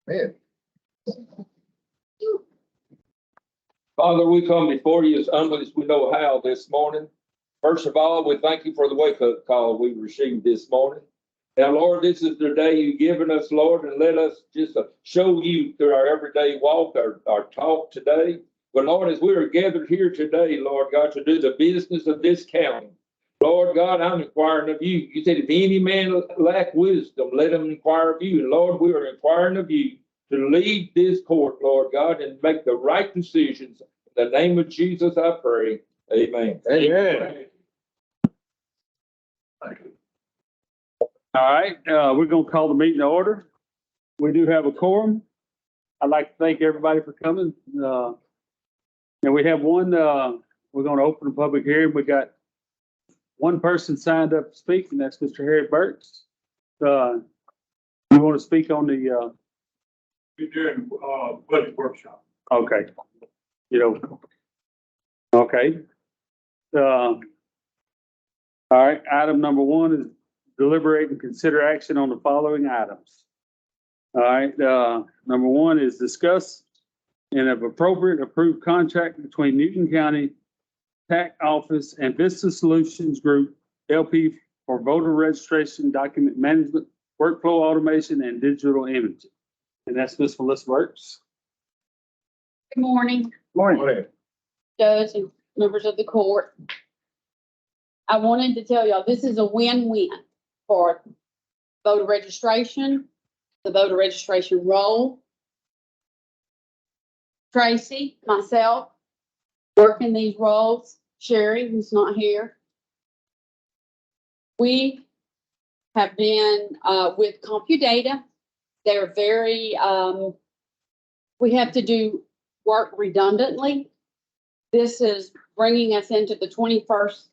Man. Father, we come before you as humbly as we know how this morning. First of all, we thank you for the wake-up call we received this morning. Now, Lord, this is the day you've given us, Lord, and let us just show you through our everyday walk, our talk today. But Lord, as we are gathered here today, Lord God, to do the business of this county, Lord God, I'm inquiring of you. You said, if any man lack wisdom, let him inquire of you. And Lord, we are inquiring of you to lead this court, Lord God, and make the right decisions. In the name of Jesus, I pray. Amen. Amen. All right, we're gonna call the meeting to order. We do have a quorum. I'd like to thank everybody for coming. And we have one, we're gonna open a public hearing. We got one person signed up to speak, and that's Mr. Harry Burks. We want to speak on the, We're doing, budget workshop. okay. You know, okay. All right, item number one is deliberate and consider action on the following items. All right, number one is discuss and if appropriate, approved contract between Newton County Tax Office and Vista Solutions Group, LP, for voter registration, document management, workflow automation, and digital imaging. And that's Ms. Melissa Burks. Good morning, Morning. judge and members of the court. I wanted to tell y'all, this is a win-win for voter registration, the voter registration roll. Tracy, myself, working these roles, Sherry, who's not here. We have been, with CompuData. They're very, we have to do work redundantly. This is bringing us into the 21st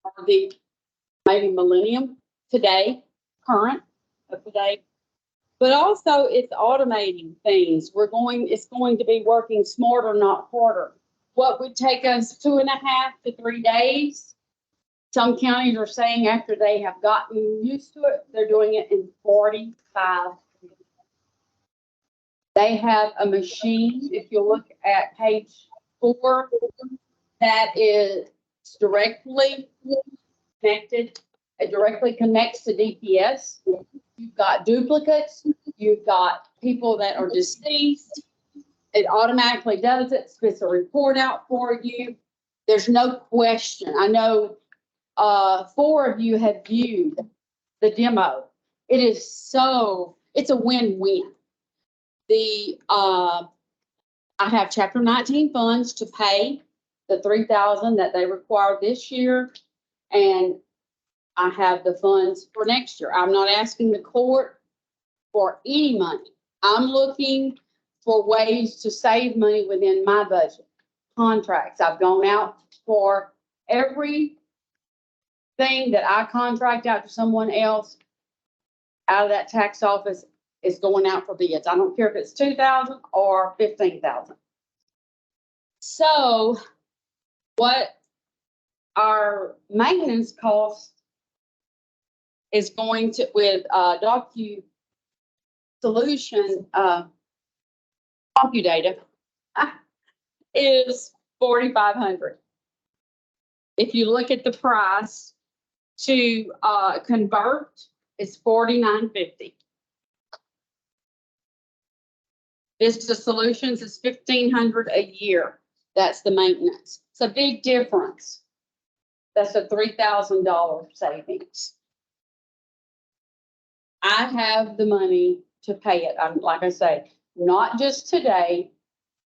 or the maybe millennium today, current of today. But also it's automating things. It's going to be working smarter, not harder. What would take us 2.5 to 3 days, some counties are saying after they have gotten used to it, they're doing it in 45 minutes. They have a machine, if you look at page 4, that is directly connected. It directly connects to DPS. You've got duplicates. You've got people that are deceased. It automatically does it, spits a report out for you. There's no question. I know 4 of you have viewed the demo. It is it's a win-win. I have Chapter 19 funds to pay the $3,000 that they require this year, and I have the funds for next year. I'm not asking the court for any money. I'm looking for ways to save money within my budget. Contracts. I've gone out for everything that I contract out to someone else out of that tax office is going out for bids. I don't care if it's $2,000 or $15,000. So what our maintenance cost is going to, with Docu Solution, CompuData, is $4,500. If you look at the price to convert, it's $4,950. Vista Solutions is $1,500 a year. That's the maintenance. It's a big difference. That's a $3,000 savings. I have the money to pay it. I'm, like I say, not just today,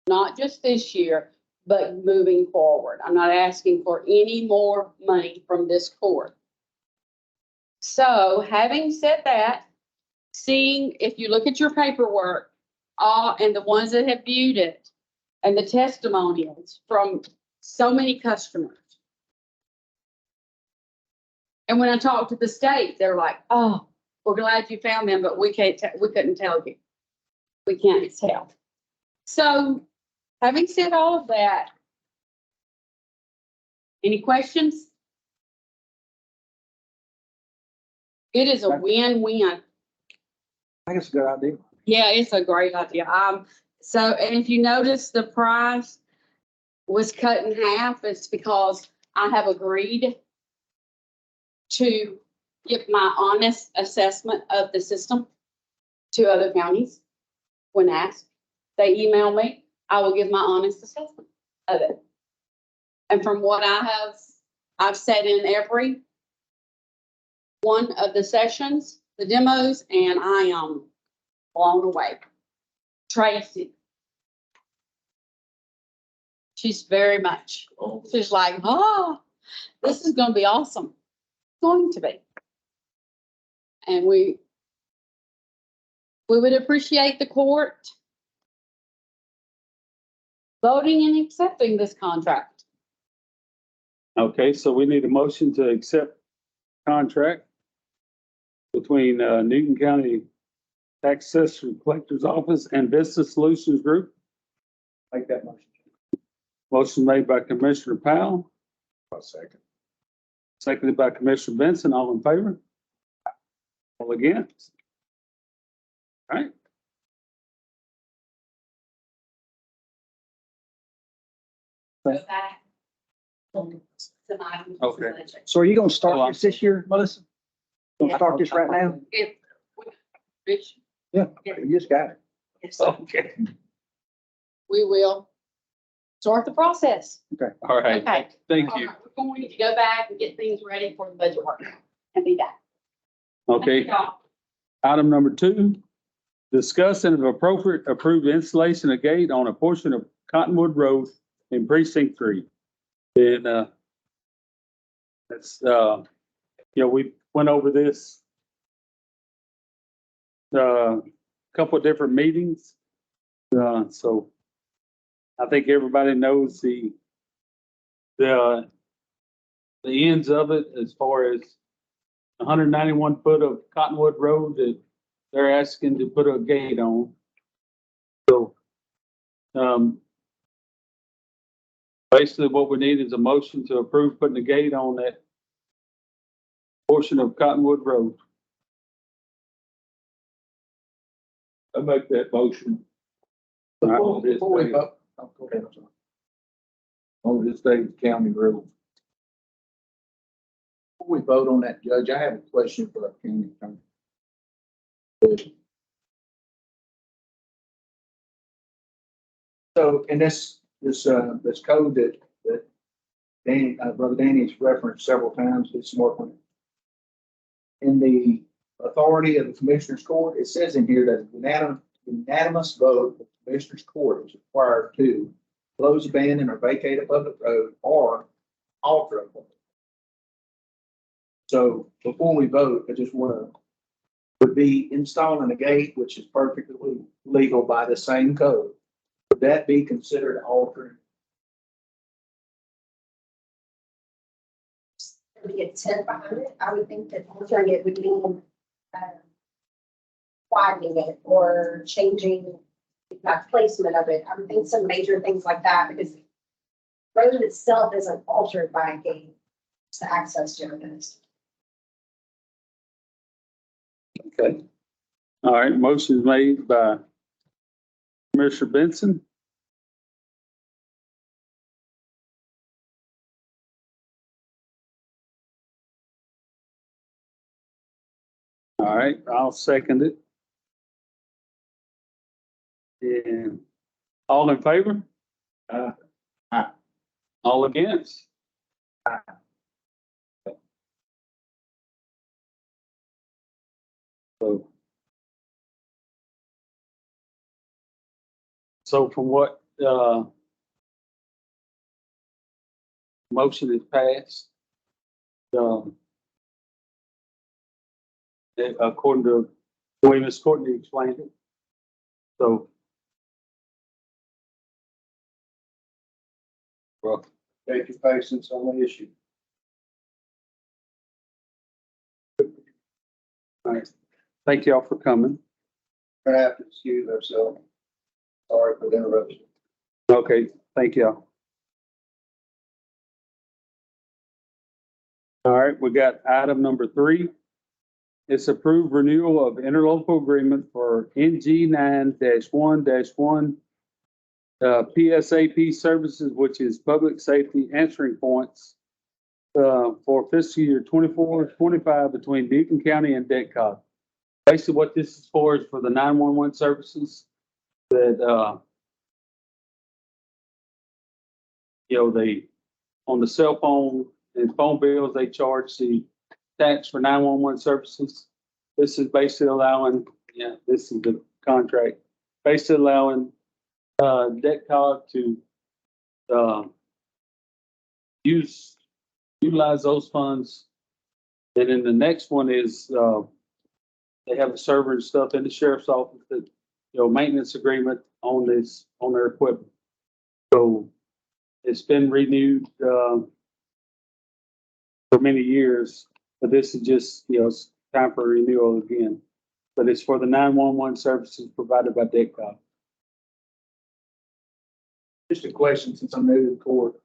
not just this year, but moving forward. I'm not asking for any more money from this court. So having said that, seeing, if you look at your paperwork, and the ones that have viewed it, and the testimonials from so many customers. And when I talk to the state, they're like, oh, we're glad you found them, but we couldn't tell you. We can't tell. So having said all of that, any questions? It is a win-win. I think it's a good idea. Yeah, it's a great idea. So, and if you notice, the price was cut in half. It's because I have agreed to give my honest assessment of the system to other counties when asked. They email me, I will give my honest assessment of it. And from what I've said in every one of the sessions, the demos, and I am blown away. Tracy. She's very much, she's like, oh, this is gonna be awesome. It's going to be. And we would appreciate the court voting and accepting this contract. Okay, so we need a motion to accept contract between Newton County Tax Assessor Collector's Office and Vista Solutions Group. Make that motion. Motion made by Commissioner Powell, Second. seconded by Commissioner Benson. All in favor? All against? All right. Go back. To my Okay. budget. So are you gonna Oh, start this year, Melissa? Gonna start this right now? If, Rich, Yeah, you just got it. yes, Okay. we will start the process. All right. Okay. Thank All you. right, we're going to go back and get things ready for the budget work and be done. Okay. Thank y'all. Item number 2, discuss and if appropriate, approve installation of gate on a portion of Cottonwood Road in precinct 3. And, that's, we went over this couple of different meetings. So I think everybody knows the ends of it as far as 191 foot of Cottonwood Road that they're asking to put a gate on. So, basically what we need is a motion to approve putting a gate on that portion of Cottonwood Road. I make that motion. All right. Before we vote, oh, go ahead, I'm sorry. On this state county road. Before we vote on that, Judge, I have a question for our county attorney. So in this code that Danny, Brother Danny's referenced several times, did some work on it. In the authority of the Commissioner's Court, it says in here that unanimous vote of the Commissioner's Court is required to close, abandon, or vacate a public road or alter a public road. So before we vote, I just would be installing a gate, which is perfectly legal by the same code. Would that be considered altering? The intent behind it, I would think that altering it would mean widening it or changing the placement of it. I would think some major things like that because the road itself isn't altered by a gate to access Jericho's. Okay. All right, motion is made by Commissioner Benson. All right, I'll second it. And all in favor? Aye. All against? So from what, motion is passed. According to the way Ms. Courtney explained it. So. Well, Take your patience on the issue. all right. Thank y'all for coming. We're gonna have to excuse ourselves. Sorry for the interruption. Okay, thank y'all. All right, we got item number 3. it's approved renewal of interlocal agreement for NG 9-1-1 PSAP services, which is public safety answering points for fiscal year 24-25 between Newton County and DECOG. Basically, what this is for is for the 911 services that, they, on the cell phone and phone bills, they charge the tax for 911 services. This is basically allowing, this is the contract, basically allowing, DECOG to, utilize those funds. And then the next one is, they have a server and stuff in the sheriff's office that, maintenance agreement on this, on their equipment. So it's been renewed, for many years, but this is just, it's time for renewal again. But it's for the 911 services provided by DECOG. Just a question, since I'm new to the court.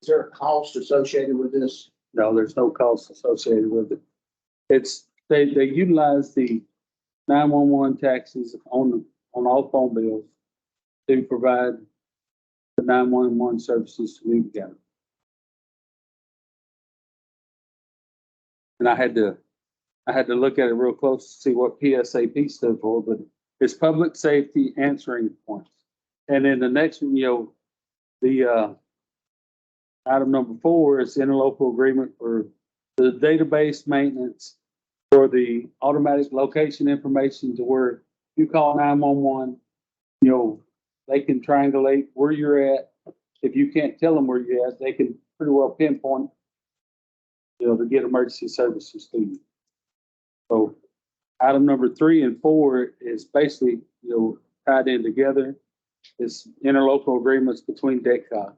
Is there a cost associated with this? No, there's no cost associated with it. It's, they utilize the 911 taxes on all phone bills to provide the 911 services to Newton County. And I had to look at it real close to see what PSAP stood for, but it's public safety answering points. And then the next one, the item number 4 is interlocal agreement for the database maintenance for the automatic location information, to where you call 911, they can triangulate where you're at. If you can't tell them where you're at, they can pretty well pinpoint, to get emergency services to you. So item number 3 and 4 is basically, tied in together. It's interlocal agreements between DECOG.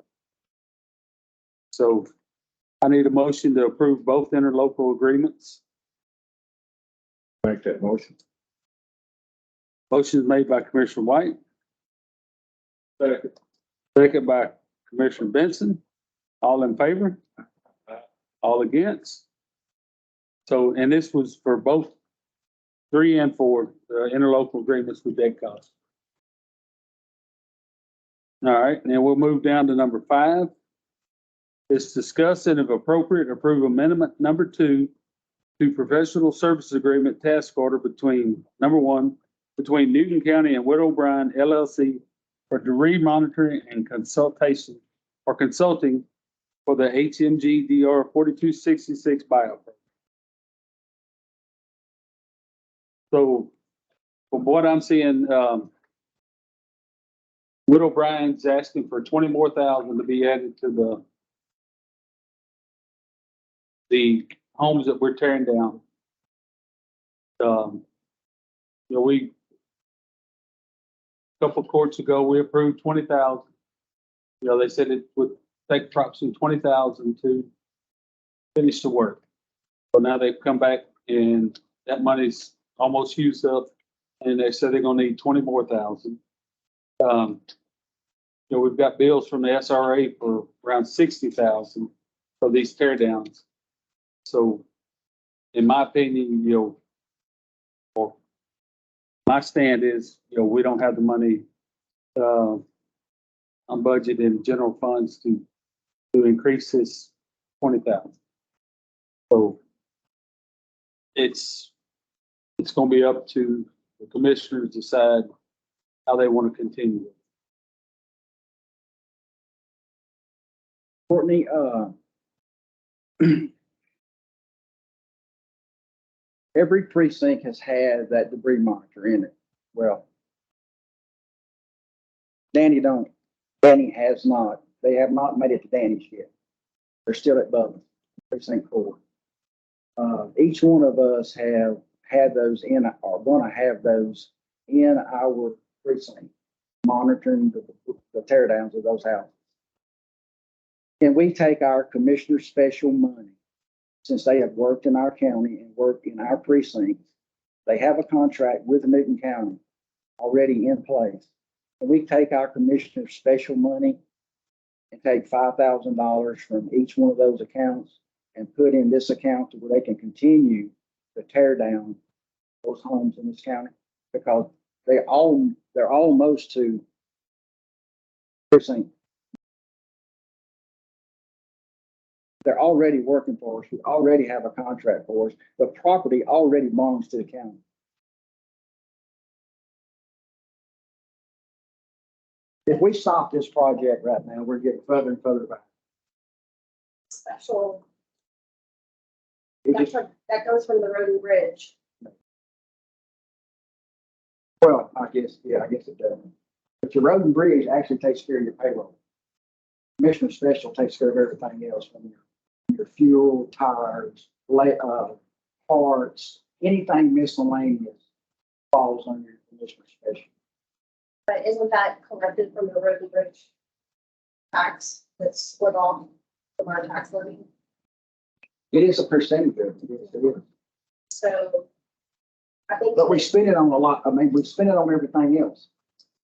So I need a motion to approve both interlocal agreements. Make that motion. Motion is made by Commissioner White, Second. second by Commissioner Benson. All in favor? All against? So, and this was for both 3 and 4, interlocal agreements with DECOG. All right, and then we'll move down to number 5. It's discuss and if appropriate, approve amendment number 2 to professional services agreement task order between, number 1, between Newton County and Wood O'Brien LLC for debris monitoring and consultation or consulting for the HMG DR 4266 bio. So from what I'm seeing, Wood O'Brien's asking for 20 more thousand to be added to the homes that we're tearing down. We, a couple of courts ago, we approved 20,000. They said it would take approximately 20,000 to finish the work. So now they've come back and that money's almost used up, and they said they're gonna need 20 more thousand. We've got bills from the SRA for around 60,000 for these tear downs. So in my opinion, or my stand is, we don't have the money on budget and general funds to increase this 20,000. So it's going to be up to the commissioners to decide how they want to continue. Courtney, every precinct has had that debris monitor in it. Well, Danny has not. They have not made it to Danny's yet. They're still at Bubba, precinct 4. Each one of us have had those in, are gonna have those in our precinct, monitoring the tear downs of those houses. Can we take our commissioner's special money, since they have worked in our county and worked in our precincts? They have a contract with Newton County already in place. Can we take our commissioner's special money and take $5,000 from each one of those accounts and put in this account to where they can continue to tear down those homes in this county because they're almost to precinct. They're already working for us. We already have a contract for us. The property already belongs to the county. If we stop this project right now, we're getting further and further back. Special, It just- that goes from the road and bridge. Well, I guess it does. But your road and bridge actually takes care of your payroll. Commissioner Special takes care of everything else from your fuel, tires, parts, anything miscellaneous falls under Commissioner Special. But isn't that collected from the road and bridge tax that's split off from our tax levy? It is a percentage of it. Yes, it is. So I think. But we spend it on a lot. I mean, we spend it on everything else.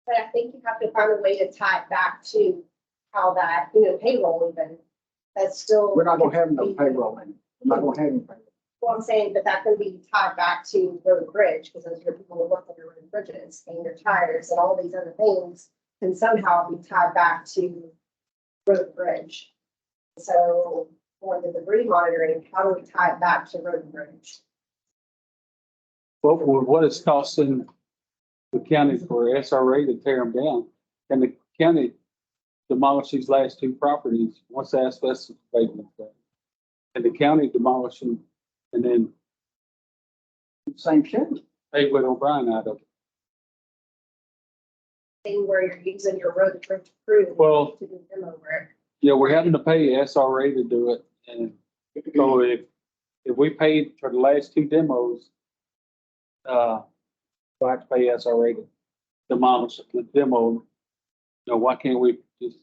But I think you have to find a way to tie it back to how that, payroll even, that's still. We're not gonna have no payroll in it. We're not gonna have any payroll. Well, I'm saying, but that can be tied back to road and bridge, because those are people who work on your road and bridges, and your tires, and all these other things can somehow be tied back to road and bridge. So for the debris monitoring, how do we tie it back to road and bridge? What it's costing the county for SRA to tear them down? And the county demolish these last two properties, once the asbestos abatement done. And the county demolish them and then Same shit. pay Whit O'Brien out of it. Thing where you're using your road and bridge crew Well, to do demo work. yeah, we're having to pay SRA to do it. And so if we paid for the last two demos, we'll have to pay SRA to demolish the demo. Why can't we just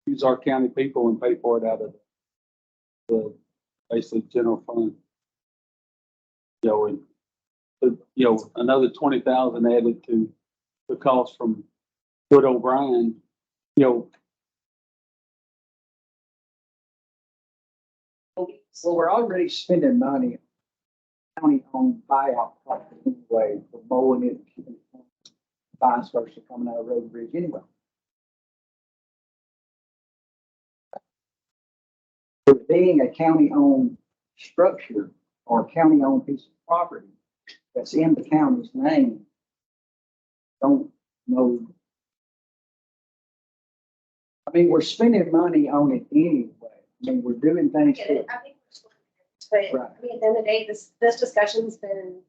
use our county people and pay for it out of the basically general fund? Another 20,000 added to the cost from Whit O'Brien, So we're already spending money, county on buyout property anyway, for mowing it, keeping it, vice versa, coming out of road and bridge anyway. With being a county-owned structure or county-owned piece of property that's in the county's name, don't know. I mean, we're spending money on it anyway. I mean, we're doing things Get to it? it. I think but Right. I mean, at the end of the day, this discussion's been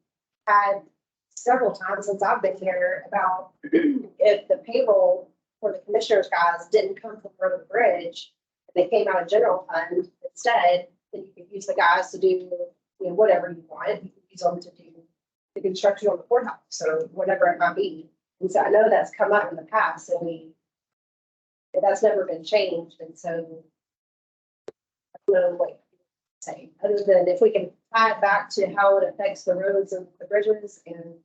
had several times since I've been here about if the payroll for the commissioners guys didn't come from Road and Bridge, they came out of general fund instead, then you could use the guys to do, whatever you want. You could use them to do the construction on the courthouse or whatever it might be. And so I know that's come up in the past and that's never been changed. And so I don't know what say, other than if we can tie it back to how it affects the roads and the bridges and,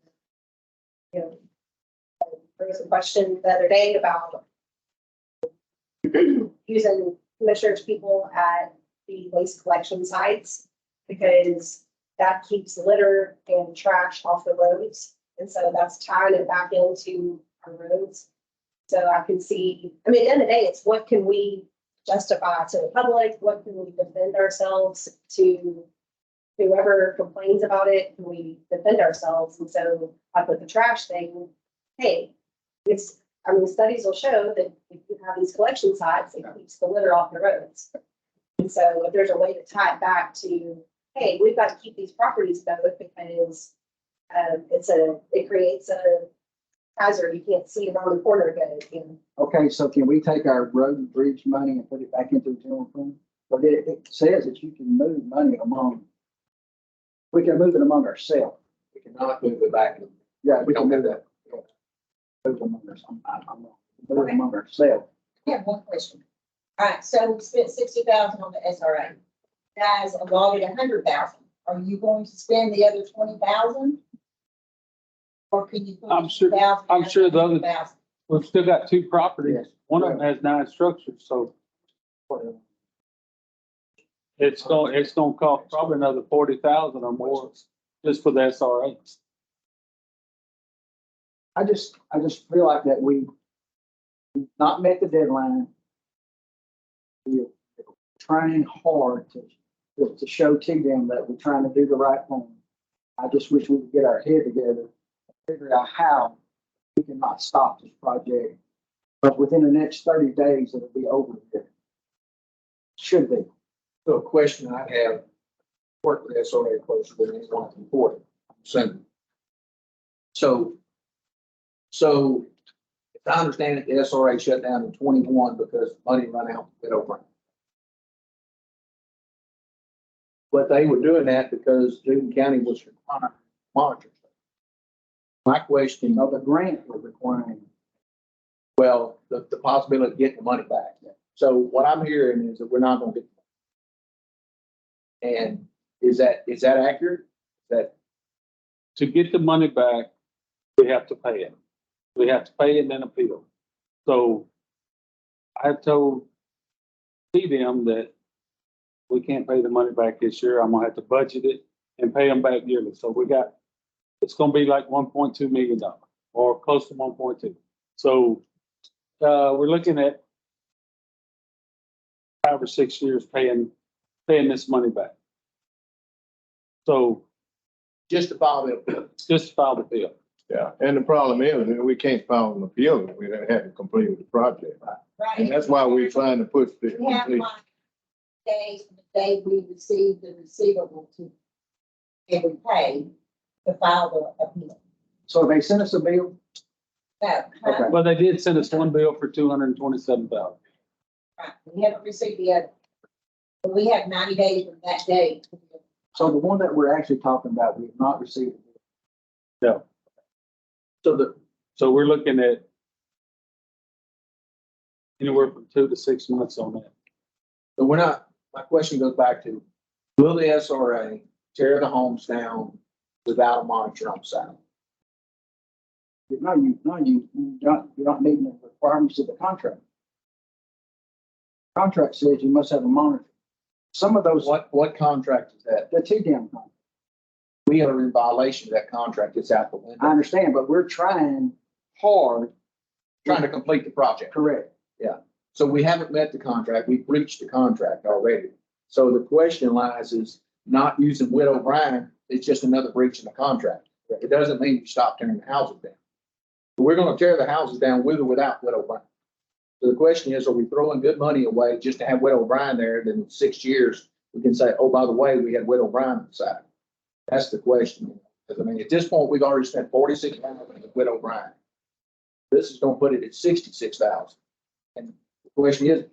there was a question the other day about using commissioners people at the waste collection sites because that keeps litter and trash off the roads. And so that's tying it back into our roads. So I can see, at the end of the day, it's what can we justify to the public? What can we defend ourselves to whoever complains about it? Can we defend ourselves? And so like with the trash thing, hey, studies will show that if you have these collection sites, it keeps the litter off the roads. And so if there's a way to tie it back to, hey, we've got to keep these properties though, because it creates a hazard. You can't see around the corner good. Okay, so can we take our road and bridge money and put it back into the general fund? But it says that you can move money we can move it among ourselves. We cannot move it back. Yeah, We don't have that. Move it among move it among ourselves. I have one question. All right, so we spent 60,000 on the SRA. Guys allotted 100,000. Are you going to spend the other 20,000? Or can you? put I'm sure- 20,000 I'm sure the other- 100,000? we've still got two properties. Yes. One of them has 9 structures, so it's gonna cost probably another 40,000 or more just for the SRAs. I just feel like that we've not met the deadline. We're trying hard to show to them that we're trying to do the right thing. I just wish we could get our head together, and figure out how we can not stop this project. But within the next 30 days, it'll be over here. Should be. So a question I have, worked with SRA closer than anyone before. So if I understand it, the SRA shut down in 21 because money ran out with over. But they were doing that because Newton County was requiring monitoring. My question, The grant we're requiring. well, the possibility of getting the money back. So what I'm hearing is that we're not gonna get. And is that accurate? That, To get the money back, we have to pay it. We have to pay it and then appeal. So I told them that we can't pay the money back this year. I'm gonna have to budget it and pay them back yearly. So it's gonna be like $1.2 million or close to 1.2. So, we're looking at 5 or 6 years paying this money back. So just to file the, just file the bill. Yeah, and the problem is, that we can't file an appeal if we don't have to complete the project. Right. And that's why we're trying to push the We have complete. like days from the day we receive the receivable to, and we pay to file the appeal. So they sent us a bill. No, Okay. Well, they did send us one bill for $227,000. right, we haven't received the other. But we have 90 days from that day. So the one that we're actually talking about, we have not received. No. so So we're looking at anywhere from 2 to 6 months on that. but we're not, my question goes back to, will the SRA tear the homes down without a monitor on site? You're not meeting the requirements of the contract. Contract says you must have a monitor. Some of those, What contract is that? the T-Dam contract. We are in violation of that contract. It's out the I window. understand, but we're trying hard, Trying to complete the project. correct? So we haven't met the contract. We've breached the contract already. So the question lies is not using Whit O'Brien. It's just another breach in the contract. It doesn't mean you stop tearing the houses down. But we're gonna tear the houses down with or without Whit O'Brien. So the question is, are we throwing good money away just to have Whit O'Brien there? Then in 6 years, we can say, oh, by the way, we had Whit O'Brien on the side. That's the question. Because I mean, at this point, we've already spent $46,000 with Whit O'Brien. This is gonna put it at $66,000. And the question is,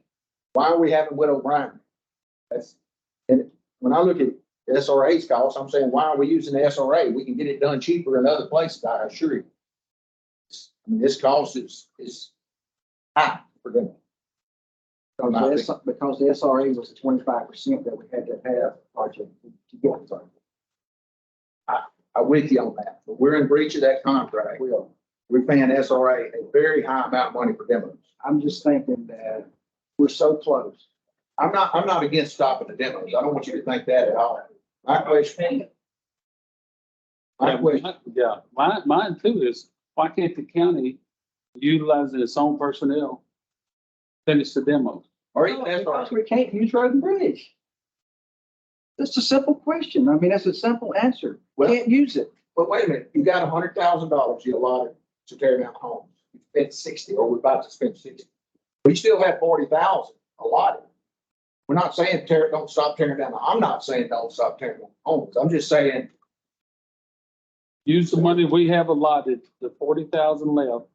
why are we having Whit O'Brien? And when I look at SRA's costs, I'm saying, why are we using the SRA? We can get it done cheaper in other places, I assure you. I mean, this cost is high for them. Because the SRA was 25% that we had to have project to get it started. I'm with you on that, but we're in breach of that contract. We are. We're paying SRA a very high amount of money for demos. I'm just thinking that we're so close. I'm not against stopping the demos. I don't want you to think that at all. My question. Yeah, mine too is, why can't the county utilize its own personnel, finish the demo? Or even Because SRA. we can't use road and bridge. That's a simple question. I mean, that's a simple answer. We Well- can't use it. But wait a minute, you got $100,000 you allotted to tear down homes. You spent 60, or we're about to spend 60. We still have 40,000 allotted. We're not saying don't stop tearing down. I'm not saying don't stop tearing down homes. I'm just saying, Use the money we have allotted, the 40,000 left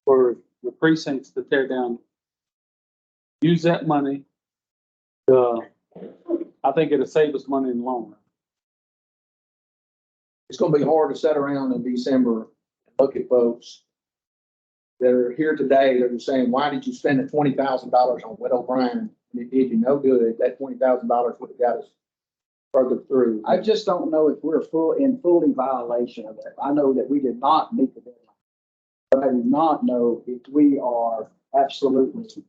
for the precincts to tear down. Use that money. I think it'll save us money in the long run. it's gonna be hard to sit around in December and look at folks that are here today, that are saying, why did you spend the $20,000 on Whit O'Brien? And it did you no good. That $20,000 would have got us further through. I just don't know if we're fully violation of that. I know that we did not meet the deadline. But I do not know if we are absolutely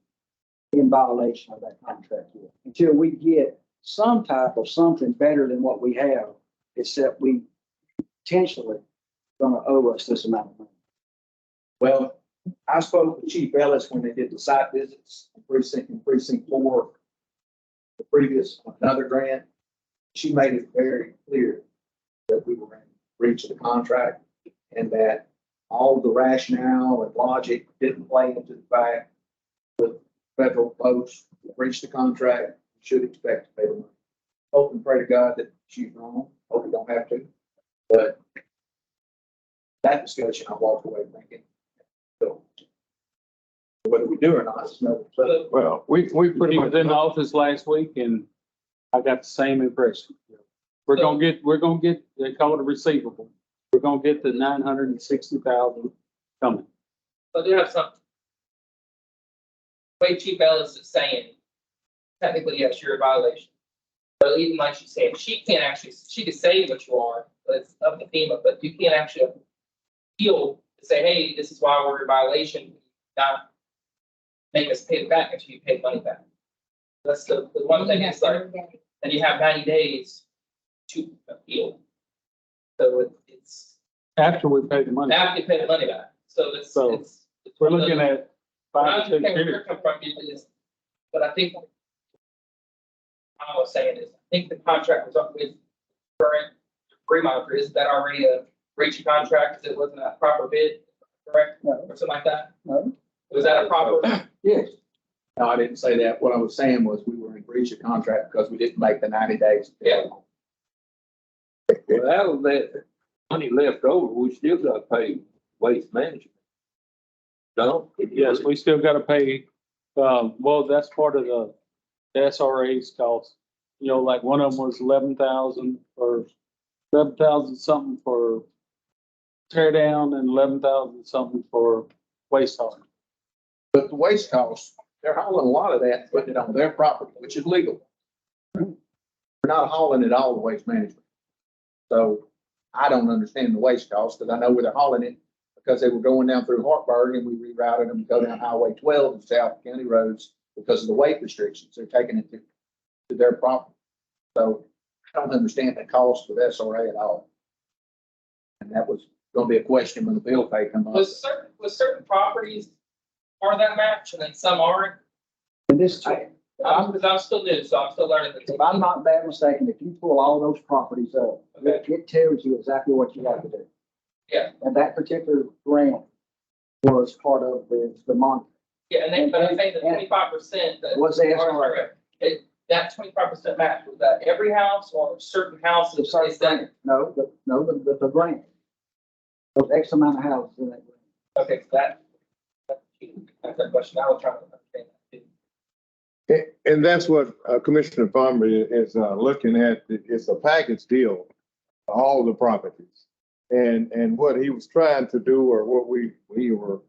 in violation of that contract yet. Until we get some type of something better than what we have, except we potentially gonna owe us this amount of money. Well, I spoke with Chief Ellis when they did the site visits, in precinct 4, the previous, another grant. She made it very clear that we were in breach of the contract and that all the rationale and logic didn't play into the fact with federal folks breached the contract, should expect to pay the money. Hope and pray to God that she's wrong. Hope we don't have to. But that discussion, I walked away thinking, so whether we do or not, it's another. So Well, we pretty He much. was in the office last week and I got the same impression. We're gonna get, they call it a receivable. We're gonna get the 960,000 coming. I do have something. Way Chief Ellis is saying, technically, yes, you're in violation. But even like she's saying, she can say what you are, but it's up to FEMA, but you can't actually appeal to say, hey, this is why we're in violation, not make us pay it back until you pay money back. That's the one thing, is like, and you have 90 days to appeal. So it's After we pay the money, after you pay the money back, so So, it's. we're looking at I 5 to 10 understand where years. you're coming from, it is, but I think I was saying is, I think the contract was up with current Fremont, is that already a breach of contract, because it wasn't a proper bid, correct? No. Or something like that? No? Was that a proper? Yes. no, I didn't say that. What I was saying was we were in breach of contract because we didn't make the 90 days. Yeah. Without that money left over, we still gotta pay waste management. Don't? Yes, we still gotta pay, well, that's part of the SRA's cost. You know, like one of them was 11,000 or 11,000 something for tear down and 11,000 something for waste hauling. But the waste costs, they're hauling a lot of that, putting it on their property, which is legal. We're not hauling it all to waste management. So I don't understand the waste costs, because I know where they're hauling it, because they were going down through Hartburg and we rerouted them to go down Highway 12 and South County roads because of the weight restrictions. They're taking it to their property. So I don't understand the cost of SRA at all. And that was gonna be a question when the bill pay come up. Was certain properties are that match, and then some aren't? And this, Because I'm still new, so I'm still learning. if I'm not bad mistaken, if you pull all those properties up, it tells you exactly what you have to do. Yeah. And that particular grant was part of the month, Yeah, and but I'm saying the 25% that. was the SRA. That 25% match, was that every house or certain The houses? certain Is that, grant, no, the grant. There's X amount of houses in that grant. okay, that's a question I was trying to understand. too. And that's what Commissioner Farmer is looking at. It's a package deal, all the properties. And what he was trying to do, or what we were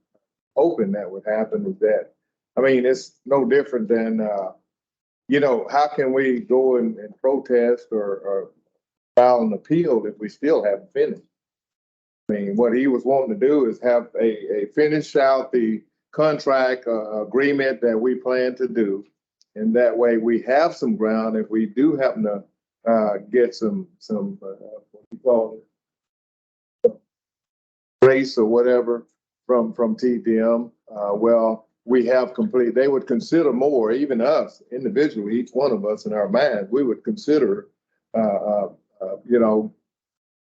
hoping that would happen, is that, I mean, it's no different than, how can we go and protest or file an appeal if we still haven't finished? I mean, what he was wanting to do is have a finish out the contract agreement that we plan to do. And that way we have some ground if we do happen to get some what you call it, grace or whatever from TDM. Well, we have complete, they would consider more, even us individually, each one of us in our mind, we would consider,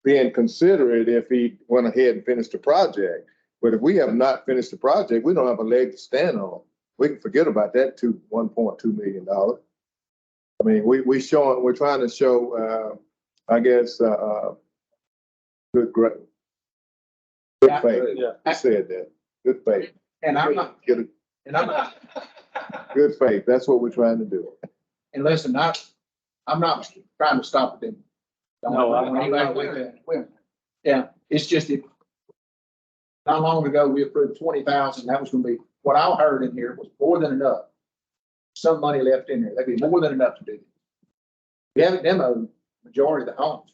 being considerate if he went ahead and finished the project. But if we have not finished the project, we don't have a leg to stand on. We can forget about that $1.2 million. I mean, we're trying to show, good faith. Yeah. I said that, good faith. And I'm not, Good faith, that's what we're trying to do. and listen, I'm not trying to stop them. No, Don't want anybody with that. Yeah, it's just that not long ago, we approved 20,000. That was gonna be, what I heard in here was more than enough. Some money left in there. That'd be more than enough to do this. We haven't demoed majority of the homes.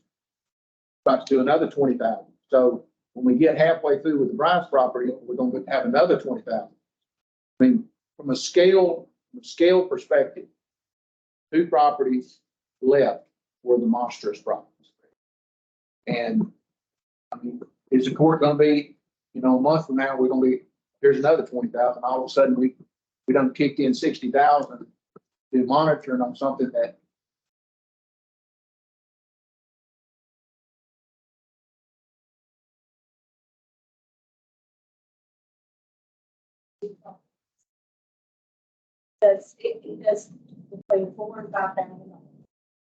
About to do another 20,000. So when we get halfway through with the Bryce property, we're gonna have another 20,000. I mean, from a scale perspective, 2 properties left were the monstrous problems. And I mean, is the court gonna be, you know, a month from now, we're gonna be, here's another 20,000, all of a sudden we done kicked in 60,000 to monitoring on something that. It does between 4 and 5,000.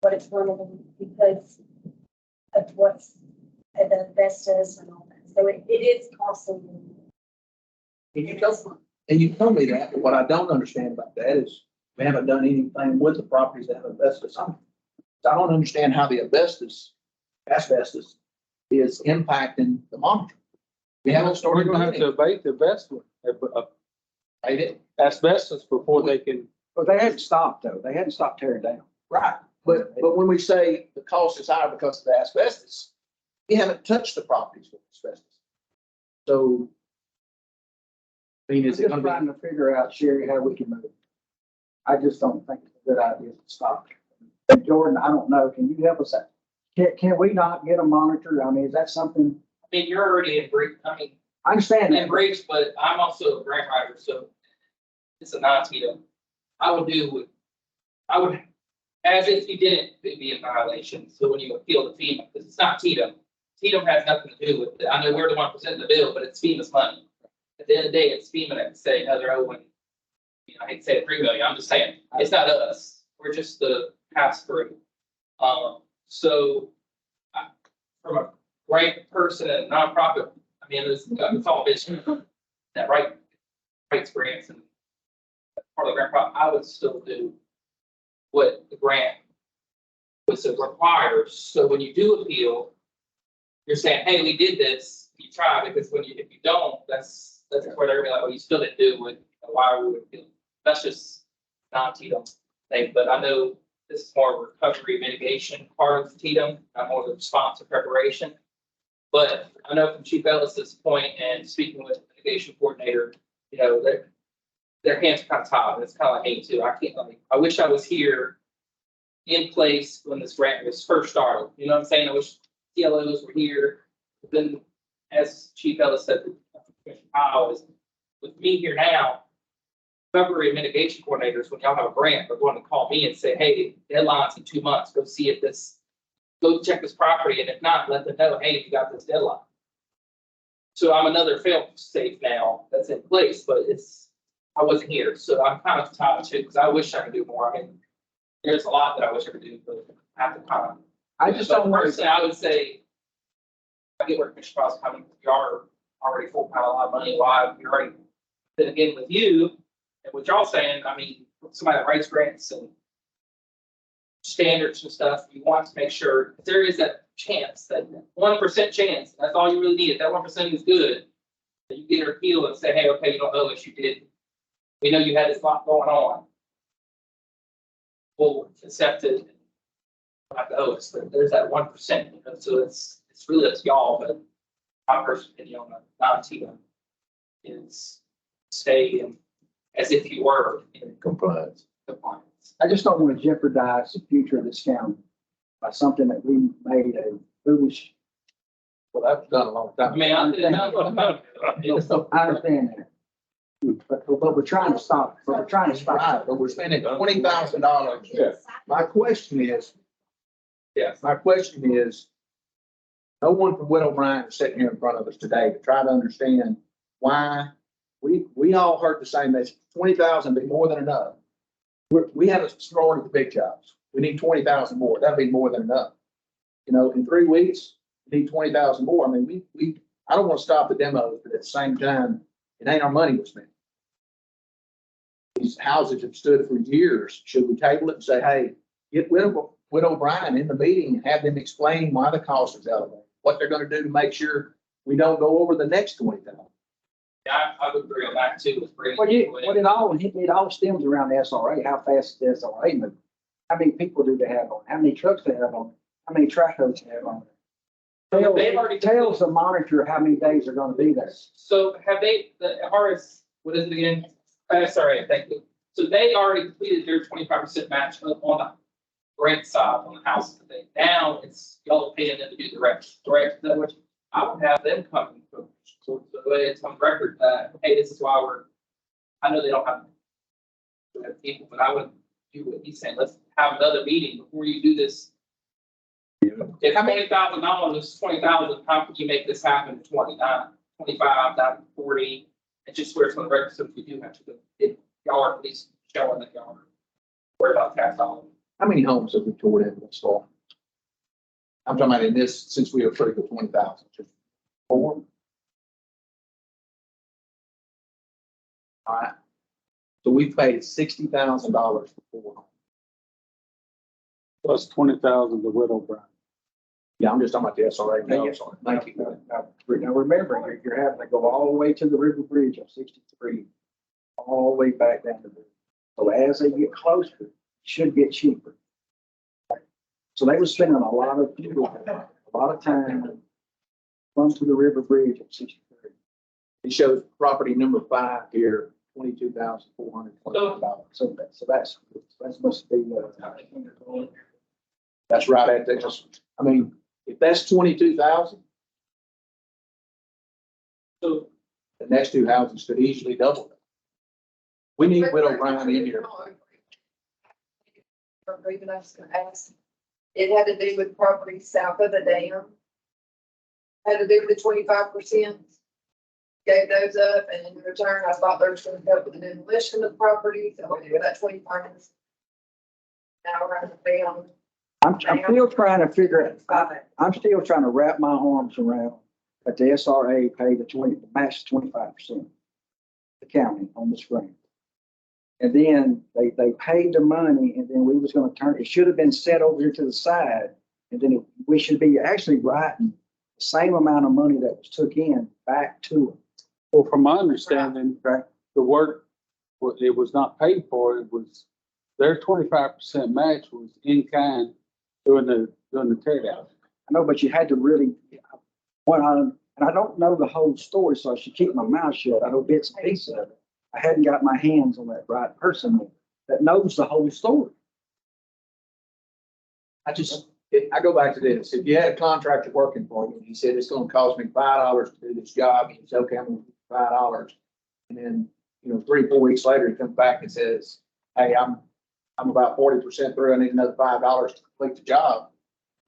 What it's running because of what's the asbestos and all that. So it is costly. And you told me that, but what I don't understand about that is we haven't done anything with the properties that have asbestos on them. So I don't understand how the asbestos is impacting the monitoring. We haven't We're started gonna have doing to abate the it. asbestos before they can. But they hadn't stopped though. They hadn't stopped tearing down. Right, but when we say the cost is higher because of the asbestos, we haven't touched the properties with asbestos. So. I mean, is it Just gonna trying be, to figure out, Sherry, how we can move. I just don't think it's a good idea to stop. Jordan, I don't know. Can you help us out? Can we not get a monitor? I mean, is that something? I mean, you're already in breach, I mean, I understand in that. breach, but I'm also a grant writer, so it's a non-Tito. I would, as if you didn't, it'd be a violation. So when you appeal to FEMA, because it's not Tito, Tito has nothing to do with it. I know we're the one presenting the bill, but it's FEMA's money. At the end of the day, it's FEMA that can say, no, they're owing, you know, I hate to say it, 3 million. I'm just saying, it's not us. We're just the pass through. So from a grant person and nonprofit, I mean, it's all business, that rights grants and part of the grant, I would still do what the grant was requires. So when you do appeal, you're saying, hey, we did this, you try, because if you don't, that's where they're gonna be like, well, you still didn't do it, why are we appealing? That's just non-Tito thing, but I know this is more recovery mitigation part of Tito, not more the response and preparation. But I know from Chief Ellis's point and speaking with the mitigation coordinator, you know, their hands are kind of tied, and it's kind of like me too. I wish I was here in place when this grant was first started. You know what I'm saying? I wish CLOs were here. But then, as Chief Ellis said, Commissioner Powell is with me here now. Recovery and mitigation coordinators, when y'all have a grant, are going to call me and say, hey, deadline's in 2 months. Go see if go check this property, and if not, let them know, hey, you got this deadline. So I'm another fail safe now that's in place, but I wasn't here, so I'm kind of tied to, because I wish I could do more. I mean, there's a lot that I wish I could do, but at the time. I just don't want Personally, I would say, I get where Commissioner Cross coming, you are already full pile a lot of money, why you're already, then again with you, and what y'all saying, I mean, somebody that writes grants and standards and stuff, you want to make sure, if there is that chance, that 1% chance, that's all you really need. If that 1% is good, that you get an appeal and say, hey, okay, you don't owe us, you did. We know you had this lot going on. We'll accept it. Don't have to owe us, but there's that 1%, you know, so it's really up to y'all, but my personal opinion on the non-Tito is stay in as if you were in Compliance. compliance. I just don't want to jeopardize the future of this county by something that we made a foolish. well, that was done a long I time. mean, I understand that. But we're trying to stop, but we're trying to stop. Right, but we're spending $20,000. Yeah. My question is, Yes. no one from Widow Bryan is sitting here in front of us today to try to understand why we all heard the same message. 20,000 be more than enough. We have us throwing at the big jobs. We need 20,000 more. That'd be more than enough. You know, in 3 weeks, we need 20,000 more. I mean, I don't want to stop the demos, but at the same time, it ain't our money we're spending. These houses have stood for years. Should we table it and say, hey, get Widow Bryan in the meeting and have them explain why the cost is elevated, what they're gonna do to make sure we don't go over the next 20,000. Yeah, I would agree on that too, with bringing. Well, people in. it all stems around the SRA, how fast the SRA moves. How many people do they have on? How many trucks they have on? How many track codes they have on? They've already- Tells the monitor how many days they're gonna be there. So have they, the RS, what is it again? SRA, thank you. So they already completed their 25% match on the grant side on the house today. Now it's y'all paying them to do the rest, correct? Is that what? I would have them come. So the way it's on record that, hey, this is why I know they don't have people, but I would do what he's saying. Let's have another meeting before you do this. If $20,000 is 20,000, how could you make this happen to 29, 25, down to 40? And just where it's on record, so if we do have to, if y'all are at least showing that y'all are worried about tax dollars. How many homes have we toured in this fall? I'm talking about in this, since we approved the 20,000. 4? All right. So we paid $60,000 for 4 homes. Plus 20,000 to Widow Brown. Yeah, I'm just talking about the SRA. No, I'm sorry. Thank you. Now remember, you're having to go all the way to the river bridge on 63, all the way back down to the. So as they get closer, it should get cheaper. So they were spending a lot of time from to the river bridge at 63. It shows property number 5 here, $22,425. So that's supposed to be, That's right at that. I mean, if that's 22,000, So the next 2 houses could easily double that. We need Widow Brown in here. Or even I was gonna ask, it had to do with property south of the dam. Had to do with the 25%. Gave those up, and in return, I thought they were gonna help with the demolition of the property, so I gave that 25. Now we're on the down. I'm still trying to figure out, I'm still trying to wrap my arms around that the SRA paid the match 25%. The county on this grant. And then they paid the money, and then we was gonna it should have been set over here to the side. And then we should be actually writing the same amount of money that was took in back to them. Well, from my understanding, Right. the work, it was not paid for, it was, their 25% match was in kind doing the tear down. I know, but you had to really, and I don't know the whole story, so I should keep my mouth shut. I know bits and pieces of it. I hadn't got my hands on that right person that knows the whole story. I go back to this. If you had a contractor working for you, and he said it's gonna cost me $5 to do this job, and he said, okay, I'm gonna do $5. And then, 3-4 weeks later, he comes back and says, hey, I'm about 40% through. I need another $5 to complete the job.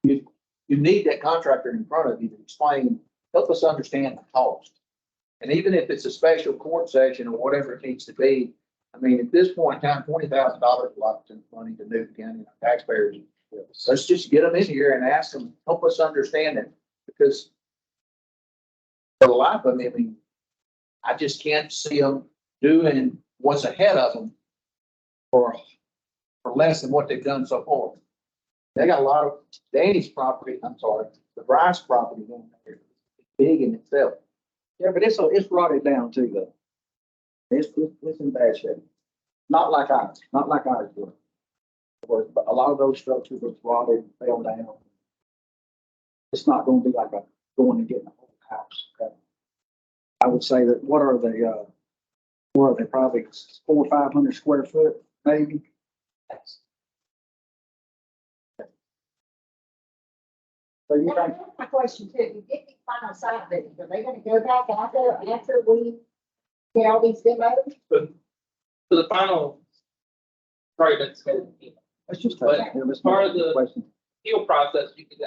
You need that contractor in front of you to explain, help us understand the cost. And even if it's a special court session or whatever it needs to be, I mean, at this point in time, $20,000 is a lot of money to Newton County and our taxpayers. So let's just get them in here and ask them, help us understand it, because for the life of me, I mean, I just can't see them doing what's ahead of them for less than what they've done so far. They got a lot of Danny's property, the Bryce property down there, it's big in itself. Yeah, but it's rotted down too, though. It's in bad shape. Not like ours were. But a lot of those structures was rotted, fell down. It's not gonna be like going and getting a whole house. Okay? I would say that what are they probably 400 or 500 square foot, maybe? So you think, That's my question too. You get the final site visit, are they gonna go back out there after we get all these demos? So the final, sorry, that's let's just But let's part of make a the- question. appeal process, you can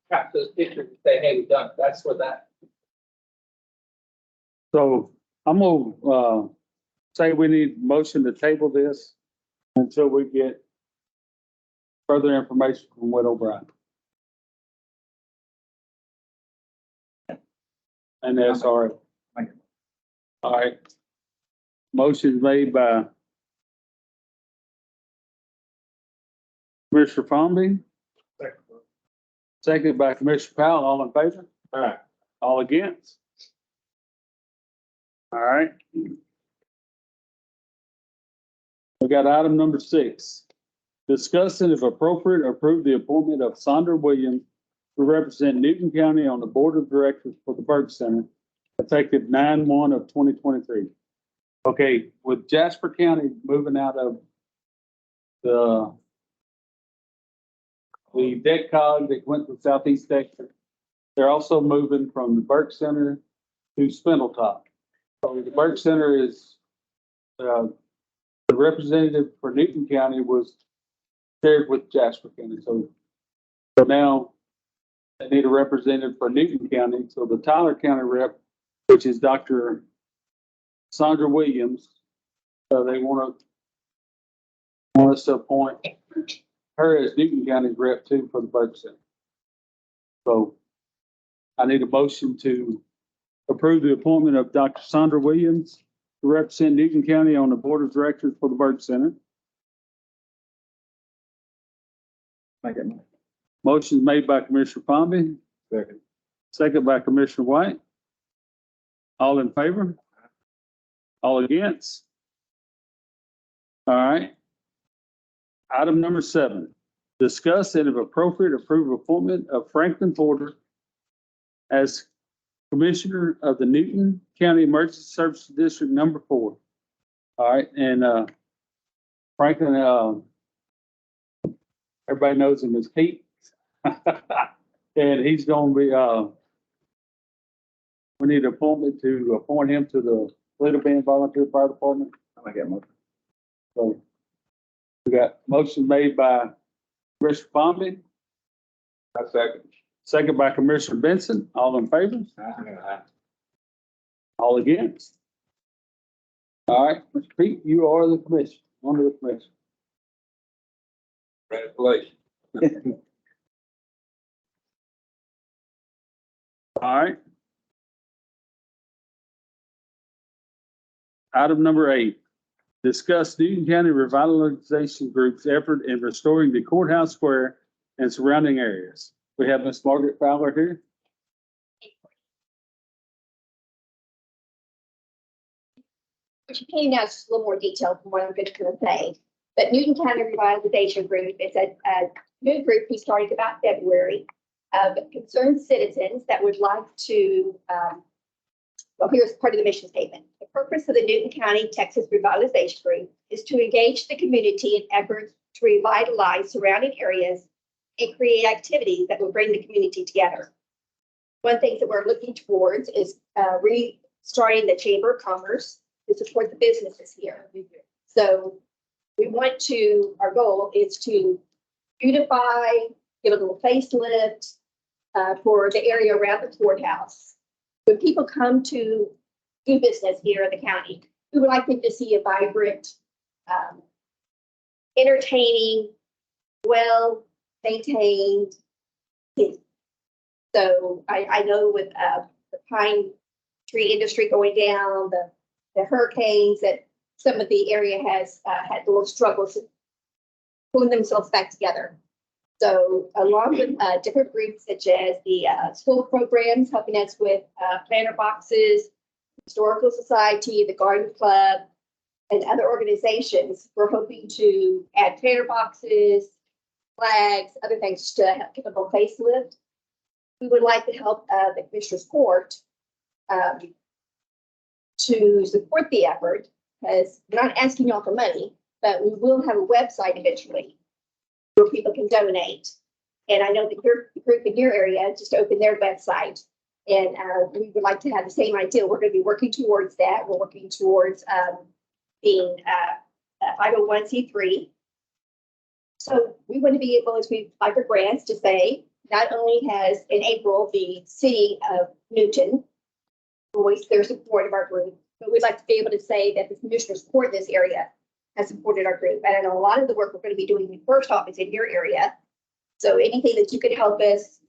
track those pictures and say, hey, we've done it. That's where that. So I'm gonna, say we need motion to table this until we get further information from Widow Brown. And that's all right. All right. Motion made by Commissioner Fomby. Seconded by Commissioner Powell. All in favor? All right. All against? All right. We got item number 6. Discuss and if appropriate, approve the appointment of Sandra Williams to represent Newton County on the Board of Directors for the Burke Center, effective 9/1 of 2023. Okay, with Jasper County moving out of the debt cog that went to Southeast Texas, They're also moving from the Burke Center to Spindletop. So the Burke Center is, the representative for Newton County was shared with Jasper County. So now they need a representative for Newton County. So the Tyler County rep, which is Dr. Sandra Williams, they want us to appoint her as Newton County's rep too for the Burke Center. So I need a motion to approve the appointment of Dr. Sandra Williams to represent Newton County on the Board of Directors for the Burke Center. Make it. Motion made by Commissioner Pomby, Second. second by Commissioner White. All in favor? All against? All right. Item number 7, discuss and if appropriate, approve appointment of Franklin Porter as Commissioner of the Newton County Emergency Services District number 4. All right, and Franklin, everybody knows him as Pete. And he's gonna be, we need an appointment to appoint him to the Little Bend Volunteer Fire Department. I make that motion. So we got motion made by Commissioner Pomby, I second. second by Commissioner Benson. All in favor? All against? All right, Mr. Pete, you are the commissioner, one of the commissioners. Congratulations. All right. Item number 8, discuss Newton County Revitalization Group's effort in restoring the courthouse square and surrounding areas. We have Miss Margaret Fowler here. What you can now is just a little more detail from what I'm going to say. But Newton County Revitalization Group is a new group we started about February of concerned citizens that would like to, well, here's part of the mission statement. The purpose of the Newton County Texas Revitalization Group is to engage the community in efforts to revitalize surrounding areas and create activities that will bring the community together. One thing that we're looking towards is restarting the Chamber of Commerce to support the businesses here. So we want to, our goal is to beautify, give a little facelift for the area around the courthouse. When people come to do business here in the county, we would like them to see a vibrant, entertaining, well-maintained city. So I know with the pine tree industry going down, the hurricanes, that some of the area has had a little struggles pulling themselves back together. So along with different groups such as the school programs helping us with planter boxes, Historical Society, the Garden Club, and other organizations, we're hoping to add planter boxes, flags, other things to help give a little facelift. We would like to help the Commissioner's Court to support the effort, because we're not asking y'all for money, but we will have a website eventually where people can donate. And I know that your group in your area just opened their website, and we would like to have the same idea. We're going to be working towards that. We're working towards being a 501c3. So we want to be able, as we apply for grants, to say not only has in April the city of Newton voiced their support of our group, but we'd like to be able to say that the Commissioner's Court in this area has supported our group. And I know a lot of the work we're going to be doing in the first office in your area. So anything that you could help us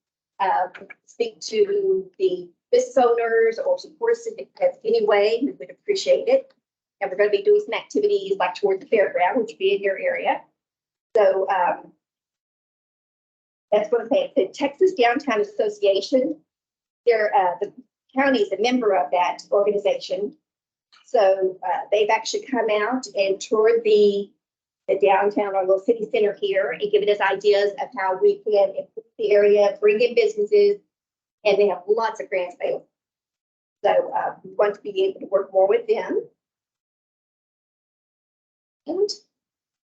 speak to the business owners or support us in any way, we would appreciate it. And we're going to be doing some activities like toward the fairground, which would be in your area. So that's what I'm saying. The Texas Downtown Association, they're the county is a member of that organization. So they've actually come out and toured the downtown or little city center here and given us ideas of how we can improve the area, bring in businesses, and they have lots of grants available. So we want to be able to work more with them. And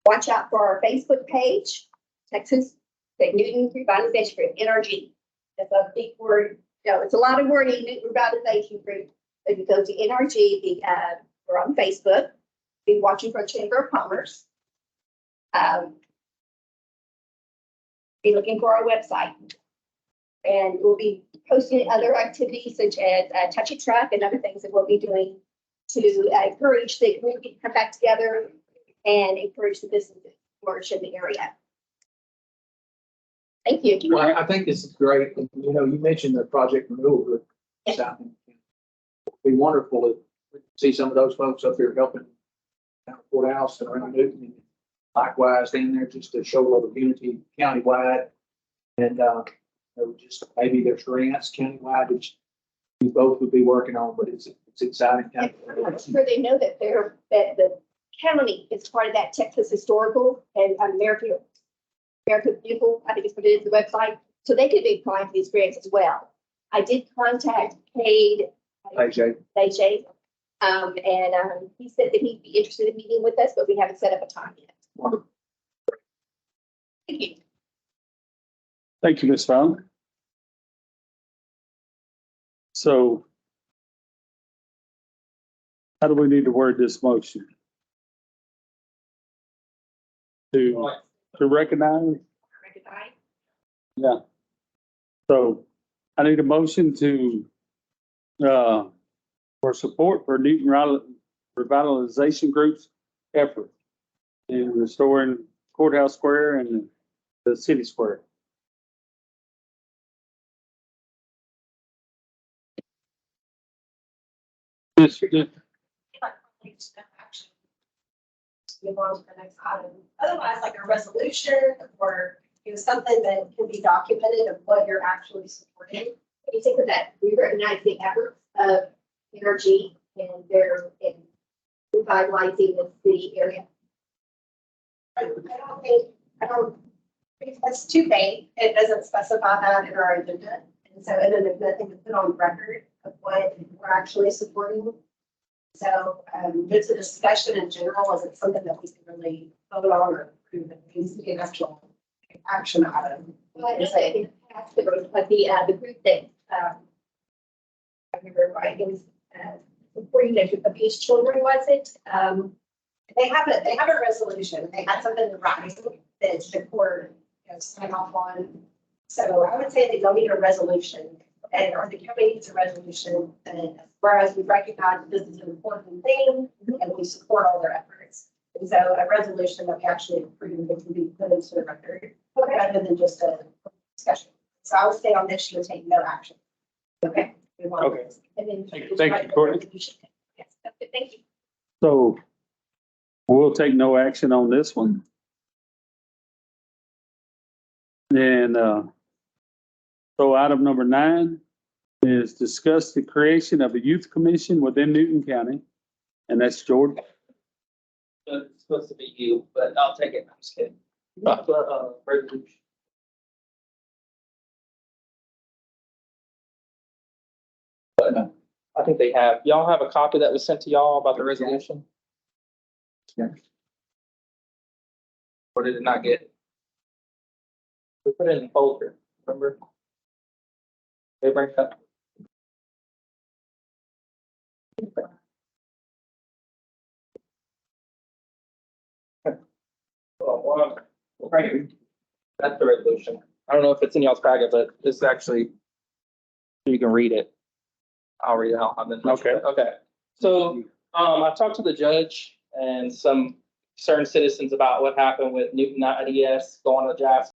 watch out for our Facebook page, Texas Newton Revitalization Group, NRG. That's a big word No, it's a lot of wording, Newton Revitalization Group. If you go to NRG, we're on Facebook, be watching for Chamber of Commerce. Be looking for our website. And we'll be posting other activities such as Touch a Truck and other things that we'll be doing to encourage the community to come back together and encourage the business to flourish in the area. Thank you. Well, I think this is great. And, you know, you mentioned the Project Renewal Group. It'd be wonderful to see some of those folks up there helping down at courthouse and around Newton. And likewise, down there just to show a little unity countywide. And, you know, just maybe there's grants countywide, which we both would be working on, but it's exciting. And I'm sure they know that that the county is part of that Texas Historical and American Beautiful, I think it's what it is, the website. So they could be applying for these grants as well. I did contact Cade. AJ. And he said that he'd be interested in meeting with us, but we haven't set up a time yet. Wonderful. Thank you. Thank you, Ms. Fowler. So how do we need to word this motion? To recognize? Recognize. Yeah. So I need a motion to, for support for Newton Revitalization Group's effort in restoring Courthouse Square and the city square. Move on to the next item. Otherwise, like a resolution or, you know, something that can be documented of what you're actually supporting. You think of that, we recognize the efforts of NRG and their in revitalizing the city area. I don't think that's too vague. It doesn't specify that in our agenda. And so, and then there's nothing to put on record of what we're actually supporting. So, it's a discussion in general, is it something that we can really vote on or approve that needs to be an actual action item? Well, I think that's the group that, I remember right, it was, supporting the abused children, was it? They have a resolution, they had something in writing that the court, you know, sign off on. So I would say they don't need a resolution, and or the county needs a resolution, and whereas we recognize that this is an important thing and we support all their efforts. And so a resolution that we actually approve that can be put into the record rather than just a discussion. So I would say on this, you would take no action. Okay. Okay. And then. Thank you, Courtney. Yes, that's good. Thank you. So we'll take no action on this one. And, so item number 9 is discuss the creation of a youth commission within Newton County. And that's Jordan. It's supposed to be you, but I'll take it. I'm just kidding. Resolution. But I think they have, y'all have a copy that was sent to y'all about the resolution? Yeah. Or did it not get? We put it in the folder, remember? They bring it up. Right. That's the resolution. I don't know if it's in y'all's packet, but this actually, you can read it. I'll read it out. Okay. Okay. So, I talked to the judge and some certain citizens about what happened with Newton IDS going to Jasper.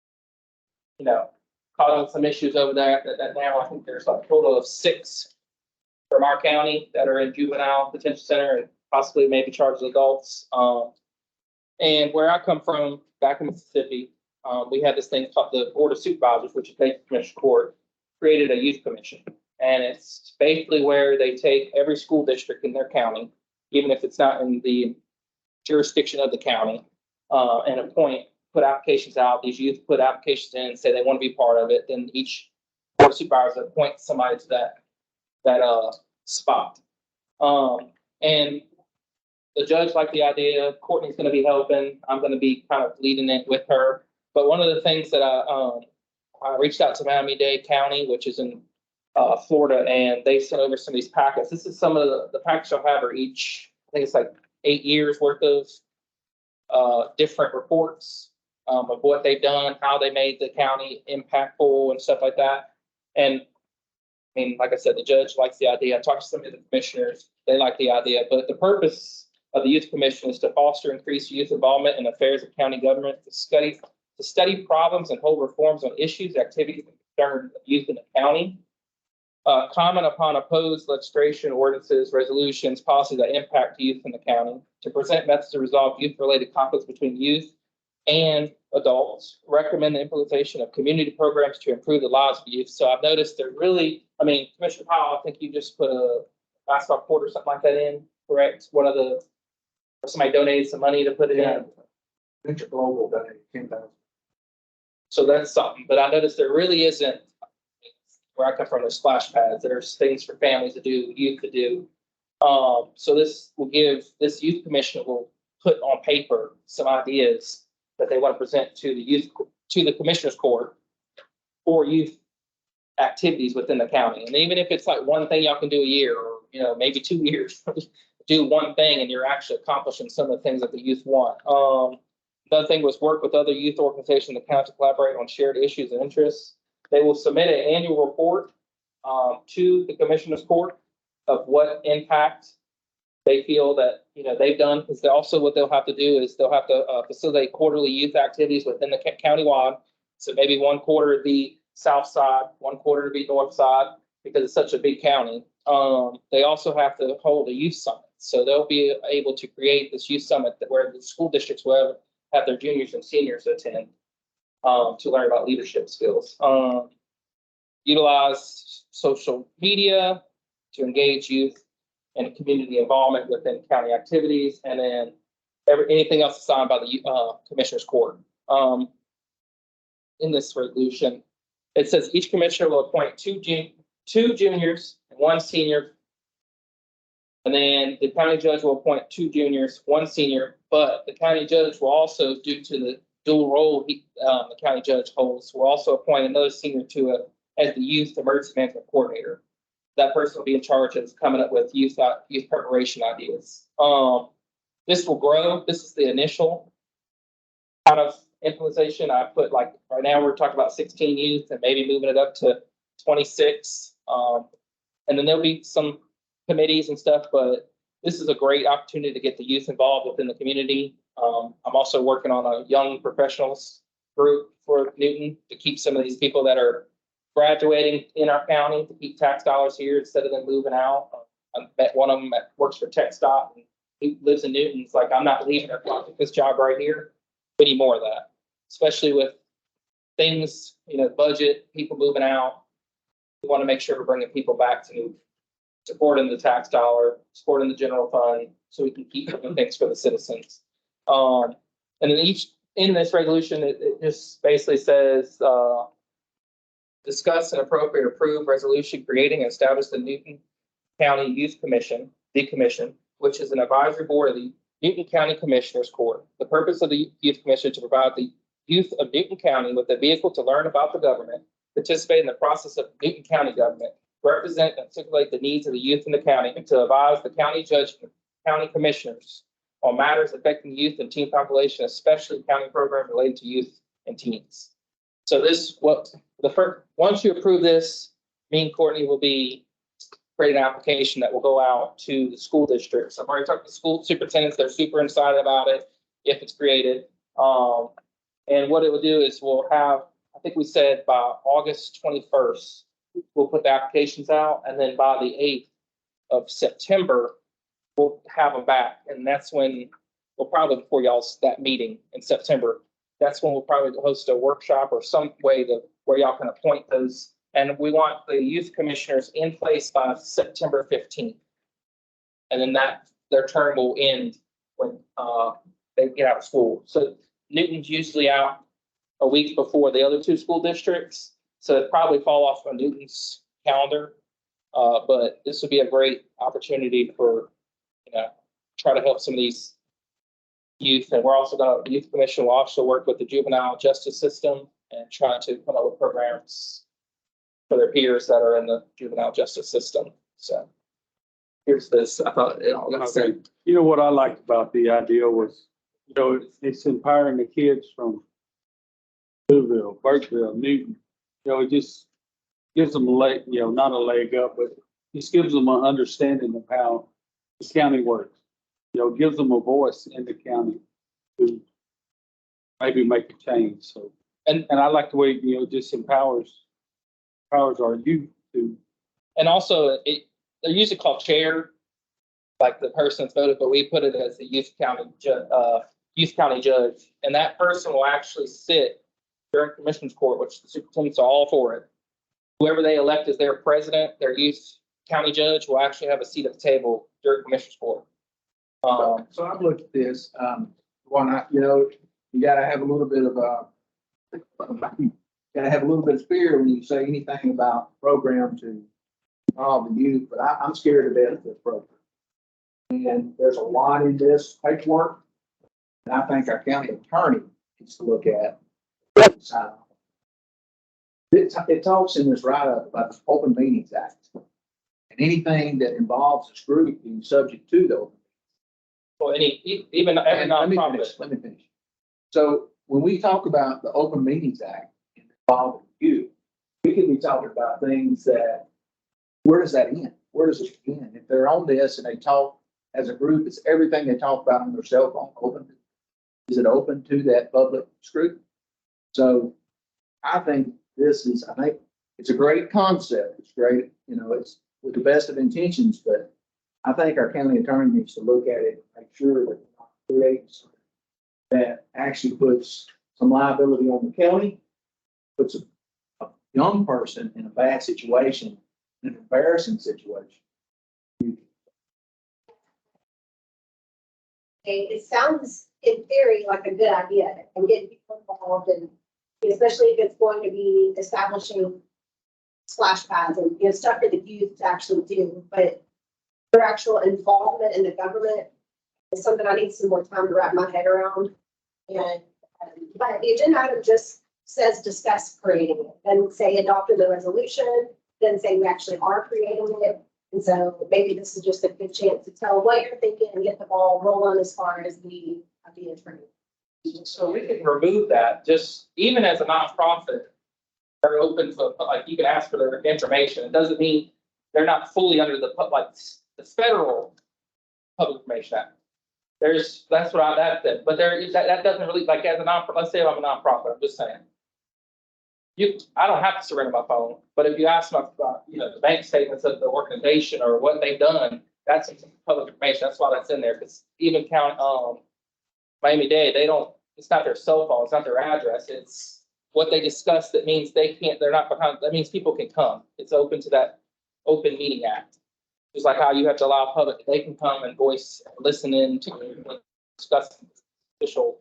You know, causing some issues over there that now I think there's like a total of 6 from our county that are in juvenile detention center and possibly maybe charged with adults. And where I come from, back in Mississippi, we had this thing called the Board of Supervisors, which is basically Commissioner Court, created a youth commission. And it's basically where they take every school district in their county, even if it's not in the jurisdiction of the county, and put applications out. These youth put applications in, say they want to be part of it. Then each board of supervisors appoints somebody to that spot. And the judge liked the idea. Courtney's going to be helping. I'm going to be kind of leading it with her. But one of the things that I reached out to Miami-Dade County, which is in Florida, and they sent over some of these packets. This is some of the packets you'll have are each, I think it's like 8 years worth of different reports of what they've done, how they made the county impactful and stuff like that. And I mean, like I said, the judge likes the idea. I talked to some of the commissioners, they like the idea, but the purpose of the youth commission is to foster increased youth involvement in affairs of county government, to study problems and hold reforms on issues, activities, and concerns of youth in the county. Comment upon opposed legislation, ordinances, resolutions, policies that impact youth in the county, to present methods to resolve youth-related conflicts between youth and adults, recommend the implementation of community programs to improve the lives of youth. So I've noticed that really, I mean, Commissioner Powell, I think you just put a basketball court or something like that in, correct? One of the, or somebody donated some money to put it in. Venture Global donated 10,000. So that's something, but I noticed there really isn't, where I come from, there's splash pads. There's things for families to do, youth to do. So this will give, this youth commission will put on paper some ideas that they want to present to the youth, to the commissioner's court for youth activities within the county. And even if it's like one thing y'all can do a year, or, you know, maybe 2 years, do one thing and you're actually accomplishing some of the things that the youth want. Another thing was work with other youth organizations in the county to collaborate on shared issues and interests. They will submit an annual report to the commissioner's court of what impact they feel that, you know, they've done. Because also what they'll have to do is they'll have to facilitate quarterly youth activities within the county-wide. So maybe 1 quarter to be south side, 1 quarter to be north side, because it's such a big county. They also have to hold a youth summit. So they'll be able to create this youth summit that where the school districts will have their juniors and seniors attend. To learn about leadership skills. Utilize social media to engage youth and community involvement within county activities, and then anything else assigned by the commissioner's court. In this resolution, it says each commissioner will appoint two juniors and 1 senior. And then the county judge will appoint 2 juniors, 1 senior, but the county judge will also, due to the dual role the county judge holds, will also appoint another senior to it as the youth emergency management coordinator. That person will be in charge of coming up with youth preparation ideas. This will grow. This is the initial kind of implementation. I put, like, right now we're talking about 16 youth and maybe moving it up to 26. And then there'll be some committees and stuff, but this is a great opportunity to get the youth involved within the community. I'm also working on a young professionals group for Newton to keep some of these people that are graduating in our county to keep tax dollars here instead of them moving out. I met one of them that works for TxDOT and he lives in Newton. He's like, I'm not leaving this job right here. We need more of that, especially with things, you know, budget, people moving out. We want to make sure we're bringing people back to Newton, supporting the tax dollar, supporting the general fund, so we can keep doing things for the citizens. And then in this resolution, it just basically says, discuss and appropriate approve resolution creating and establish the Newton County Youth Commission, the commission, which is an advisory board of the Newton County Commissioners Court. The purpose of the Youth Commission is to provide the youth of Newton County with a vehicle to learn about the government, participate in the process of Newton County government, represent and articulate the needs of the youth in the county, and to advise the county judge and county commissioners on matters affecting youth and teen population, especially county programs related to youth and teens. So this, once you approve this, me and Courtney will be creating an application that will go out to the school districts. I've already talked to school superintendents. They're super excited about it if it's created. And what it will do is we'll have, I think we said by August 21st, we'll put the applications out, and then by the 8th of September, we'll have them back. And that's when we'll probably, before y'all's that meeting in September, that's when we'll probably host a workshop or some way where y'all can appoint those. And we want the youth commissioners in place by September 15th. And then their term will end when they get out of school. So Newton's usually out a week before the other 2 school districts. So it probably fall off on Newton's calendar. But this would be a great opportunity for, try to help some of these youth. And we're also the youth commission will also work with the juvenile justice system and try to come up with programs for their peers that are in the juvenile justice system. So here's this. I thought it all got Okay, sent. you know what I liked about the idea was, you know, it's empowering the kids from Louisville, Burkeville, Newton. You know, it just gives them a leg, you know, not a leg up, but just gives them an understanding of how the county works. You know, gives them a voice in the county to maybe make a change. So, and I like the way, you know, just empowers our youth to. And also, they're usually called chair, like the person that's voted, but we put it as the youth county judge. And that person will actually sit during commissioners court, which the superintendents are all for it. Whoever they elect as their president, their youth county judge will actually have a seat at the table during commissioners court. So I've looked at this, why not, you know, you gotta have a little bit of, gotta have a little bit of fear when you say anything about program to involve the youth, but I'm scared to death of this program. And there's a lot in this paperwork, and I think our county attorney needs to look at. It talks in this write-up about the Open Meetings Act. And anything that involves this group being subject to the open. Well, even every And let me nonprofit. finish, let me finish. So when we talk about the Open Meetings Act involving you, we can be talking about things that, where does that end? Where does it begin? If they're on this and they talk as a group, is everything they talk about on their cell phone open? Is it open to that public scrutiny? So I think I think it's a great concept. It's great, you know, it's with the best of intentions, but I think our county attorney needs to look at it, make sure that we're not creating something that actually puts some liability on the county, puts a young person in a bad situation, an embarrassing situation. It sounds in theory like a good idea and getting people involved, and especially if it's going to be establishing splash pads and, you know, stuff for the youth to actually do, but their actual involvement in the government is something I need some more time to wrap my head around. And, but the agenda item just says discuss creating it, and say adopted the resolution, then say we actually are creating it. And so maybe this is just a good chance to tell what you're thinking and get the ball rolling as far as the attorney. So we can remove that, just even as a nonprofit, they're open for, like, you can ask for their information. It doesn't mean they're not fully under the, like, the federal Public Information Act. That's what but that doesn't really, like, as a nonprofit, let's say I'm a nonprofit, I'm just saying. I don't have to surrender my phone, but if you ask me about, you know, the bank statements of the organization or what they've done, that's public information. That's why that's in there, because even Miami-Dade, it's not their cell phone, it's not their address, it's what they discuss. That means they're not behind, that means people can come. It's open to that Open Meeting Act. Just like how you have to allow public, they can come and voice, listen in to discuss official.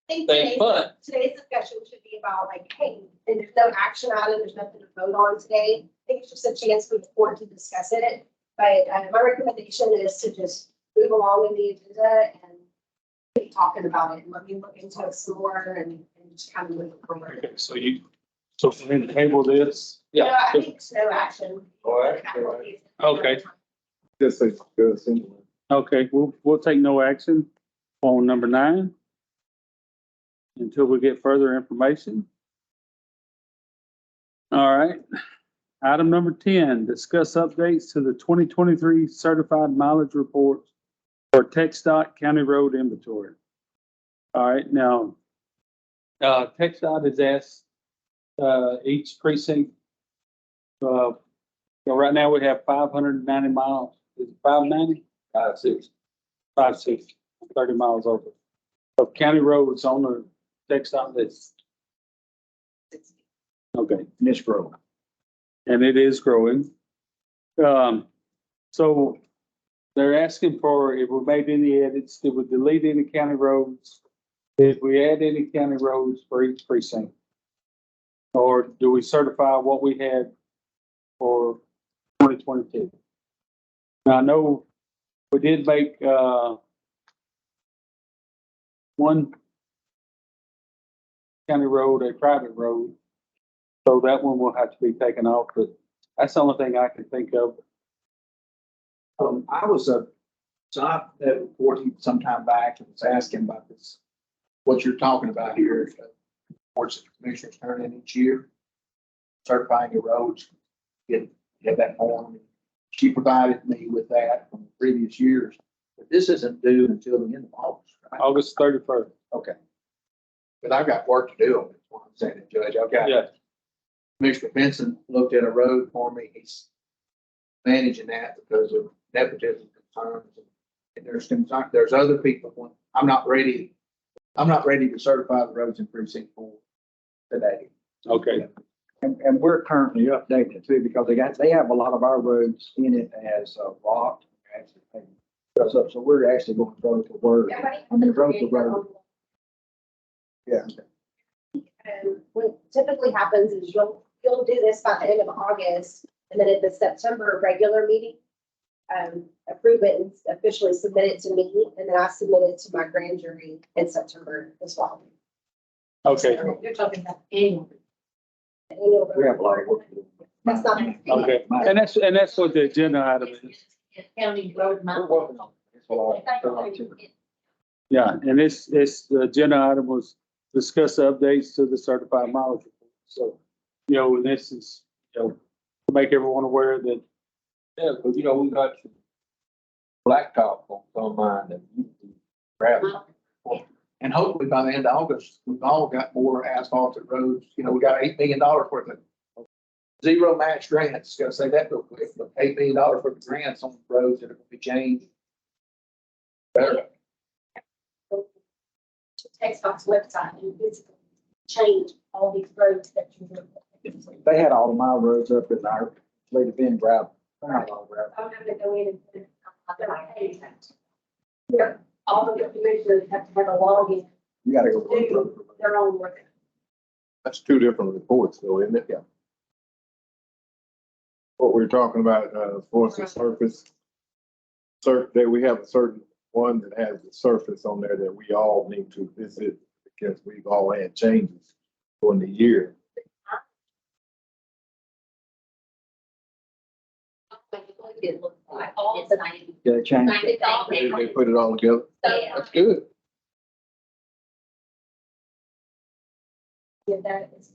I think Thing, but- today's discussion should be about like, hey, and there's no action item, there's nothing to vote on today. I think it's just a chance for the board to discuss it. But my recommendation is to just move along in the agenda and keep talking about it, and let me look into it some more and just kind of move it forward. Okay, so we're going to table this. No, Yeah. I think it's no action. All right. Okay. Just say, just anyway. Okay, we'll take no action on number 9 until we get further information. All right. Item number 10, discuss updates to the 2023 certified mileage reports for TxDOT County Road Inventory. All right, now, TxDOT has asked each precinct. So right now we have 590 miles. Is it 590? 560, 30 miles over. Of county roads on the TxDOT list. Okay. And it's growing. And it is growing. So they're asking for if we made any edits, did we delete any county roads? Did we add any county roads for each precinct? Or do we certify what we had for 2022? Now, I know we did make, one county road a private road. So that one will have to be taken off, but that's the only thing I can think of. I was so I had a report some time back and was asking about this, what you're talking about here. Reports that the commissioners turn in each year, certifying your roads, get that form. She provided me with that from previous years, but this isn't due until the end of August, right? August 31st. Okay. But I've got work to do on it, is what I'm saying, Judge. I've got. Yeah. Commissioner Benson looked at a road for me. He's managing that because of nepotism concerns. And there's other people. I'm not ready to certify the roads in precinct 4 today. Okay. And we're currently updating it too, because they have a lot of our roads in it as rock. So we're actually going to go to word. Road to road. Yeah. And what typically happens is you'll do this by the end of August, and then at the September regular meeting, approve it and officially submit it to me, and then I submit it to my grand jury in September as well. Okay. So you're talking about annual. Annual. We have a lot of work to do. That's not. Okay. And that's what the agenda item is. County road. We're working on it. It's a lot to it. Yeah, and the agenda item was discuss updates to the certified mileage report. So, this is, to make everyone aware that, Yeah, because we got some blacktop on mine that you can grab. And hopefully by the end of August, we've all got more asphalted roads. We got $8 million worth of zero match grants. Gotta say that real quick, but $8 million worth of grants on roads that are gonna be changed. Better. Text box website and physically change all these roads that you do. They had all of my roads up in our, they'd have been gravel. Not a lot of gravel. I'm having to go in and put their page out. Yeah, all of the commissioners have to have a login, You gotta go. do their own work. That's two different reports though, isn't it? Yeah. What we're talking about, as far as the surface. That we have a certain one that has the surface on there that we all need to visit because we've all had changes during the year. It looks like it's a 90. Yeah, change. They put it all together. That's good. Yeah, that is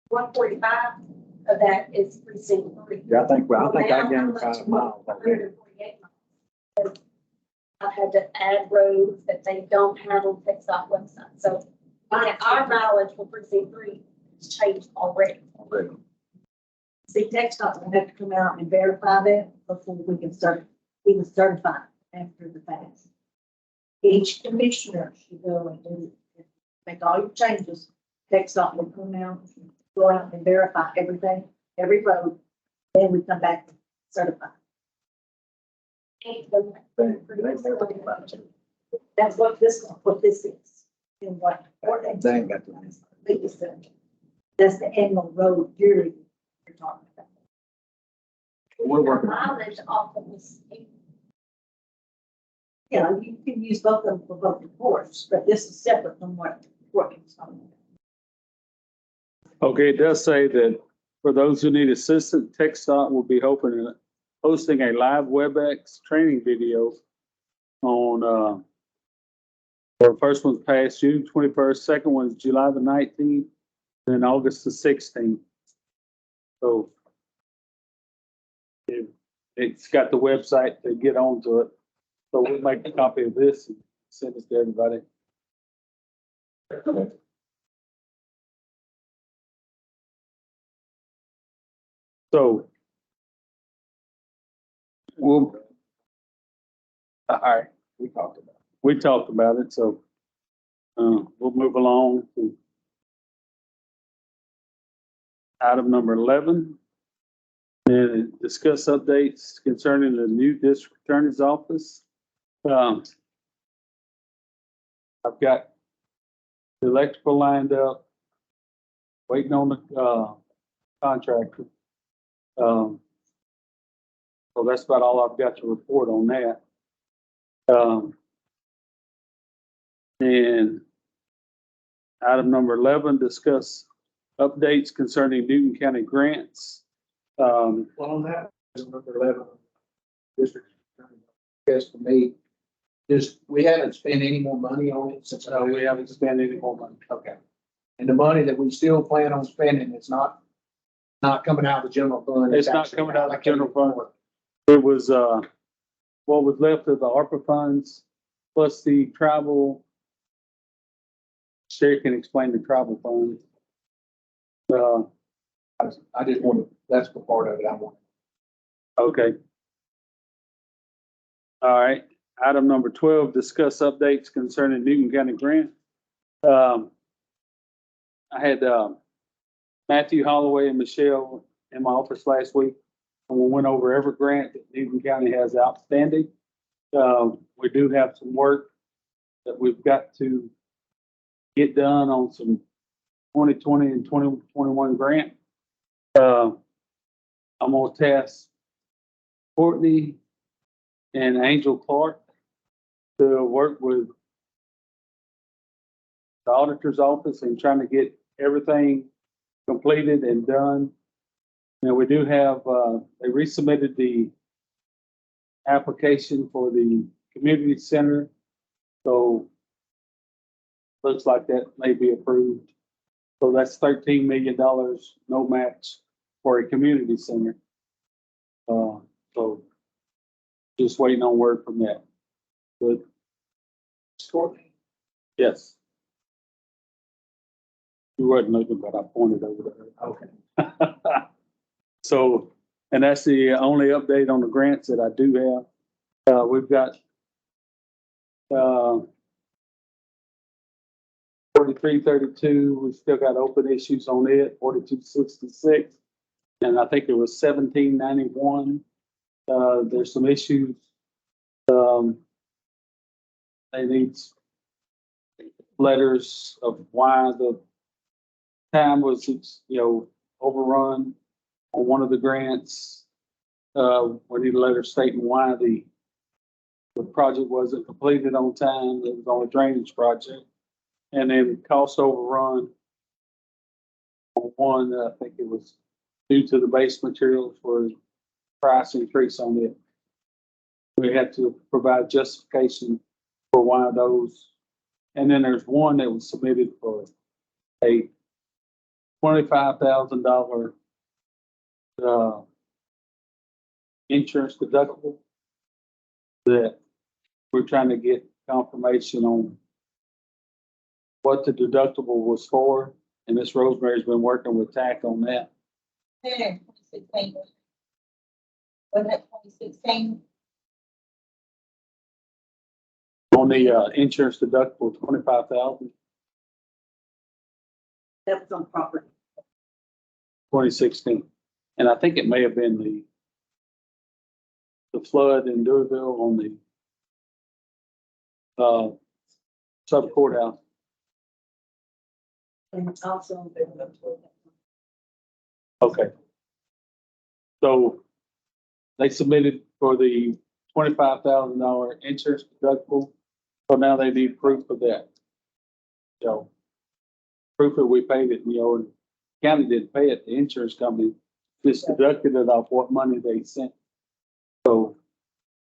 145 of that is precinct 3. Yeah, I think I gained 5 miles. already. 148 miles. I've had to add roads that they don't have on TxDOT website. So our mileage for precinct 3 has changed already. See, TxDOT will have to come out and verify that before we can start, even certify after the fact. Each commissioner should go and make all your changes. TxDOT will come out, go out and verify everything, every road, then we come back and certify. That's what this is. And what. They ain't got the. That's the annual road jury you're talking about. We're working on it. Mileage off of this. Yeah, you can use both of them for both reports, but this is separate from what is talking about. okay, it does say that for those who need assistance, TxDOT will be hosting a live WebEx training video on, the first one's past June 21st, second one's July the 19th, and August the 16th. So it's got the website to get onto it. So we'll make a copy of this and send it to everybody. So we'll, all right, We talked about it. we talked about it, so we'll move along to item number 11. And discuss updates concerning the new district attorney's office. I've got the electrical lined up, waiting on the contractor. So that's about all I've got to report on that. And item number 11, discuss updates concerning Newton County grants. Well, on that, number 11, district. Guess for me, just, we haven't spent any more money on it since. We haven't spent any more money. Okay. And the money that we still plan on spending, it's not coming out of the general fund. It's not actually coming out of the allocated general fund. for- It was, what was left of the ARPA funds plus the travel. Sherry can explain the travel fund. I just want to, that's the part of it I want. Okay. All right, item number 12, discuss updates concerning Newton County grant. I had, Matthew Holloway and Michelle in my office last week, and we went over every grant that Newton County has outstanding. We do have some work that we've got to get done on some 2020 and 2021 grant. I'm gonna task Courtney and Angel Clark to work with the auditor's office and trying to get everything completed and done. Now, we do have, they resubmitted the application for the community center. So looks like that may be approved. So that's $13 million, no match for a community center. So just waiting on word from that. But Courtney. yes. You wasn't looking, but I pointed over there. Okay. So, and that's the only update on the grants that I do have. We've got, 4332, we still got open issues on it, 4266. And I think it was 1791. There's some issues. They need letters of why the time was, overrun on one of the grants. We need a letter stating why the project wasn't completed on time. It was on a drainage project. And then cost overrun on one, I think it was due to the base materials for price increase on it. We had to provide justification for why those. And then there's one that was submitted for a $25,000 insurance deductible that we're trying to get confirmation on what the deductible was for. And Miss Rosemary's been working with TAC on that. 2016. Wasn't that 2016? On the insurance deductible, 25,000, That was on property. 2016. And I think it may have been the flood in Durville on the sub courthouse. And also. Okay. So they submitted for the $25,000 insurance deductible. So now they need proof of that. So proof that we paid it, and county didn't pay it, the insurance company just deducted it off what money they sent. So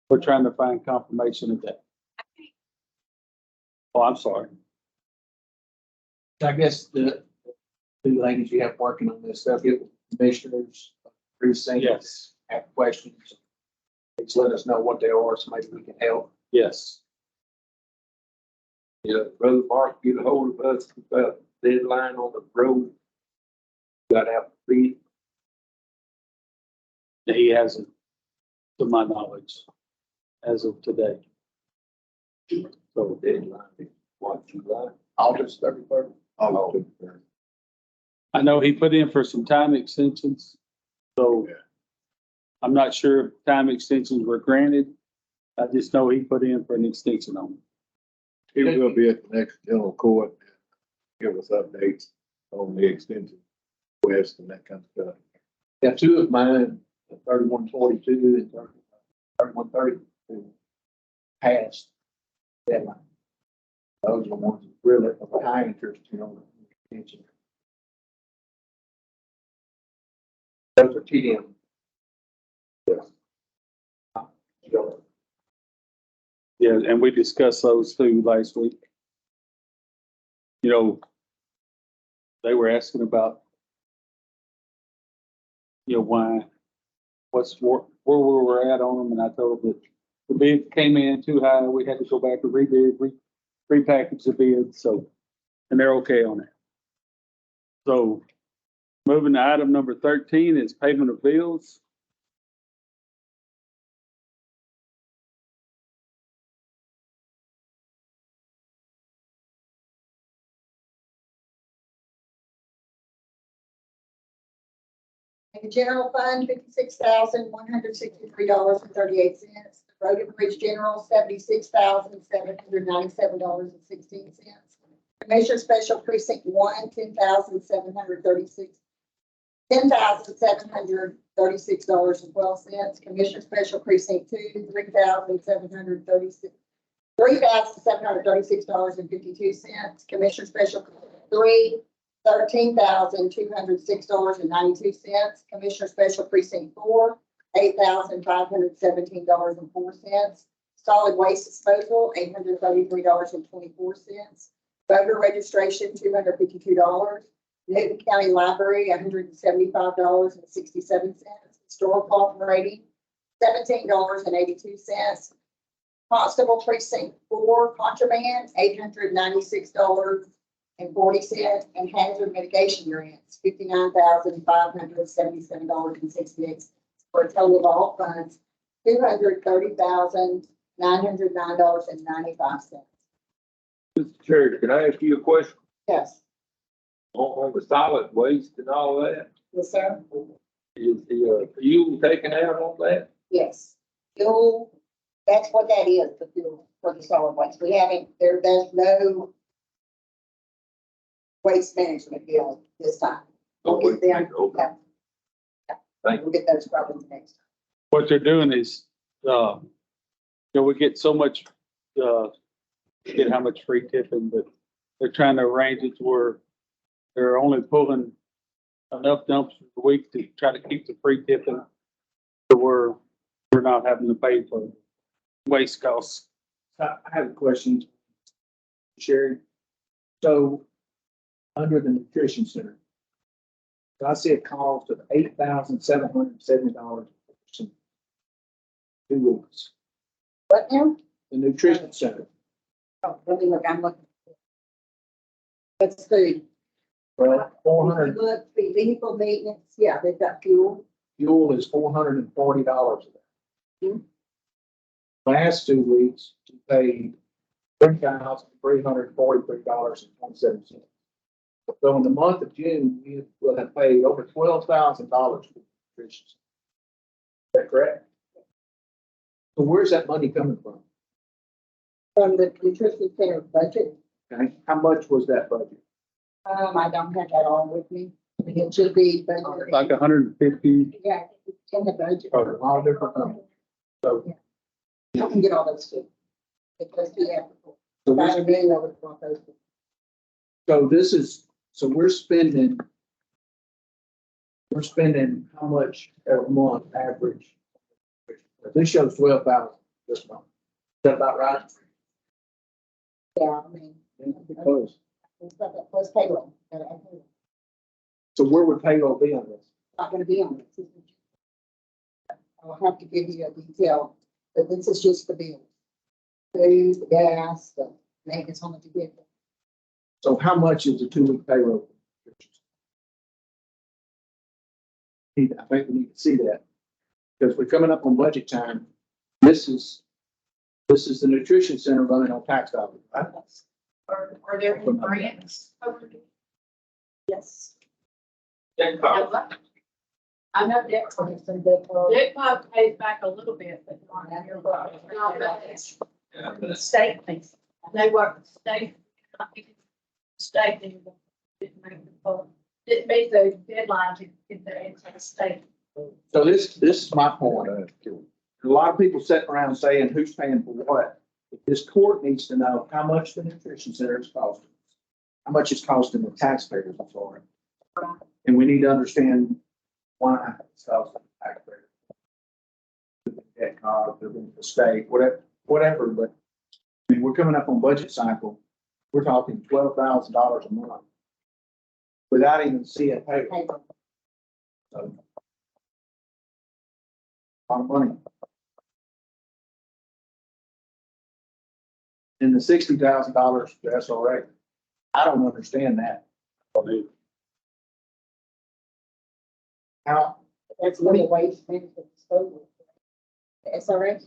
we're trying to find confirmation of that. Oh, I'm sorry. I guess the two ladies you have working on this stuff, get with commissioners, precinct. Yes. Have questions. Please let us know what they are, so maybe we can help. Yes. Yeah, Brother Mark, get a hold of us about deadline on the road. Got to have to be. He hasn't, to my knowledge, as of today. So deadline, what, July? August 31st. Oh, I know he put in for some time extensions, so I'm not sure if time extensions were granted. I just know he put in for an extension on it. he will be at the next general court, give us updates on the extension request and that kind of stuff. Yeah, two of mine, 3142 and 3130, passed deadline. Those are the ones that really of high interest, extension. Those are TDM. Yes. Yeah, and we discussed those too last week. You know, they were asking about, why, where we were at on them, and I told them that the bid came in too high, we had to go back and repackage the bid, so, and they're okay on it. So, moving to item number 13 is payment of bills. In the general fund, $56,163.38. Road and Bridge General, $76,797.16. Commissioner Special Precinct 1, $10,736.12. Commissioner Special Precinct 2, $3,736.52. Commissioner Special Precinct 3, $13,206.92. Commissioner Special Precinct 4, $8,517.04. Solid Waste Disposal, $833.24. Voter registration, $252. Newton County Library, $175.67. Historical operating, $17.82. Constable Precinct 4, contraband, $896.40, and hazard mitigation grants, $59,577.68, for a total of all funds, $230,909.95. Mr. Chair, can I ask you a question Yes, on the solid waste and all that? yes, sir. Is the fuel taken out on that? Yes. Fuel, that's what that is, the fuel for the solid waste. We haven't, there's no waste management bill this time. We'll get them. Okay. Thank We'll get those problems next time. What they're doing is, we get so much, get how much free tipping, but they're trying to arrange it to where they're only pulling enough dumpsters a week to try to keep the free tipping to where we're not having to pay for waste costs. I have a question, Sherry. So, under the nutrition center, I see a cost of $8,770 for 2 weeks. What now? The nutrition center, Oh, let me look, I'm looking. Let's see. well, 400, Look, the vehicle maintenance, yeah, they've got fuel. fuel is $440 of that. Hmm. Last 2 weeks, we paid $3,343.27. So in the month of June, we will have paid over $12,000 for nutrition. Is that correct? So where's that money coming from? From the nutrition center budget. Okay, how much was that budget? I don't have that all with me. It should be, but. Like 150, Yeah, it's in the budget. A lot of different numbers. So, I can get all those too. Because we have. so About we're, $1 million over the those. so this is, so we're spending how much a month average? This shows 12,000 this month. Is that about right? Yeah, I mean. Close. It's got that plus payroll. That I think So where would payroll be on this? Not gonna be on this. I'll have to give you a detail, but this is just the bill. Food, the gas, the maintenance on the vehicle. So how much is a 2-week payroll? I think we need to see that, because we're coming up on budget time. This is the nutrition center running on tax dollars, right? Are there any grants? Yes. That car. I know that, that part pays back a little bit, but not much. Yeah, The state things, they work with the state, state didn't make the vote. Didn't meet the deadline to get the answer to the state. So this is my point. A lot of people sitting around saying who's paying for what. This court needs to know how much the nutrition center is costing. How much it's costing the taxpayers, I'm sorry. And we need to understand Why? It's because of the taxpayer. Debt card, the state, whatever, but I mean, we're coming up on budget cycle. We're talking $12,000 a month without even seeing payroll. So, a lot of money. And the $60,000 to SRA, I don't understand that. How, That's what the waste management disposal. The SRA,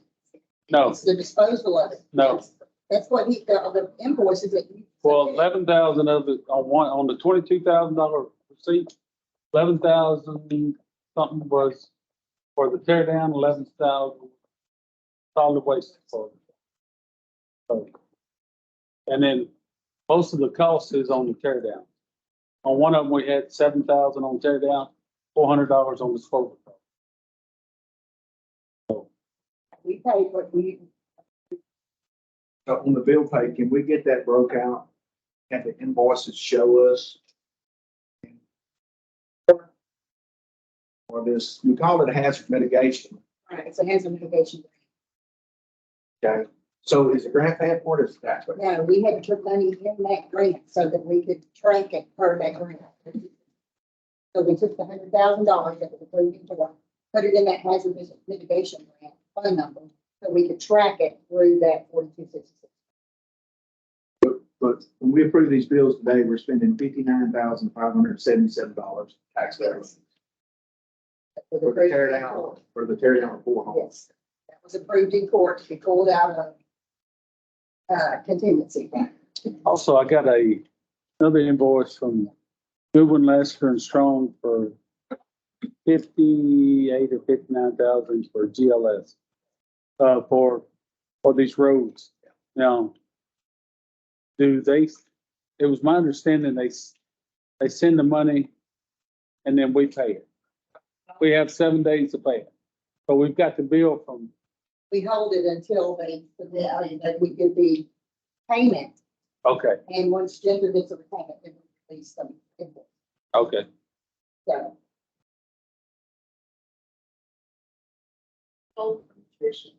No, it's the disposal of it. No. That's what the invoices that you. well, 11,000 of it on the $22,000 receipt, 11,000 something was for the tear down, 11,000 solid waste disposal. So, and then most of the cost is on the tear down. On one of them, we had 7,000 on tear down, $400 on disposal. We paid what we, on the bill pay, can we get that broke out? Have the invoices show us? Or this, we call it a hazard mitigation, right, it's a hazard mitigation. okay? So is the grant paying for it, or is the taxpayer? No, we had to put money in that grant so that we could track it per that grant. So we took the $100,000 that was approved into it, put it in that hazard mitigation grant phone number, so we could track it through that 4266. But when we approve these bills today, we're spending $59,577 taxpayers for the tear down, for the tear down of four homes. Yes, that was approved in court to be pulled out of contingency fund. Also, I got another invoice from Goodwin, Lester and Strong for 58 or 59,000 for GLS, for these roads. Now, it was my understanding they send the money and then we pay it. We have 7 days to pay it. So we've got the bill from, We hold it until that we give the payment, okay, and once Ginger gets a payment, then we release them. okay. So, Total nutrition.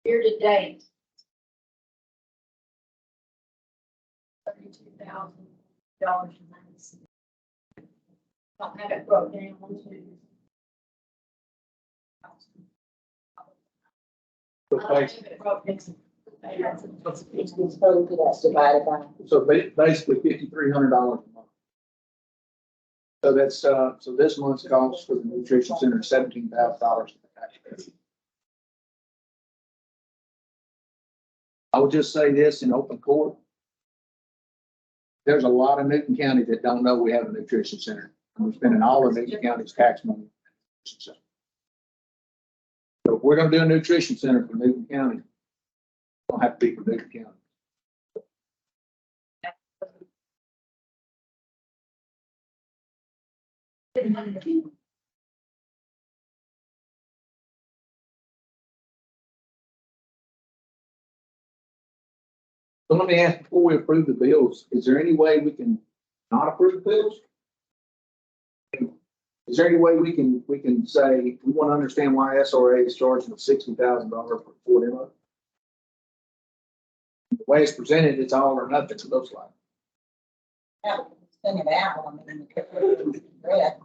Year to date. $32,000.90. Don't have it broke down to. So I don't have it broke down. it's disposed of, that's divided by. So basically $5,300 a month. So that's, so this month's cost for the nutrition center is $17,000 for the taxpayers. I would just say this in open court. There's a lot of Newton County that don't know we have a nutrition center. And we're spending all of Newton County's tax money. So if we're gonna do a nutrition center for Newton County, it don't have to be for Newton County. So let me ask, before we approve the bills, is there any way we can not approve the bills? Is there any way we can say, we want to understand why SRA is charging $60,000 for Ford demo? The way it's presented, it's all or nothing, it looks like. Send it out, I mean, red.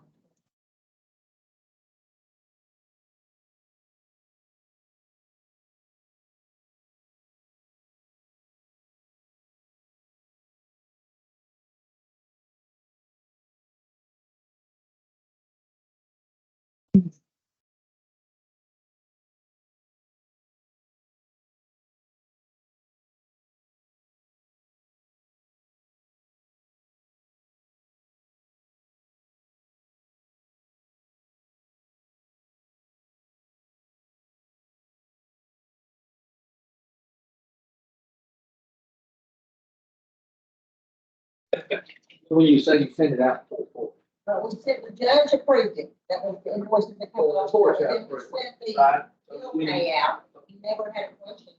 When you say you send it out for. But we said the judge approved it, that was the invoice that they called. Of course, yeah. Then we sent the Right. bill payout, you never had a question.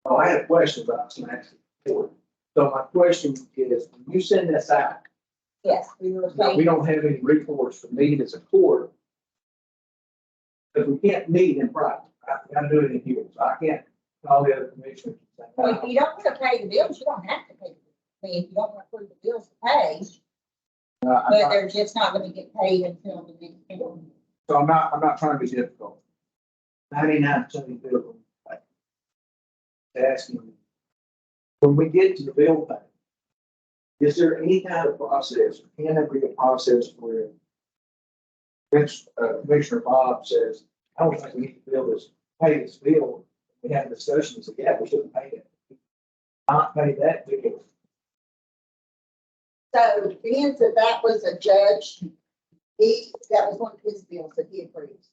Oh, I had a question about some accident. So my question is, when you send this out, Yes, we were Now, we saying, don't have any recourse to meet as a court. If we can't meet in private, I gotta do it in here, so I can't call the other commissioners. and say, well, if you don't want to pay the bills, you don't have to pay. I mean, if you don't want to approve the bills to pay, I'm but not- they're just not gonna get paid until the next bill. So I'm not trying to be difficult. 99% of the bills, like, asking, when we get to the bill pay, is there any kind of process, can there be a process where Commissioner Bob says, I don't think we need to pay this bill, we have a discussion, and say, yeah, we shouldn't pay it. Not pay that bill. So being that was a judge, that was one of his bills that he approved.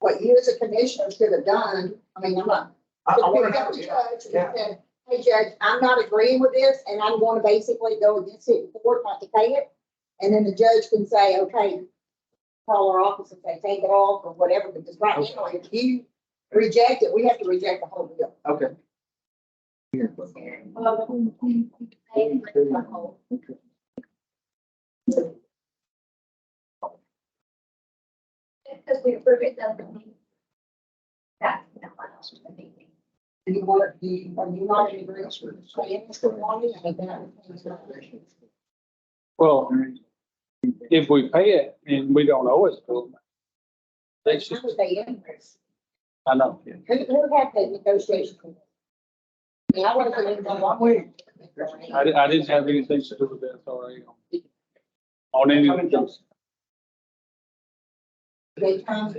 What you as a commissioner should have done, I mean, I'm not, I if wanna you have go to it. judge and Yeah. said, hey, judge, I'm not agreeing with this, and I'm going to basically go against it in court, not to pay it. And then the judge can say, okay, call our office and say, take it off or whatever, because right now, if you reject it, we have to reject the whole bill. Okay. Because we approve it, doesn't mean that. Do you want, are you not in agreement with paying Mr. Lonnie? I mean, that- Well, if we pay it and we don't owe it, they How should, would they interest? I know. Who had the negotiation? I mean, I wasn't in the one way. I didn't have anything to do with that, sorry. On any of those. They come.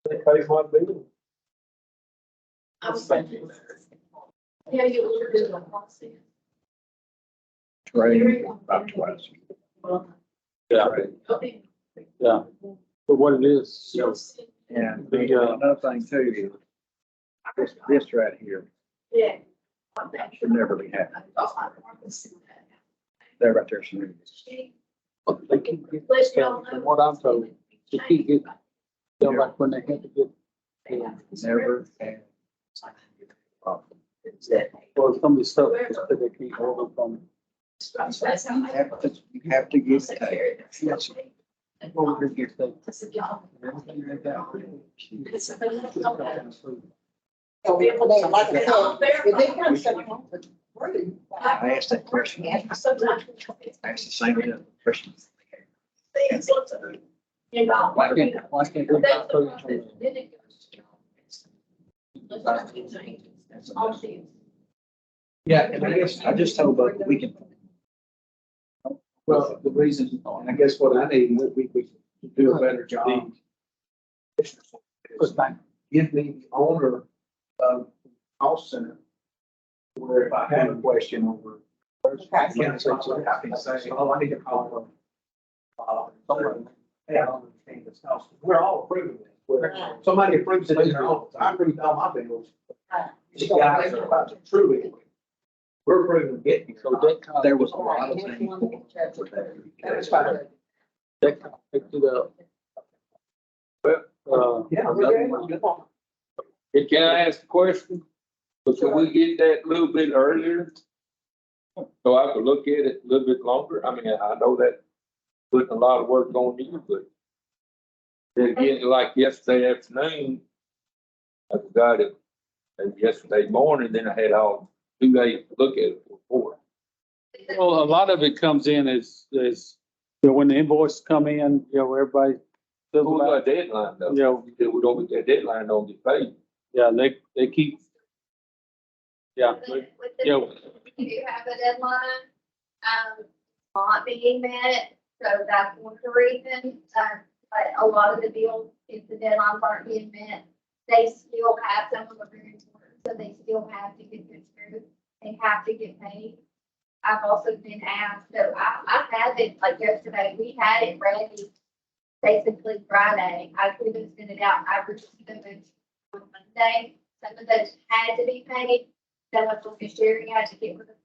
They pay my bill. I was thinking. Yeah, you will do the process. Trade, about twice. Yeah, Okay. yeah. But what it is, you know, And The, another thing too is this right here Yeah. should never be happening. There right there. Some they keep getting, from what I'm told, they keep getting, you know, like when they had to get, never had. well, some of the stuff that they keep holding from. That's how I. You have to get paid. Yes. Well, we get that. I said, y'all. Everything like that. It's a thing that's not bad. So, like I said, if it comes to rude. I asked that question. I Sometimes. asked the same question. Things look so- You know. Why can't we That's the go process. through? Then it goes to y'all. Let's not get changes. That's all she is. Yeah, and I guess, I just told Buck we can. well, the reason, and I guess what I need, we could do a better job. But thank Give me the owner of the call center, where if I have a question over. I can't say, I can say, oh, I need to call them. Hey, I don't understand this house. We're all approving this. Where somebody approves it in their office. I approved all my bills. The guys are about to truly. We're approving it. So that, There was a lot of things. That's fine. that picked it up. Yeah. Can I ask a question? But can we get that a little bit earlier? So I could look at it a little bit longer? I mean, I know that putting a lot of work on you, but then again, like yesterday afternoon, I got it, and yesterday morning, then I had all 2 days to look at it before. Well, a lot of it comes in you know, when the invoices come in, you know, everybody. Who's got a deadline though? You know, You said we don't get that deadline, don't get paid. yeah, they keep. Yeah, With yeah. You do have a deadline, not being met, so that's one of the reasons, but a lot of the deals, if the deadlines aren't being met, they still have some of them are very important, so they still have to get this through, they have to get paid. I've also been asked, so I've had it, like yesterday, we had it ready, basically Friday, I could have sent it out, I received them on Monday, some of those had to be paid. Some of them is sharing had to get with them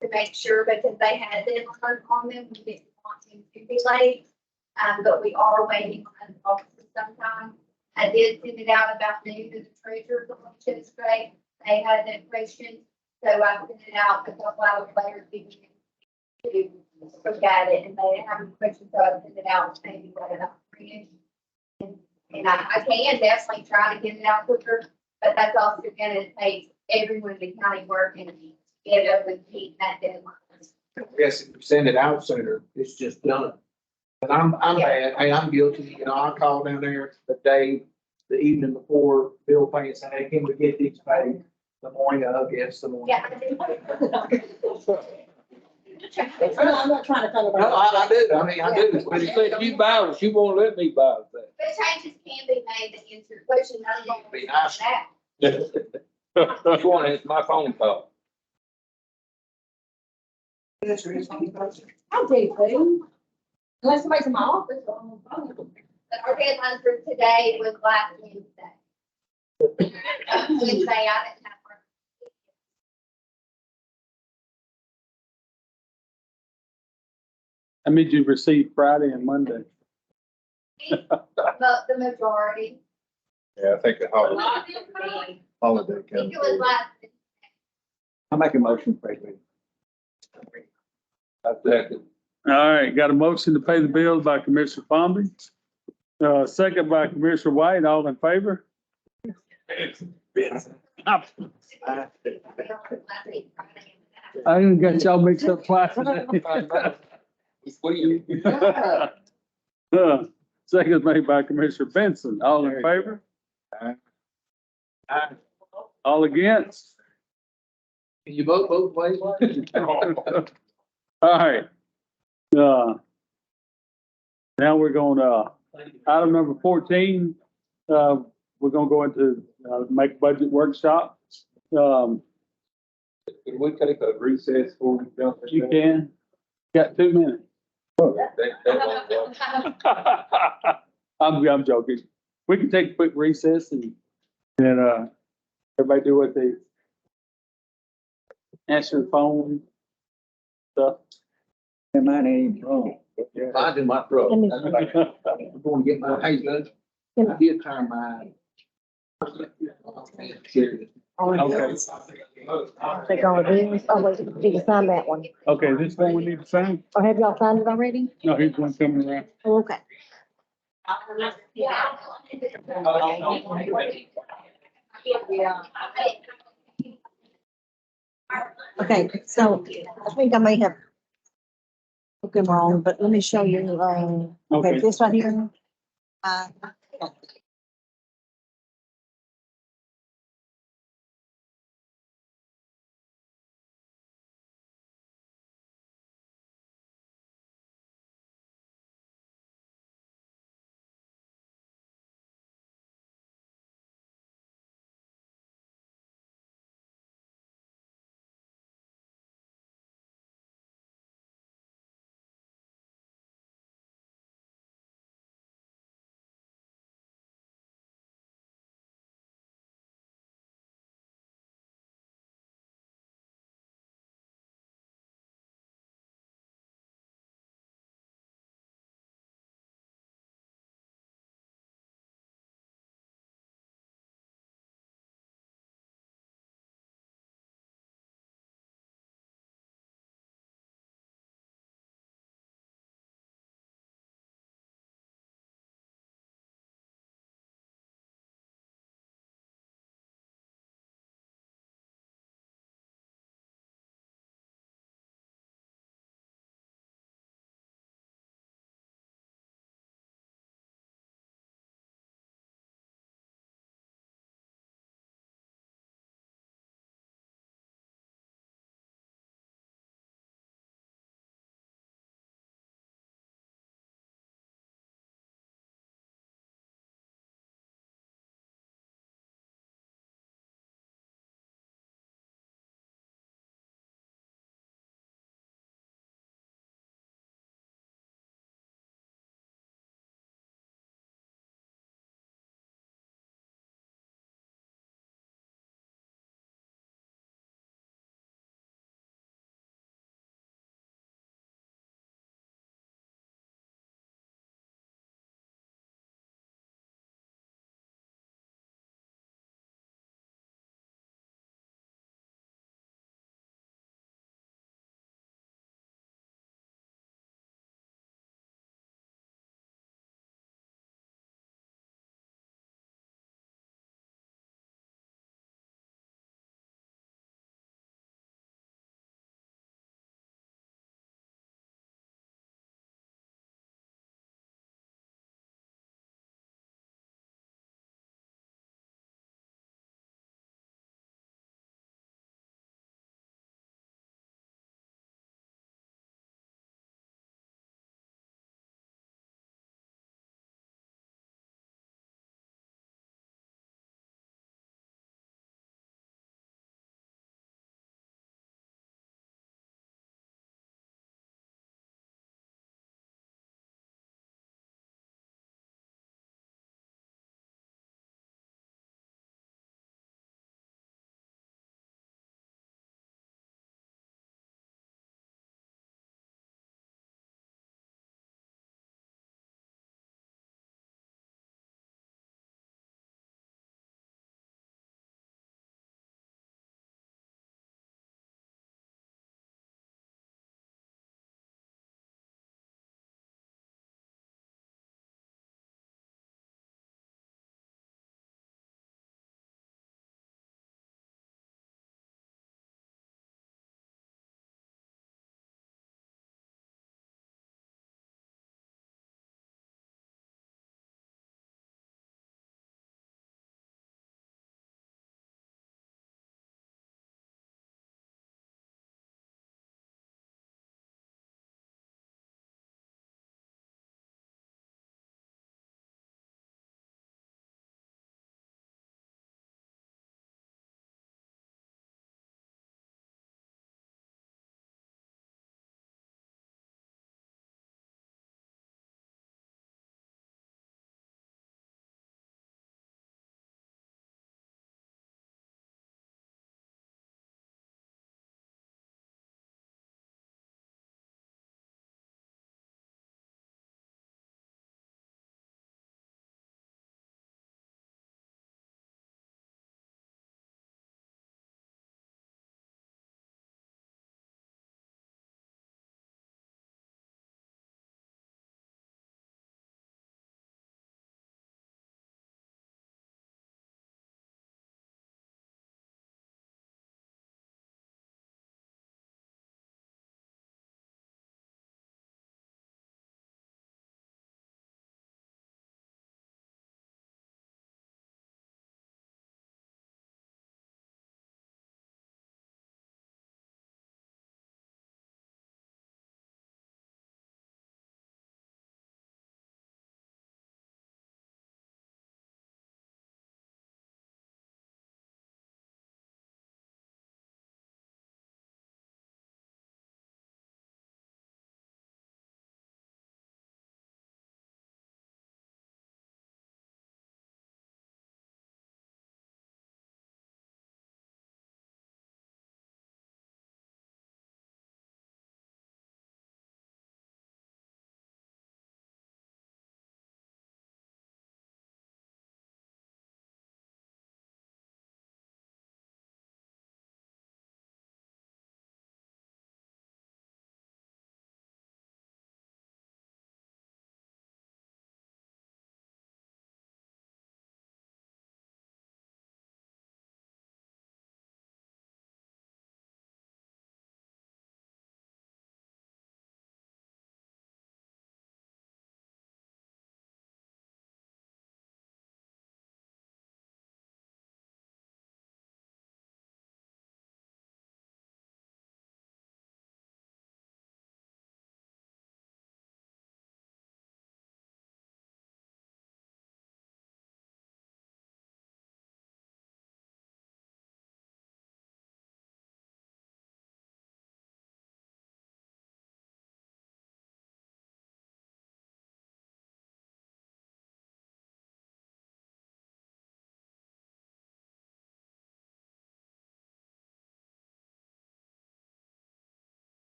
to make sure, because they had deadlines on them, we didn't want them to be late. But we are waiting on offices sometime. I did send it out about noon to the treasurer, which is great. They had no questions, so I sent it out a couple hours later to look at it, and they didn't have any questions, so I sent it out maybe right about 3-ish. And I can definitely try to get it out quicker, but that's also gonna take everyone in the county working to get it over and keep that deadline. Yes, if you send it out sooner, it's just done. And I'm bad, hey, I'm guilty, you know, I call down there the evening before bill paying, say, hey, can we get these paid? The morning of, yes, the morning. Yeah, I do. I'm not trying to talk No, I do, I mean, I do. But you said you buy it, you won't let me buy it. But changes can be made to answer your question. I'm going to Be nice. that. Which one is my phone call? I do, please. Unless somebody's in my office. or on the phone. But our deadline for today was last Wednesday. Wednesday, I didn't have work. I mean, you received Friday and Monday. But the majority. Yeah, I think the holiday I comes. think it was last. I'll make a motion, President. I second. All right, got a motion to pay the bills by Commissioner Fomby. Second by Commissioner White, all in favor? I didn't get y'all mixed up twice. Sweet. Second made by Commissioner Benson, all in favor? All against? Can you vote both ways? All right. Now we're going, item number 14, we're gonna go into, make budget workshop. Can we take a recess for we jump? in You there? can, got 2 minutes. That won't go. I'm joking. We can take a quick recess and everybody do what they answer the phone stuff. And mine ain't wrong. Mine's in my throat. Let me- I'm going to get my, hey, Judge, I did turn mine. Serious. Okay, Take all of these. Oh, wait, did you sign that one? okay, this one we need to sign? Or have y'all signed it already? No, he's one coming around. Oh, okay. Okay, so I think I may have put them wrong, but let me show you, Okay. okay, this right here.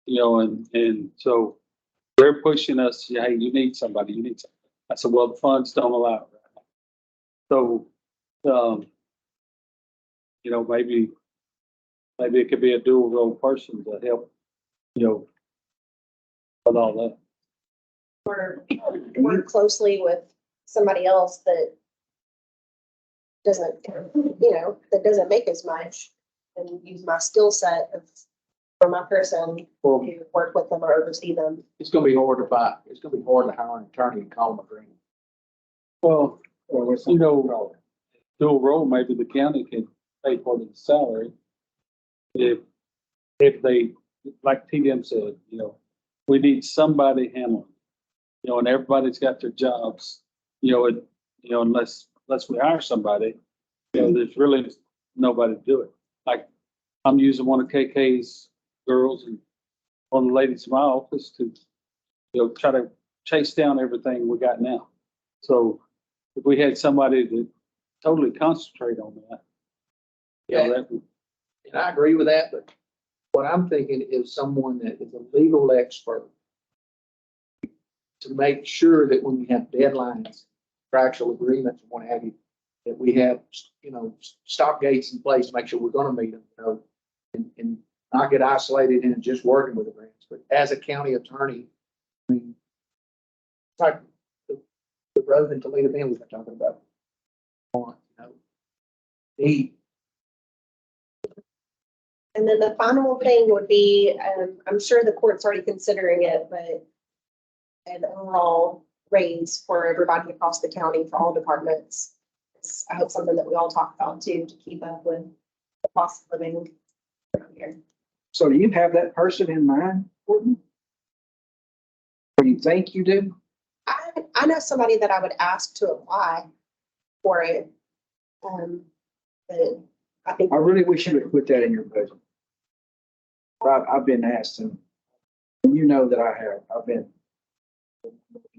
you know, and so they're pushing us, hey, you need somebody, you need somebody. I said, well, the funds don't allow it right now. So, you know, maybe it could be a dual role person to help, you know, with all that. Or work closely with somebody else that doesn't, that doesn't make as much and use my skill set of, for my person Well, to work with them or oversee them. it's gonna be hard to buy, it's gonna be hard to hire an attorney and call them a green. Well, Or with you some- know, dual role, maybe the county can pay for the salary. If they, like TDM said, you know, we need somebody handling, you know, and everybody's got their jobs, you know, unless we hire somebody, you know, there's really nobody to do it. Like, I'm using one of KK's girls and one of the ladies in my office to, you know, try to chase down everything we got now. So if we had somebody to totally concentrate on that, you know, that would, And I agree with that, but what I'm thinking is someone that is a legal expert to make sure that when we have deadlines, contractual agreements and what have you, that we have, you know, stop gates in place, make sure we're gonna meet them, you know, and not get isolated in just working with the grants. But as a county attorney, I mean, it's like the road in Toledo Bend we've been talking about. You know, And then the final thing would be, I'm sure the court's already considering it, but an overall raise for everybody across the county for all departments. It's, I hope something that we all talk about too, to keep up with the cost of living around here. So do you have that person in mind, Courtney? Or you think you do? I know somebody that I would ask to apply for it. But I think. I really wish you would put that in your budget. I've been asked, and you know that I've been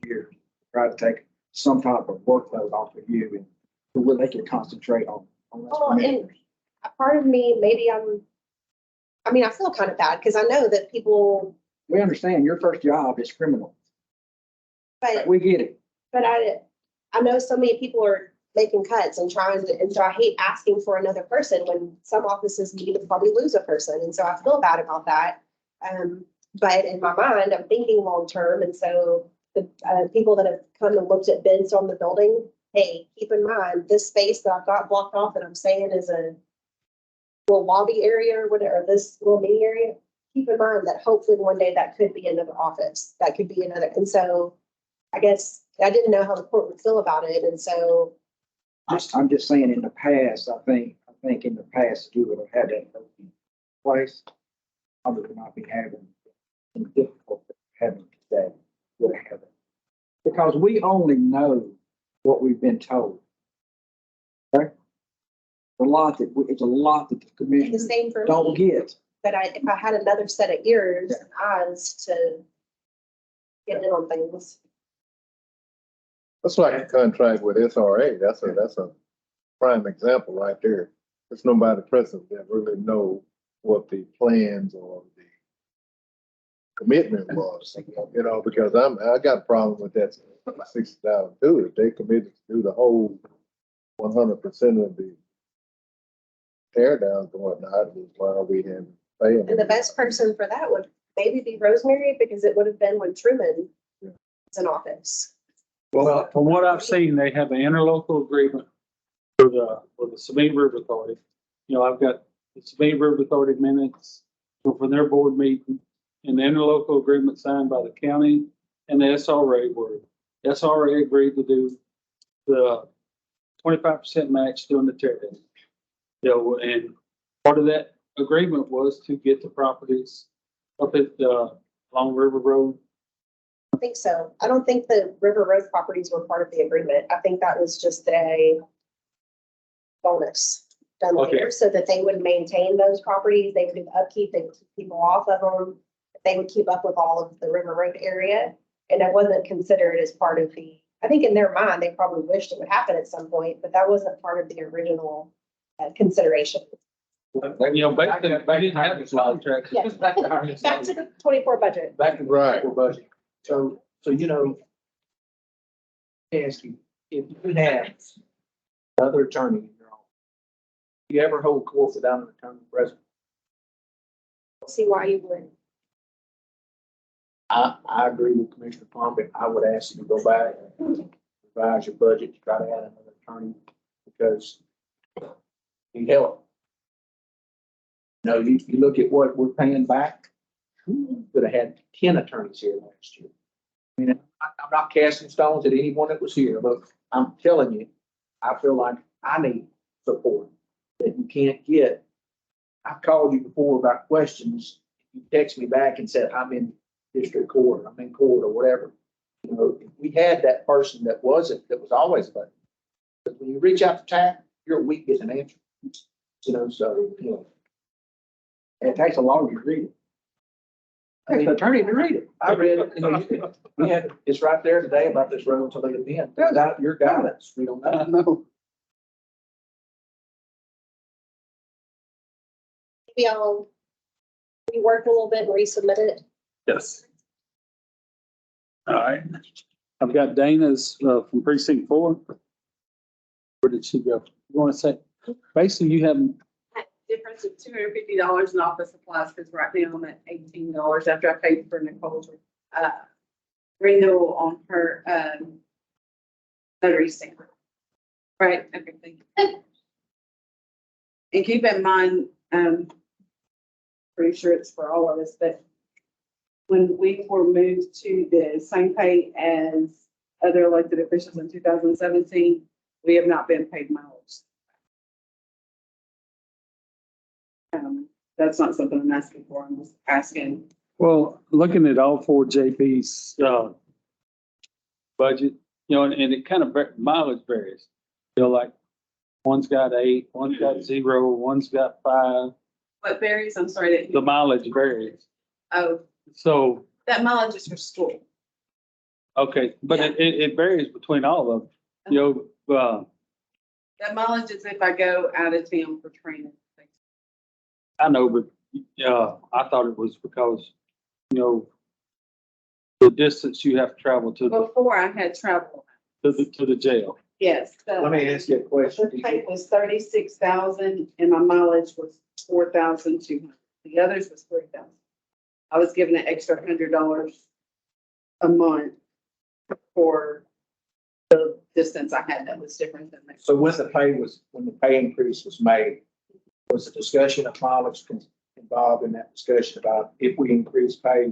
here, try to take some type of workload off of you and where they can concentrate on. Well, and a part of me, maybe I feel kind of bad because I know that people, We understand your first job is criminal. but We get it. I know so many people are making cuts and trying to, and so I hate asking for another person when some offices need to probably lose a person. And so I feel bad about that. But in my mind, I'm thinking long-term. And so the people that have come and looked at bids on the building, hey, keep in mind, this space that I've got blocked off and I'm saying is a little lobby area or whatever, this little meeting area, keep in mind that hopefully one day that could be another office. That could be another. And so I guess I didn't know how the court would feel about it. And so I'm just saying in the past, I think in the past, you would have had that in place. I would not be having the difficulty having today, would have it. Because we only know what we've been told. Okay? It's a lot that the the commissioners same for don't me. get. But if I had another set of ears and eyes to get in on things. That's like a contract with SRA. That's a prime example right there. There's nobody present that really know what the plans or the commitment was, you know, because I got a problem with that 60,000 too. If they committed to do the whole 100% of the tear downs and whatnot, is why we haven't paid. And the best person for that would maybe be Rosemary, because it would have been when Truman was in office. well, from what I've seen, they have an interlocal agreement for the Sabine River Authority. You know, I've got the Sabine River Authority minutes from their board meeting and the interlocal agreement signed by the county and the SRA where SRA agreed to do the 25% match doing the tear down. You know, and part of that agreement was to get the properties up at Long River Road. I think so. I don't think the River Road properties were part of the agreement. I think that was just a bonus done Okay. later so that they would maintain those properties. They would do upkeep, they would keep people off of them. They would keep up with all of the River Road area. And it wasn't considered as part of I think in their mind, they probably wished it would happen at some point, but that wasn't part of the original consideration. You know, basically, they didn't have a contract. Yeah. Back to the 24 budget. Back to the Right. budget. So you know, ask you, if you had another attorney in your office, you ever hold court without an attorney present? See why you would. I agree with Commissioner Palmer. I would ask you to go back, revise your budget, to try to add another attorney, because you help. No, you look at what we're paying back, could have had 10 attorneys here last year. I mean, I'm not casting stones at anyone that was here, but I'm telling you, I feel like I need support that you can't get. I've called you before about questions. You text me back and said, I'm in district court, I'm in court or whatever. You know, if we had that person that was always there. But when you reach out to TAC, you're a week getting an answer. You know, so, you know. It takes a lawyer to read it. I mean, attorney to read it. I read it, you know, we had, it's right there today about this road to leave it in. Without your guidance, we don't know. know. Maybe I'll rework a little bit and resubmit it. Yes. All right. I've got Dana's, from precinct 4. Where did she go? You want to say, basically you have, Difference of $250 in office supplies, because right now I'm at $18 after I paid for Nicole's renewal on her notary stamp. Right, okay, thank you. And keep in mind, pretty sure it's for all of us, but when we were moved to the same pay as other elected officials in 2017, we have not been paid mileage. That's not something I'm asking for, I'm just asking. well, looking at all 4 JP's, budget, you know, and it kind of mileage varies. You know, like one's got 8, one's got 0, one's got 5. What varies, I'm sorry, The mileage varies. oh, So, that mileage is for school. okay, but it varies between all of them. You know, That mileage is if I go out of town for training. I know, but, I thought it was because, you know, the distance you have to travel to Before I had travel, the jail. yes. Let me ask you a question. The tank was 36,000 and my mileage was 4,200. The others was 3,000. I was given an extra $100 a month for the distance I had that was different than that. So when the pay increase was made, was the discussion of mileage involved in that discussion about if we increase pay,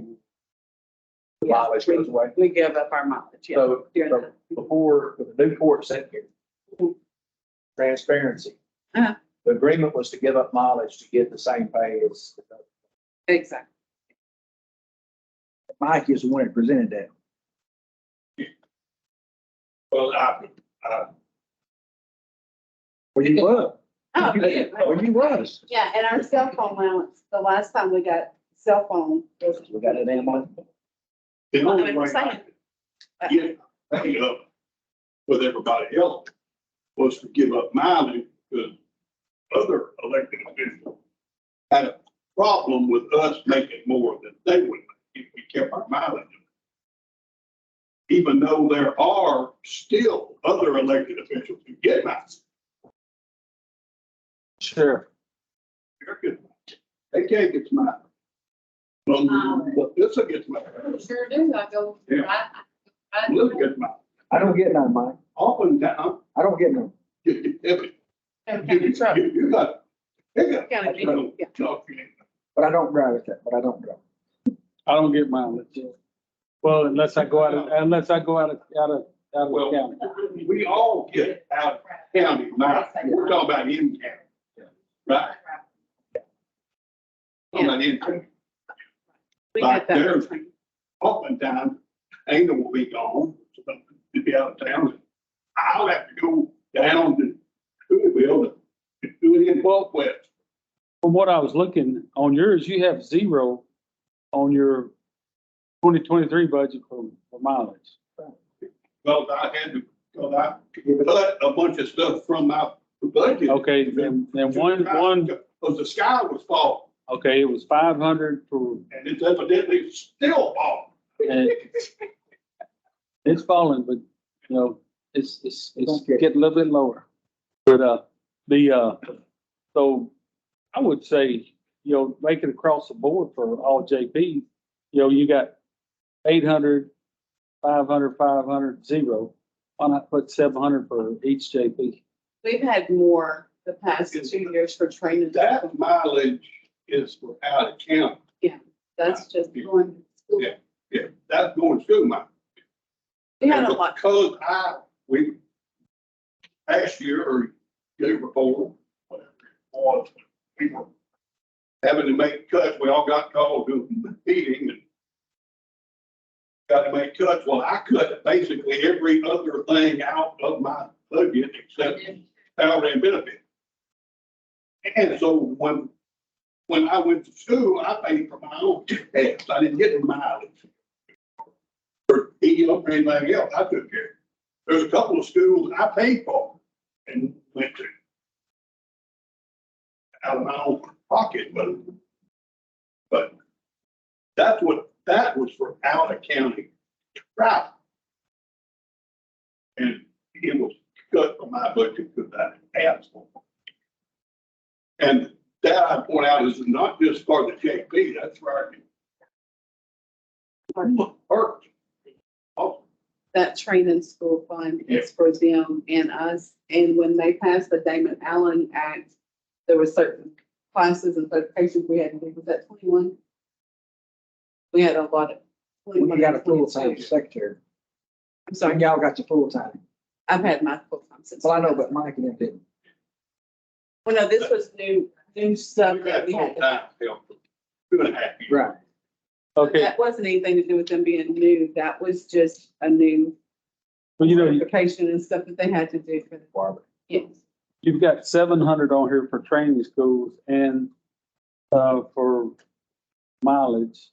the mileage goes away? We give up our mileage, yeah. So, during so the- before the new court set here, transparency. Uh-huh. The agreement was to give up mileage to get the same pay as. Exactly. Mike is the one that presented that. Well, Well, you was. Oh, yeah. Well, you was. yeah, and our cell phone allowance, the last time we got cell phone was. We got it in one. The Well, I only mean, way we're saying- I could get paid up with everybody else was to give up mileage, because other elected officials had a problem with us making more than they would if we kept our mileage. Even though there are still other elected officials who get mileage. Sure. They're good. They can't get mileage. But this will get mileage. Sure do, I go, Yeah. I Look at mileage. I don't get none, Mike. Oftentimes, I don't get none. you County truck. got, they got. County vehicle, yeah. But I don't drive it, but I don't drive. I don't get mileage. Well, unless I go out of the Well, county. we all get out of county mileage. We're talking about in county. Right? Talking about in county. We Like had that. there's oftentimes, Angel will be gone, so to be out of town. I'll have to go down to Louisville to do it in West. From what I was looking on yours, you have 0 on your 2023 budget for mileage. Well, I had to, because I cut a bunch of stuff from my budget. Okay, then one, because the sky was falling, Okay, it was 500 for, and it's evidently still falling. and it's falling, but, you know, it's getting a little bit lower. But, so I would say, you know, make it across the board for all JP. You know, you got 800, 500, 500, 0. Why not put 700 for each JP? We've had more the past 2 years for training. That mileage is for out of county. That's just going to school. Yeah, that's going to school mileage. We had a lot. Because we, last year or year before, whatever it was, we were having to make cuts. We all got called to meeting and got to make cuts. Well, I cut basically every other thing out of my budget except salary and benefit. And so when I went to school, I paid for my own gas. I didn't get the mileage or eating up or anything else. I took care. There's a couple of schools I paid for and went to out of my own pocket, but that was for out of county travel. And it was cut from my budget because I asked for it. And that I point out is not just for the JP, that's for our That training school fund is for them and us. And when they passed the Damon Allen Act, there were certain classes and certifications we had to do. Was that 21? We had a lot of. We got a full-time secretary. I'm sorry, Y'all got your full-time. I've had my full-time since. Well, I know, but Mike and them didn't. Well, no, this was new stuff that we had. full-time help for 2.5 years. Right. Okay, That wasn't anything to do with them being new. That was just a new well, you know, certification and stuff that they had to do for the barber. Yes. you've got 700 on here for training schools and, for mileage.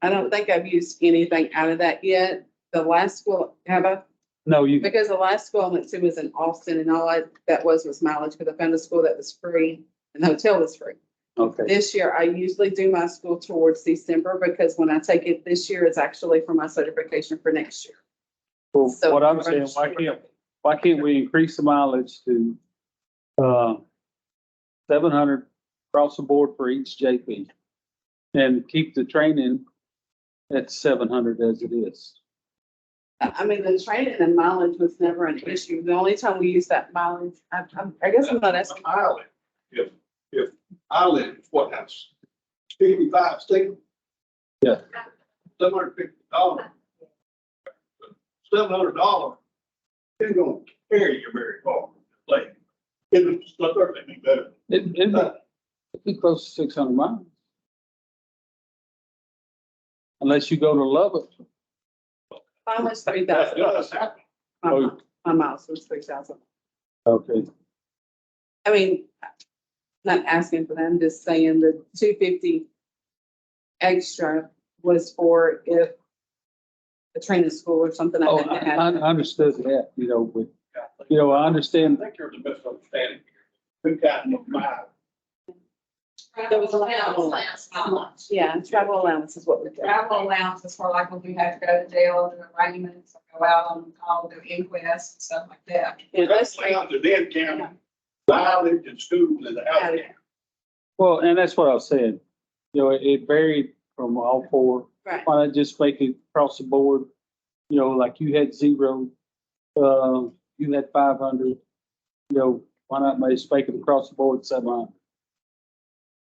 I don't think I've used anything out of that yet. The last school, have I? No, you, Because the last school I went to was in Austin and all that was mileage because I found a school that was free and the hotel was free. okay. This year, I usually do my school towards December because when I take it this year, it's actually for my certification for next year. Well, So- what I'm saying, why can't we increase the mileage to, 700 across the board for each JP? And keep the training at 700 as it is. I mean, the training and mileage was never an issue. The only time we use that mileage, I guess I'm not asking. Island, if Island is what has 55 states. Yeah. $750. $700 isn't gonna carry you very far. Like, it's certainly better. It'd be close to 600 miles. Unless you go to Lubbock. Mine was That 3,000. does happen. My miles was 3,000. Okay. I mean, not asking for them, just saying the 250 extra was for if a training school or something. Oh, had to I have. understood that, you know, but, you know, I understand. I think there's a misunderstanding here. Two kinds of miles. There was allowance. Yeah, travel allowance is what we did. Travel allowances for like when we have to go to jail and arraignments, or go out on call, do inquests and stuff like that. Yeah, That's that's- down to then county, mileage and school and the out. Well, and that's what I was saying. You know, it varied from all four. Right. Why not just make it across the board? You know, like you had 0, you had 500. You know, why not just make it across the board 700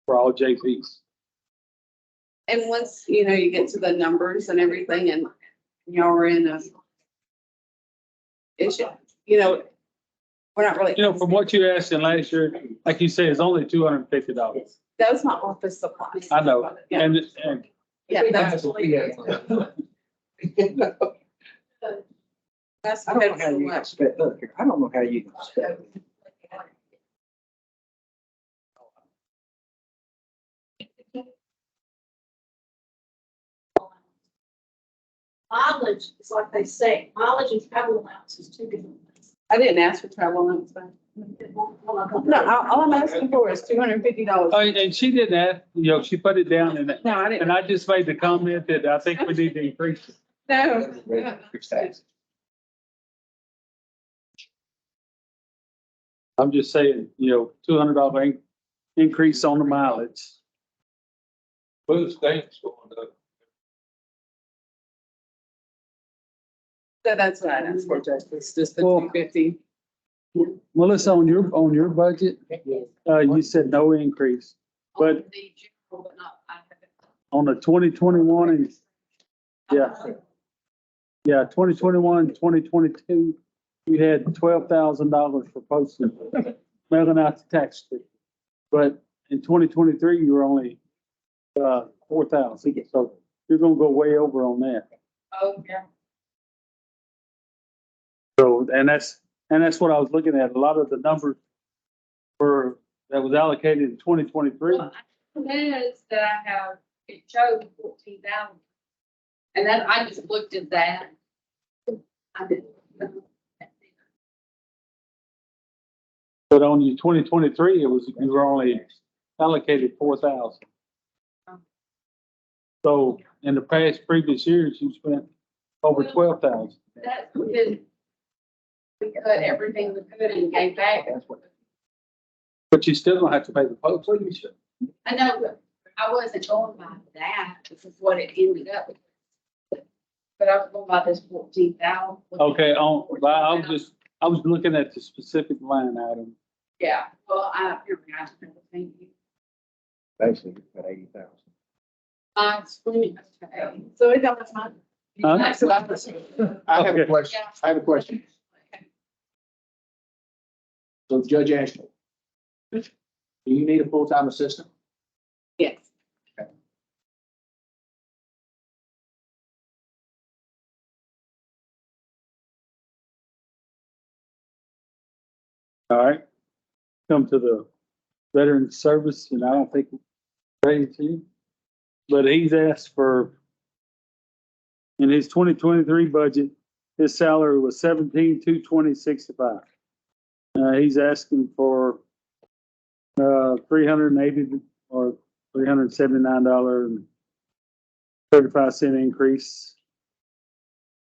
for all JPs? And once, you know, you get to the numbers and everything and y'all are in a issue, you know, we're not really. You know, from what you asked in last year, like you said, it's only $250. That was my office supplies. I know, Yeah, and yeah, that's. That's. I don't know how you expect, look, I don't know how you expect. Mileage is like they say, mileage and travel allowance is two different things. I didn't ask for travel allowance back. No, all I'm asking for is $250. Oh, and she didn't ask, she put it down in it. No, I didn't. And I just made the comment that I think we need to increase it. No. I'm just saying, $200 increase on the mileage. Food stamps going up. So that's what I asked for, Judge. It's just the Well- 250. Melissa, on your budget, you said no increase, but on the 2021 and, yeah. Yeah, 2021, 2022, you had $12,000 for postage, mailing out the tax stick. But in 2023, you were only, 4,000, so you're gonna go way over on that. Oh, yeah. So, and that's what I was looking at, a lot of the numbers that was allocated in 2023. Well, it says that I have, it showed 14,000. And then I just looked at that. I didn't. But on your 2023, you were only allocated 4,000. So in the previous years, you spent over 12,000. That's because we cut everything we could and gave back. But you still don't have to pay the post. I know, but I wasn't going by that. This is what it ended up with. But I was going by this 14,000. Okay, I was looking at the specific line item. Yeah, well, apparently I don't know, thank you. Basically, about 80,000. Okay. So it's how much money? Huh? That's what I was. I have a Okay. question. I have a question. So Judge Ashton, do you need a full-time assistant? Yes. All right. Come to the veteran service, and I don't think it's ready to. But he's asked for, in his 2023 budget, his salary was 17,220.65. He's asking for, 380 or $379.35 increase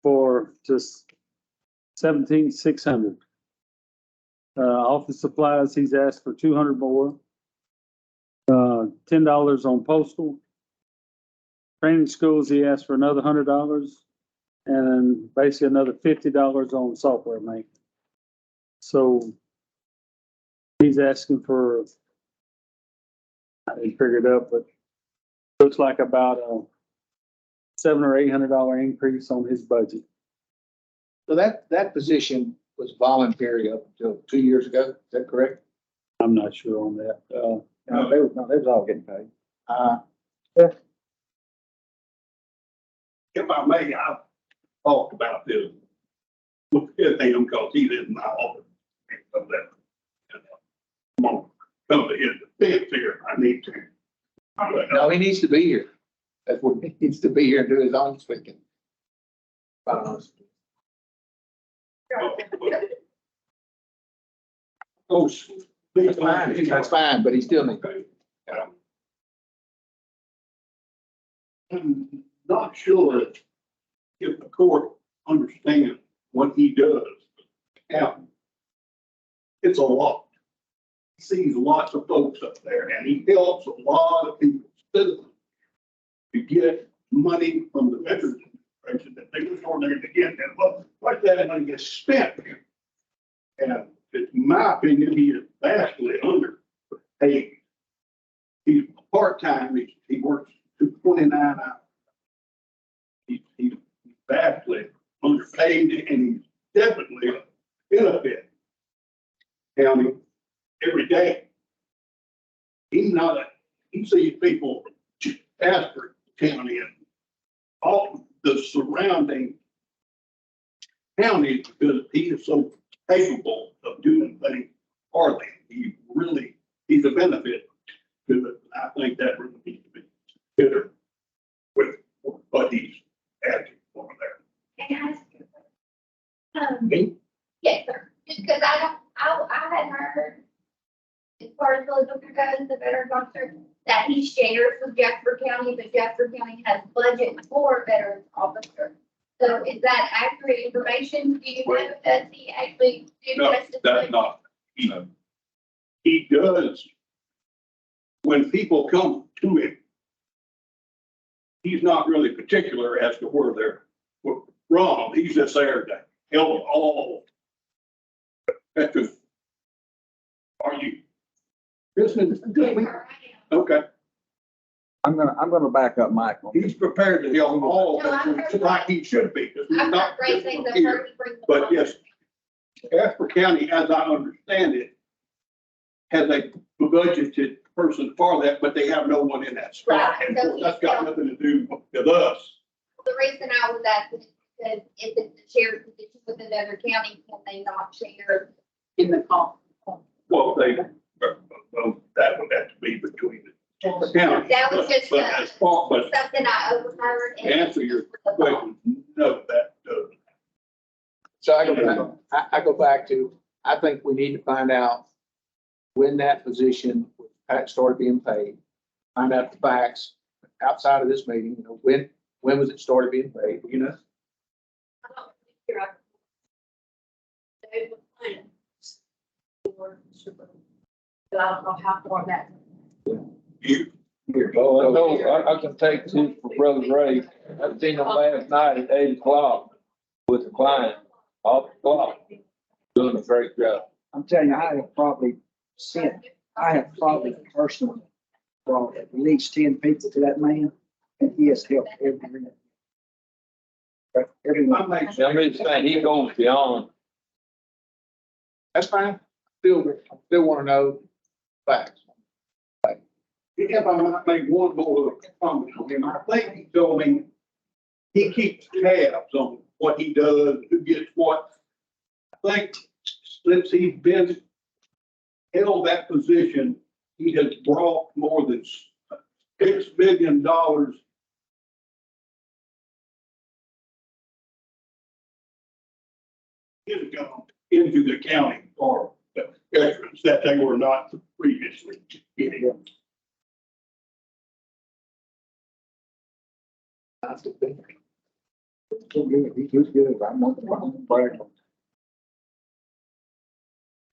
for just 17,600. Office supplies, he's asked for 200 more. $10 on postal. Training schools, he asked for another $100 and basically another $50 on software maintenance. So he's asking for, I didn't figure it up, but looks like about a $700 or $800 increase on his budget. So that position was voluntary up until 2 years ago. Is that correct? I'm not sure on that. No, they was all getting paid. If I may, I've talked about this with him because he's in my office. Of that. Come on, come to his defense here. I need to. No, he needs to be here. That's what he needs to be here and do his own speaking. Quite honestly. Oh, That's fine, that's fine, but he still needs. I'm not sure if the court understands what he does. Yeah. It's a lot. He sees lots of folks up there and he helps a lot of people, citizens, to get money from the Veterans Administration that they was ordinary to get, and like that money gets spent. And in my opinion, he is vastly underpaid. He's part-time, he works to 29 hours. He's vastly underpaid and he's definitely benefit county every day. He sees people after county and all the surrounding counties because he is so capable of doing things for them. He's a benefit to it. I think that really needs to be considered with what he's asking for there. Can I ask you a question? Me? Yes, sir. because I had heard, as far as the looker goes, the veterans officer, that he shares with Jasper County, but Jasper County has budget for veterans officer. So is that accurate information? Do you know, does he actually do No, justice? that's not, he does. When people come to him, he's not really particular as to where they're wrong. He's just there to help them all. That's just, are you listening? Okay, I'm gonna back up Michael. he's prepared to help all, No, I'm very- like he should be. 'Cause he's I've not heard great just things. I've here. heard he brings the But law. yes, Jasper County, as I understand it, has a budgeted person for that, but they have no one in that spot. Right, And so that's got nothing to do with us. The reason I was asking is because if it's a shared position with another county, can they not share? In the call. Well, well, that would have to be between the county. That was just, But as far, but Something I overheard. to answer your question, no, that doesn't. So I go back, I go back to, I think we need to find out when that position started being paid. Find out the facts outside of this meeting, you know, when was it started being paid, you know? But I don't know how far that. You, Well, I know, I can take two for Brother Ray. I seen him last night at 8 o'clock with a client, off the clock, doing a great job. I'm telling you, I have probably personally brought at least 10 people to that man, and he has helped everyone. Everyone. I'm just saying, he goes beyond. That's fine. Still want to know facts. if I might make one more comment on him, I think he told me he keeps tabs on what he does, who gets what. I think since he's been held that position, he has brought more than $6 billion income into the county for veterans that they were not previously getting. That's the thing. He's good. I'm not proud.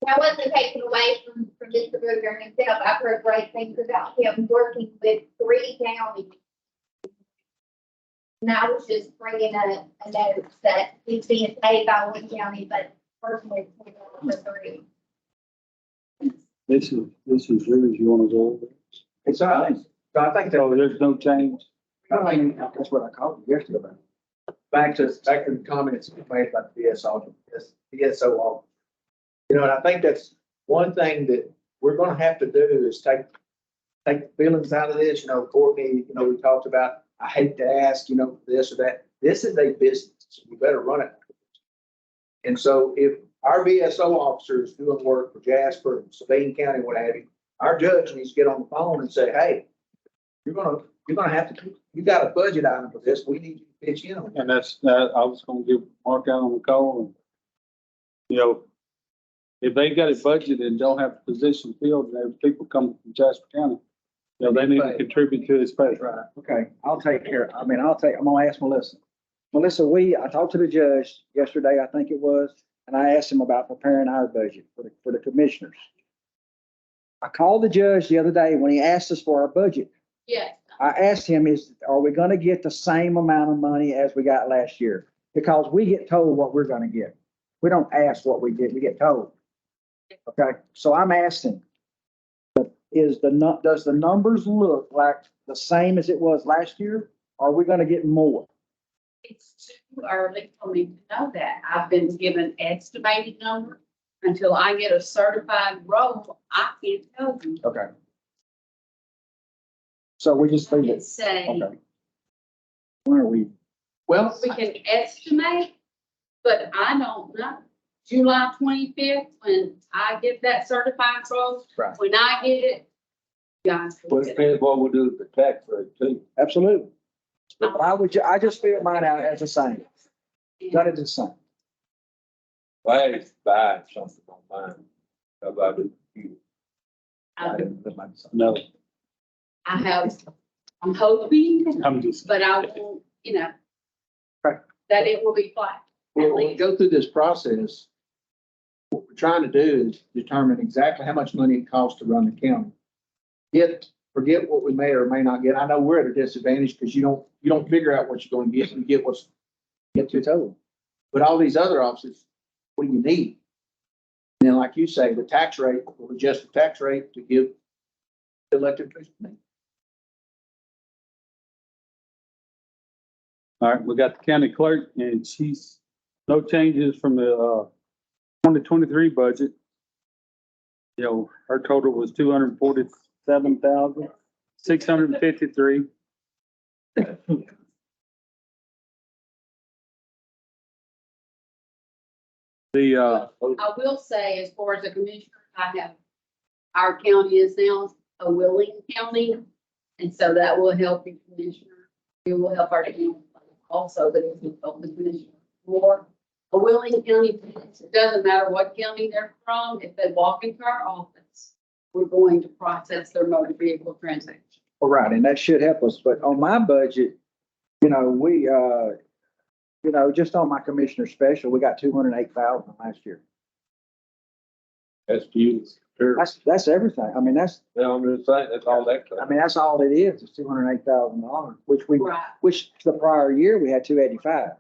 That wasn't taken away from Mr. Ruger himself. I've heard great things about him working with 3 counties. And I was just bringing a note that he's being paid by 1 county, but personally, for 3. This is yours, you wanna go over? It's all right. So I think So there's no change? I think that's what I called you yesterday about. Back to the comments you made about the BSO. You know, and I think that's one thing that we're gonna have to do is take the feelings out of this. You know, Courtney, you know, we talked about, I hate to ask, you know, this or that. This is a business. We better run it. And so if our BSO officer is doing work for Jasper, Sabine County, what have you, our judge needs to get on the phone and say, hey, you're gonna have to, you got a budget item for this. We need you to pitch in on it. And that's, I was gonna give Mark out on the call and, you know, if they got it budgeted and don't have a position filled, and there's people coming from Jasper County, you know, they need to contribute to his pay. Right. Okay, I'll take care. I'm gonna ask Melissa. Melissa, I talked to the judge yesterday, I think it was, and I asked him about preparing our budget for the commissioners. I called the judge the other day when he asked us for our budget. Yes. I asked him, are we gonna get the same amount of money as we got last year? Because we get told what we're gonna get. We don't ask what we get told. Okay, so I'm asking, does the numbers look like the same as it was last year? Are we gonna get more? It's too early for me to know that. I've been given estimated number. Until I get a certified role, I can't tell you. Okay. So we just I leave can it, say, okay. Where are we? Well, we can estimate, but I don't know. July 25th, when I get that certified role, Right. when I get it, guys. Well, it depends what we do with the tax rate too. Absolutely. But I just feel mine out as the same. Done it the same. I had to buy something on mine. How about the computer? I No, I have, I'm hoping, I'm just, but I won't, you know, Right. that it will be flat. When we go through this process, what we're trying to do is determine exactly how much money it costs to run the county. Forget what we may or may not get. I know we're at a disadvantage because you don't figure out what you're going to get. You get get to total. But all these other offices, what do you need? And then, like you say, the tax rate, will adjust the tax rate to give the elected officials. all right, we got the county clerk and she's, no changes from the, 2023 budget. You know, her total was 247,653. The, I will say, as far as the commissioner, our county is now a willing county. And so that will help the commissioner. It will help our county also, but it will help the commissioner more. A willing county, it doesn't matter what county they're from, if they walk into our office, we're going to process their motor vehicle transaction. All right, and that should help us, but on my budget, you know, just on my commissioner special, we got 208,000 last year. That's beautiful. That's everything. I mean, that's I'm just saying, that's all that. that's all it is $208,000, Right. which the prior year we had 285.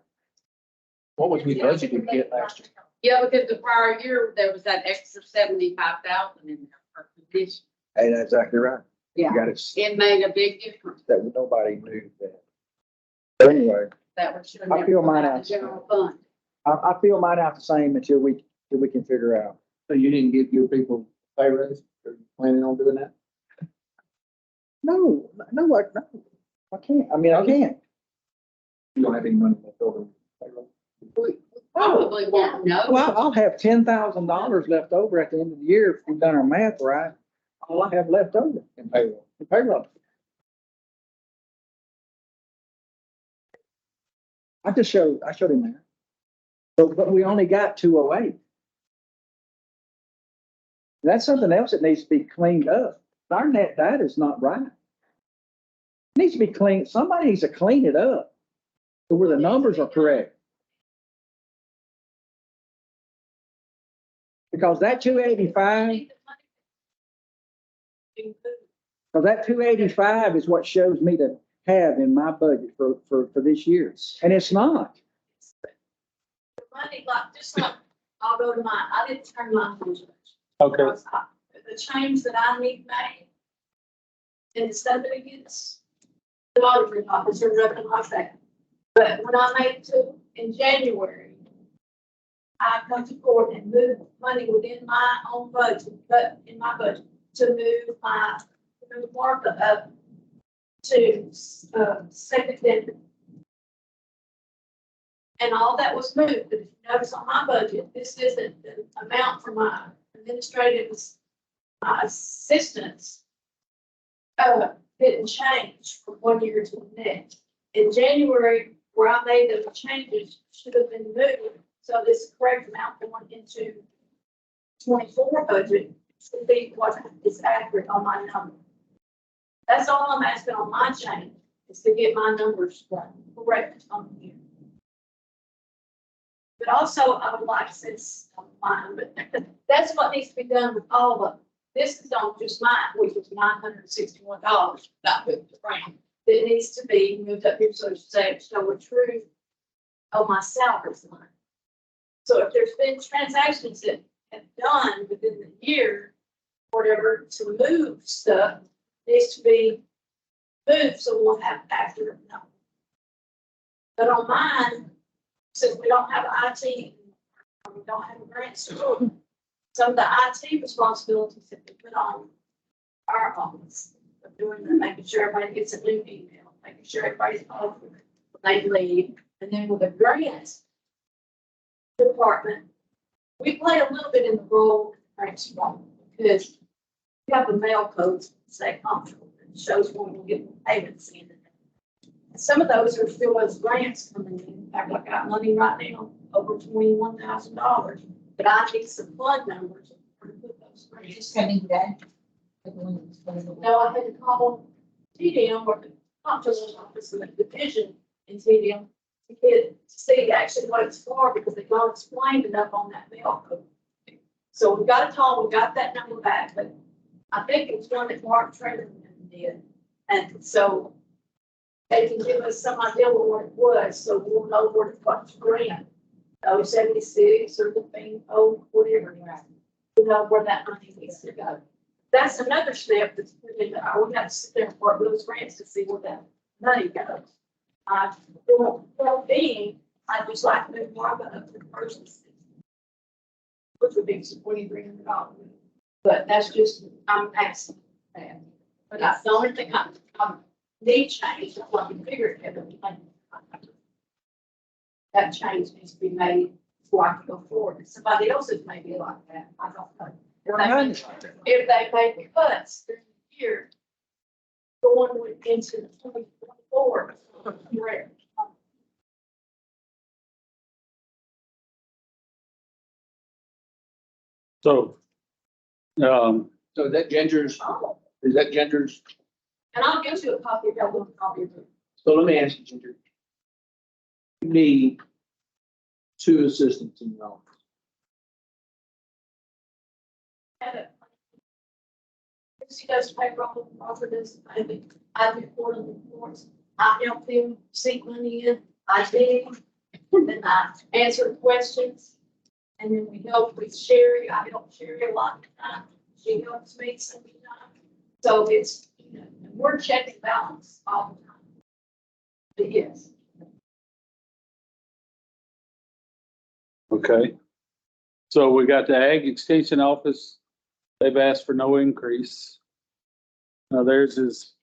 What was we budgeted to get last year? Yeah, because the prior year, there was that extra 75,000 in there for position. Hey, that's exactly right. Yeah, You got it, it made a big difference. that nobody knew that. But anyway, That was. should have I feel never mine come out out. of the general fund. I feel mine out the same until we can figure out. So you didn't give your people pay raise? Are you planning on doing that? No, I can't. I mean, I can't. You don't have any money left over. We probably won't know. Well, I'll have $10,000 left over at the end of the year if we've done our math right. All I have left over In payroll. in payroll. I showed him that. But we only got 208. That's something else that needs to be cleaned up. Our net data is not right. It needs to be cleaned. Somebody needs to clean it up to where the numbers are correct. Because that 285, because that 285 is what shows me to have in my budget for this year. And it's not. Money, like, just like, I'll go to mine, I didn't turn mine on. okay, The change that I need made, and the stuff that it gets, the auditor's office or nothing like that. But when I made two in January, I come to court and moved money within my own budget, but in my budget, to move Martha up to, second deputy. And all that was moved, but if you notice on my budget, this isn't the amount for my administrative, my assistants. Didn't change from one year to the next. In January, where I made those changes, should have been moved, so this correct amount going into 24 budget should be what is accurate on my number. That's all I'm asking on my change, is to get my numbers correct on here. But also, I would like, since mine, but that's what needs to be done with all of them. This is on just mine, which is $961, not moved around. It needs to be moved up here, so to say, so a true on my salaries line. So if there's been transactions that have done within the year, whatever, to move stuff, needs to be moved, so we'll have accurate number. But on mine, since we don't have IT, we don't have a grant support, some of the IT responsibilities that we put on our office, of doing the, making sure everybody gets a new email, making sure everybody's off when they leave. And then with the grants department, we play a little bit in the role of the grants department because we have the mail codes, say, control, that shows when we get the payments in. And some of those are still as grants coming in. In fact, I got money right now, over $21,000 But I need some flood numbers. to put those You're grants. just coming today? No, I had to call TDM or the comptroller's office in the division in TDM to get, to see actually what it's for, because they don't explain enough on that mail code. So we got a call, we got that number back, but I think it's one that Mark Trevor did. And so they can give us some idea what it was, so we'll know where to put the grant. 076 or the thing, whatever. We know where that money needs to go. That's another step that's put in, we have to sit there and work those grants to see where that money goes. Well, being, I'd just like to move more of it up to the persons, which would be $2,300. But that's just, I'm asking that. But that's the only thing I need change, I want to figure it out. That change needs to be made before I can go forward. Somebody else's may be like that, I don't know. If they make cuts during the year, going into the 2024, correct. So, So is that Ginger's, Oh, is that Ginger's? and I'll get you a copy of that one copy of it. So let me ask you, Ginger. You need 2 assistants in your office. She does payroll, Robert does, I do quarterly reports, I help them sink money in, I dig, and then I answer questions. And then we help with Sherry, I help Sherry a lot of the time, she helps me sometimes. So it's, you know, we're checking balance all the time. But yes, okay. So we got the Ag Extension Office. They've asked for no increase. Now theirs is,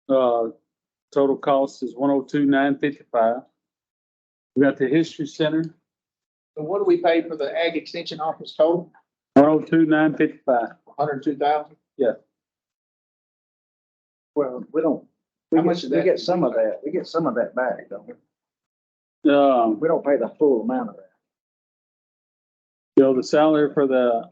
total cost is 102,955. We got the History Center, So what do we pay for the Ag Extension Office total? 102,955. 102,000? Well, we don't, How much of we that get do some we of pay? that, we get some of that back, don't we? We don't pay the full amount of that. You know, the salary for the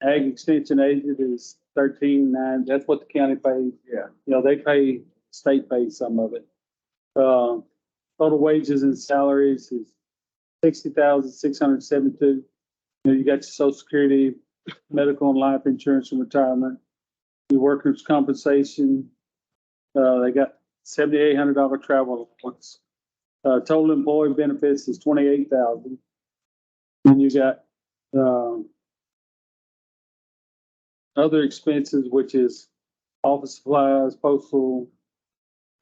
Ag Extension agent is 13,900. That's what the county pays. Yeah. You know, they pay, state pays some of it. Total wages and salaries is 60,672. You know, you got your social security, medical and life insurance and retirement, your workers' compensation. They got $7,800 travel allowance. Total employee benefits is 28,000. Then you got, other expenses, which is office supplies, postal,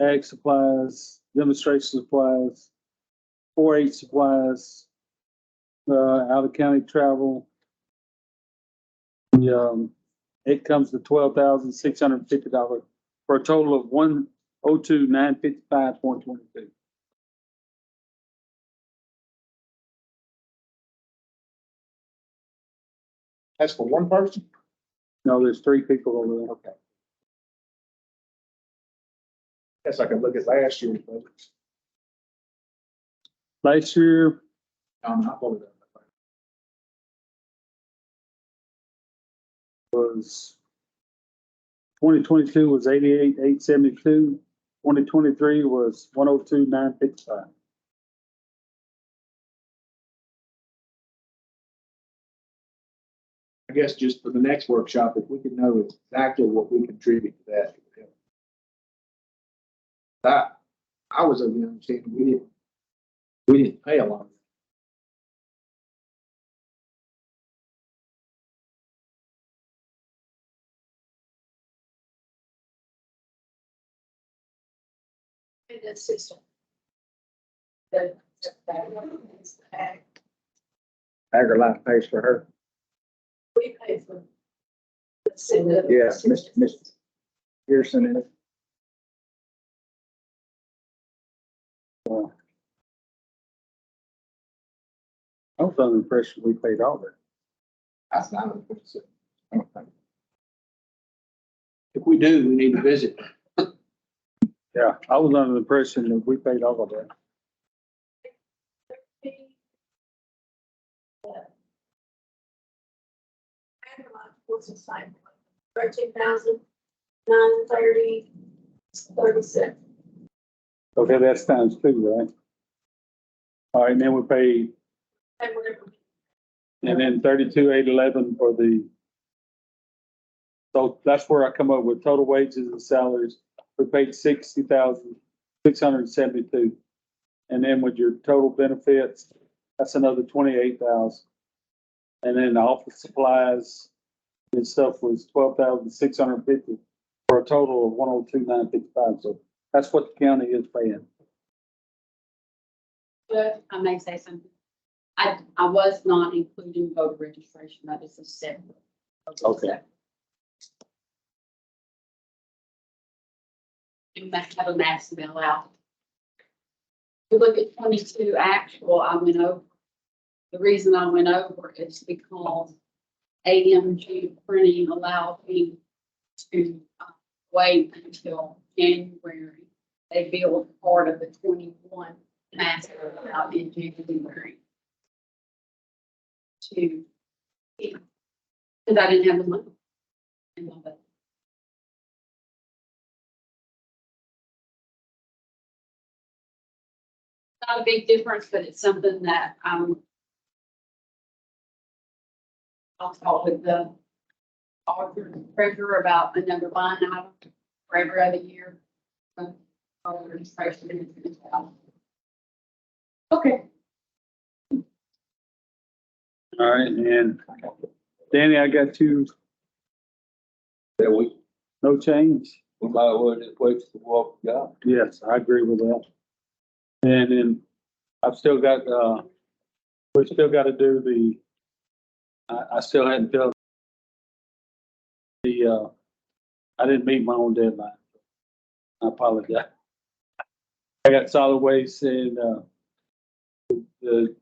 ag supplies, demonstration supplies, 4-H supplies, out of county travel. It comes to $12,650 for a total of 102,955.22. That's for one person? No, there's 3 people over there. Okay. Guess I could look at last year's budget. Last year, I'm not voting on that. was 2022 was 88,872. 2023 was 102,955. I guess just for the next workshop, if we could know exactly what we contribute to that. it would help. I was of the understanding we didn't pay a lot. in the system. AgriLife pays for her. We pay for. the system. Yeah, Mr. Pearson in it. I was under the impression we paid all that. That's not what it said. I don't think. If we do, we need to visit. Yeah, I was under the impression that we paid all of that. what's the same? 13,930.36. Okay, that's times two, right? All right, and then we paid, And whatever. and then 32,811 for the, so that's where I come up with total wages and salaries. We paid 60,672. And then with your total benefits, that's another 28,000. And then the office supplies and stuff was 12,650 for a total of 102,955. So that's what the county is paying. Judge, I may say something. I was not including voter registration. That is a separate. Okay. You must have a mass bill out. You look at 22 actual, I went over. The reason I went over is because AMG printing allowed me to wait until January. They billed part of the 21 mass bill out in January. Because I didn't have the money. in my budget. Not a big difference, but it's something that, I'll talk with the auditor and treasurer about another line item for every other year. Okay. All right, and Danny, I got you, That we no change? might as well just wait to walk the job. Yes, I agree with that. And then I've still got, we still got to do the, I still hadn't filled the, I didn't meet my own deadline. I apologize. I got solid waste in, the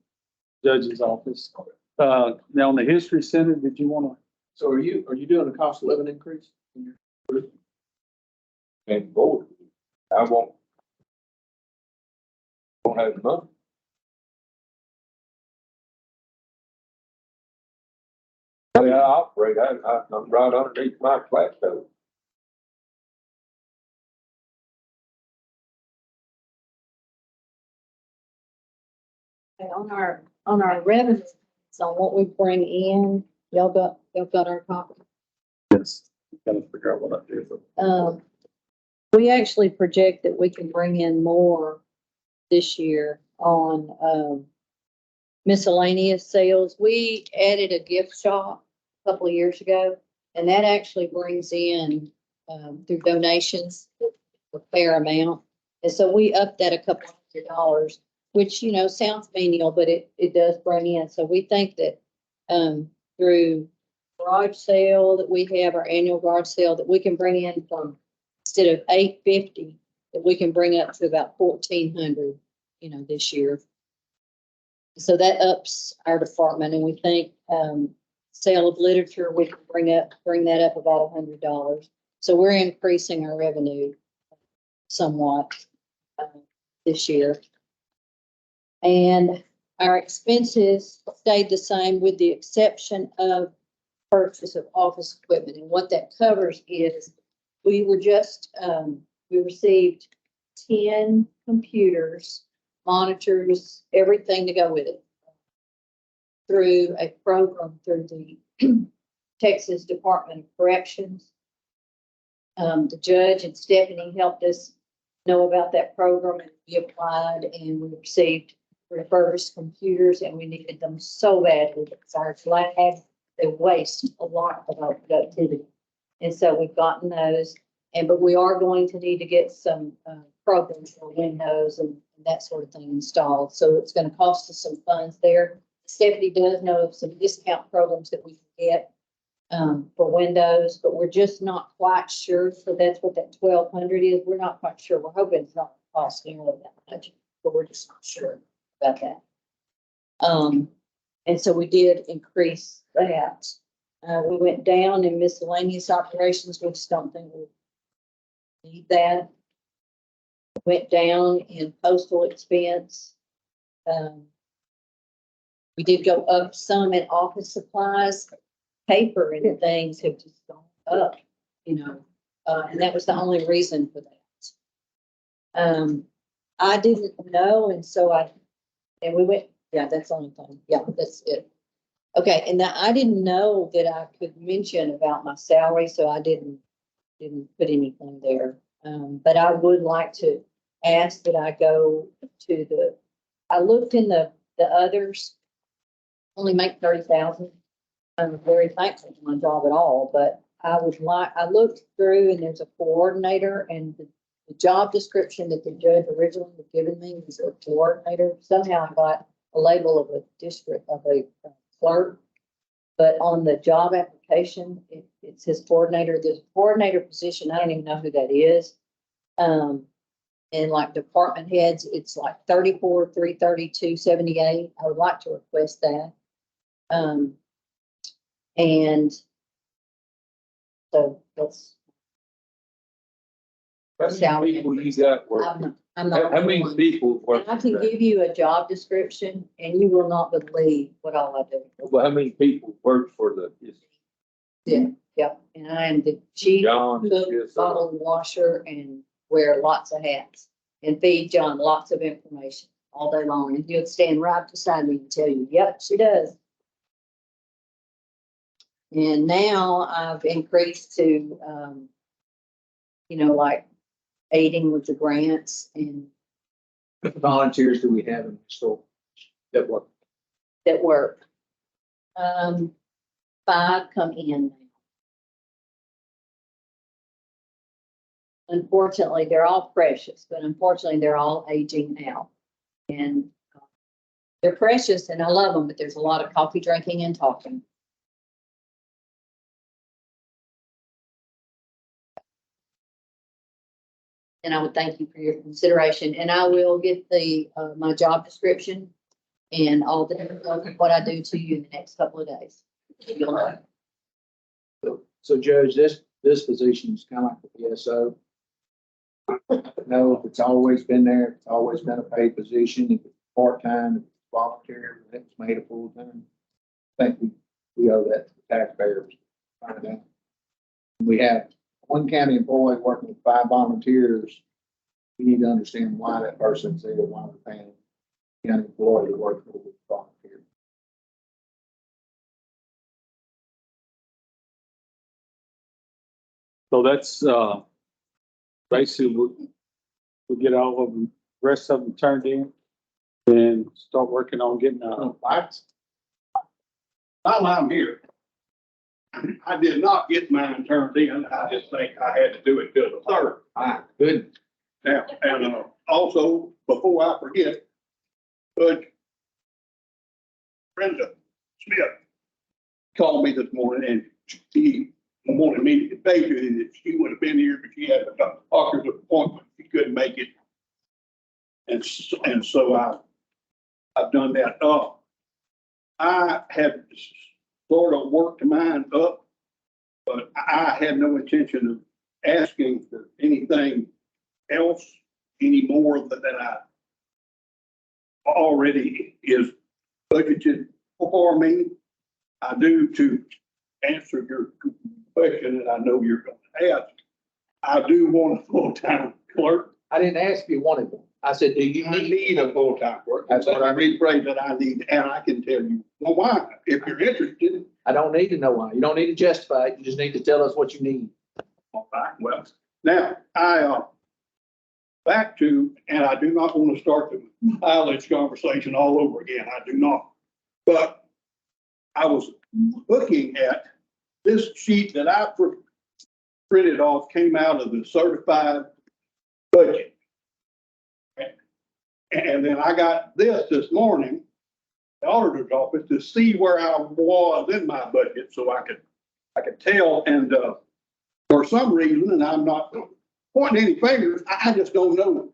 judge's office. Now on the history center, did you want to? So are you doing a cost of living increase? And board, I won't have the money. The way I operate, I'm right underneath my plateau. On our revenues, on what we bring in, y'all got our copy. Yes. Gotta figure out what I do. We actually project that we can bring in more this year on, miscellaneous sales. We added a gift shop a couple of years ago, and that actually brings in, through donations, a fair amount. And so we upped that a couple $100, which, sounds menial, but it does bring in. So we think that, through garage sale that we have, our annual garage sale, that we can bring in from, instead of $850, that we can bring up to about $1,400, this year. So that ups our department, and we think, sale of literature, we can bring that up about $100. So we're increasing our revenue somewhat, this year. And our expenses stayed the same with the exception of purchase of office equipment. And what that covers is we received 10 computers, monitors, everything to go with it through a program through the Texas Department of Corrections. The judge and Stephanie helped us know about that program, and we applied and we received refurbished computers, and we needed them so badly because our labs, they waste a lot of our productivity. And so we've gotten those, but we are going to need to get some programs for Windows and that sort of thing installed. So it's going to cost us some funds there. Stephanie does know of some discount programs that we can get for Windows, but we're just not quite sure. So that's what that 1,200 is. We're not quite sure. We're hoping it's not costing nearly that much, but we're just not sure about that. And so we did increase that. We went down in miscellaneous operations. We just don't think we need that. Went down in postal expense. We did go up some in office supplies. paper and things have just gone up, you know, and that was the only reason for that. I didn't know, and so and we went, yeah, that's the only thing. Yeah, that's it. Okay, and now I didn't know that I could mention about my salary, so I didn't put anything there. But I would like to ask that I go to I looked in the others, only make 30,000. I'm very thankful for my job at all, but I looked through and there's a coordinator, and the job description that the judge originally had given me was a coordinator. Somehow I got a label of a clerk, but on the job application, it says coordinator. The coordinator position, I don't even know who that is. And like department heads, it's like 34, 332, 78. I would like to request that. And so that's, How many people you got working? I'm not. How many people work? I can give you a job description and you will not believe what all I do. Well, how many people work for Yep, and I am the chief John? cook, bottle washer, and wear lots of hats. And feed John lots of information all day long, and he'll stand right beside me and tell you, yep, she does. And now I've increased to, you know, like aiding with the grants and Volunteers do we have in the store that work? that work. 5 come in now. Unfortunately, they're all precious, but unfortunately, they're all aging out. And they're precious and I love them, but there's a lot of coffee drinking and talking. And I would thank you for your consideration, and I will get my job description and all what I do to you in the next couple of days. You'll know. So Judge, this position is kind of like the PSO. No, it's always been there. It's always been a paid position. If it's part-time, if it's volunteer, if it's made a full-time. I think we owe that to the taxpayers. Find out. We have one county employee working with 5 volunteers. We need to understand why that person's there, why we're paying a county employee to work with volunteers. So that's, basically, we'll get all of them, rest of them turned in and start working on getting, While I'm here, I did not get mine turned in. I just think I had to do it till the 3rd. Good. Now, and also, before I forget, Judge Brenda Smith called me this morning and she wanted me to thank her that she would have been here, but she had a doctor's appointment. She couldn't make it. And so I've done that. I have sort of worked mine up, but I had no intention of asking for anything else anymore than I already is budgeted for me. I do, to answer your question that I know you're going to ask, I do want a full-time clerk. I didn't ask if you wanted one. I said, do you I need? need a full-time clerk. That's what I rephrase that I need, and I can tell you, well, why, if you're interested. I don't need to know why. You don't need to justify it. You just need to tell us what you need. All right, well, now, back to, and I do not want to start the mileage conversation all over again. I do not. But I was looking at this sheet that I printed off, came out of the certified budget. And then I got this morning, the auditor's office, to see where I was in my budget so I could tell. And for some reason, and I'm not pointing any fingers, I just don't know.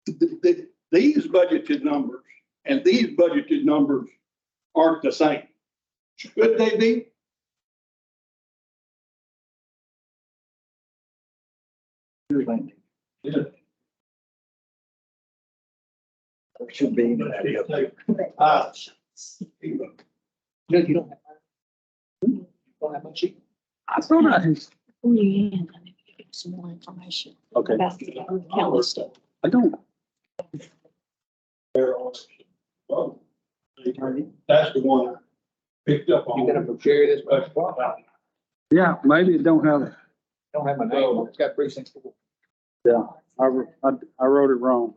These budgeted numbers and these budgeted numbers aren't the same. Should they be? There should be. Uh, You don't have. don't have much. She- I thought I, Before you end, I need to give you some more information okay, about the county stuff. I don't, They're on. Well, that's the one I picked up on. You gonna share this, but yeah, maybe it don't have, don't have my name, on it. It's got precinct 4. yeah, I wrote it wrong.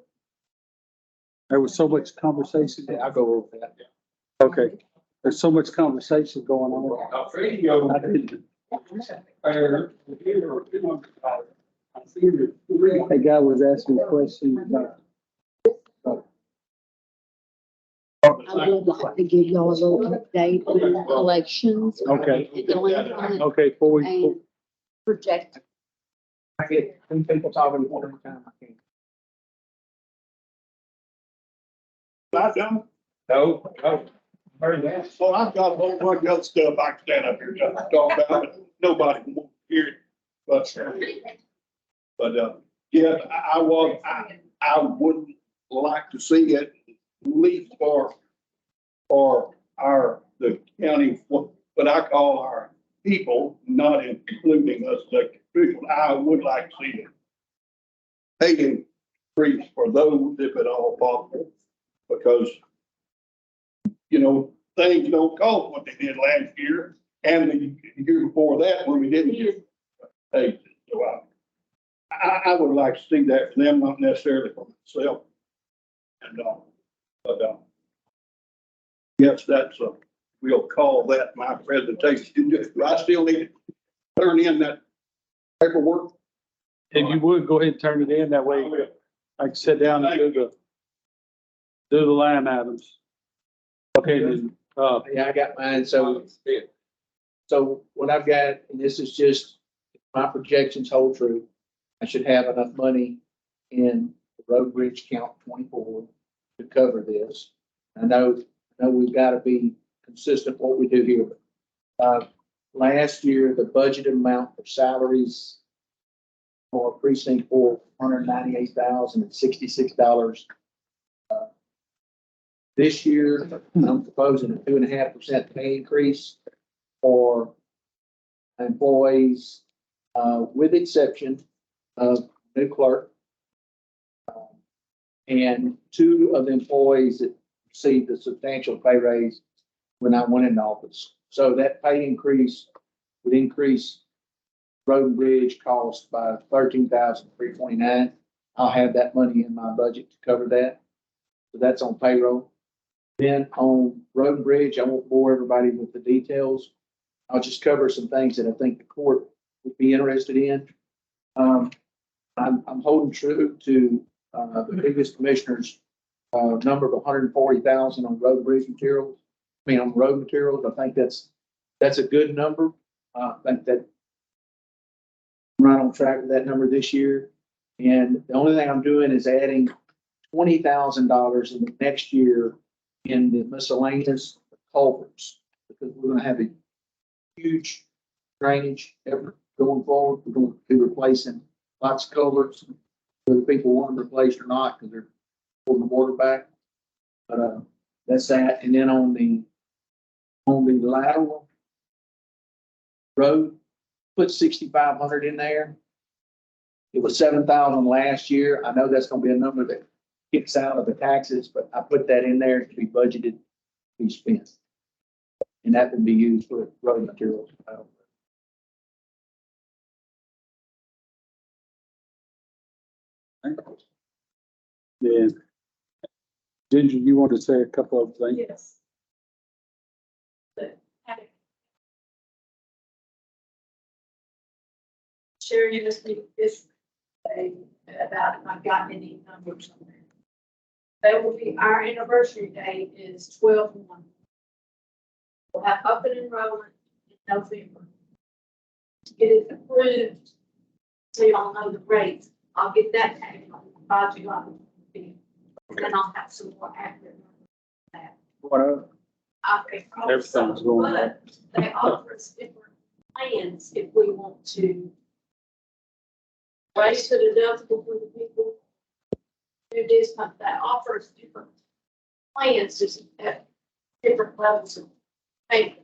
There was so much conversation. Yeah, I'll go over that. Okay, there's so much conversation going on. Radio. I didn't- Hey, That guy was asking a question about, I would like to give y'all a little update on elections. okay, And delinquent okay, before we, and project. I get 2 people talking at one time, I can't. I done. No, no. Heard that. So I've got a whole bunch of other stuff I can stand up here and talk about, but nobody will hear it. But, yeah, I wouldn't like to see it, at least for the county, what I call our people, not including us elected officials. I would like to see it pay increase for those if at all possible, because, you know, things don't cost what they did last year and the year before that when we didn't get paid. So I would like to see that for them, not necessarily for myself. And, yes, we'll call that my presentation. Do I still need to turn in that paperwork? if you would, go ahead and turn it in, that way I can sit down and do the line items. Okay, then, Yeah, I got mine, so what I've got, and this is just, if my projections hold true, I should have enough money in the road bridge count 24 to cover this. I know we've got to be consistent what we do here. Last year, the budgeted amount for salaries for precinct 4, $198,066. This year, I'm proposing a 2.5% pay increase for employees, with exception of new clerk. And 2 of the employees that received a substantial pay raise when I went into office. So that pay increase would increase road and bridge cost by $13,329. I'll have that money in my budget to cover that. So that's on payroll. Then on road and bridge, I won't bore everybody with the details. I'll just cover some things that I think the court would be interested in. I'm holding true to, the previous commissioner's, number of 140,000 on road and bridge materials. On road materials. I think that's a good number. I think that I'm right on track with that number this year. And the only thing I'm doing is adding $20,000 in the next year in the miscellaneous culverts, because we're gonna have a huge drainage effort going forward. We're going to be replacing lots of culverts, whether people want them replaced or not, because they're pulling the water back. But, that's that. And then on the lateral road, put 6,500 in there. It was 7,000 last year. I know that's gonna be a number that kicks out of the taxes, but I put that in there to be budgeted, to be spent. And that would be used for road materials. then, Ginger, you want to say a couple of things? Yes. Share you just need this thing about if I've gotten any numbers on there. That will be, our anniversary date is 12/1. We'll have open enrollment in November. To get it approved, so y'all know the rates, I'll get that taken on the budget line. And then I'll have some more accurate numbers on that. What, Okay. Everything's going But they offer us different plans if we want to raise the deductible for the people. Do this, but that offers different plans, just at different levels of payment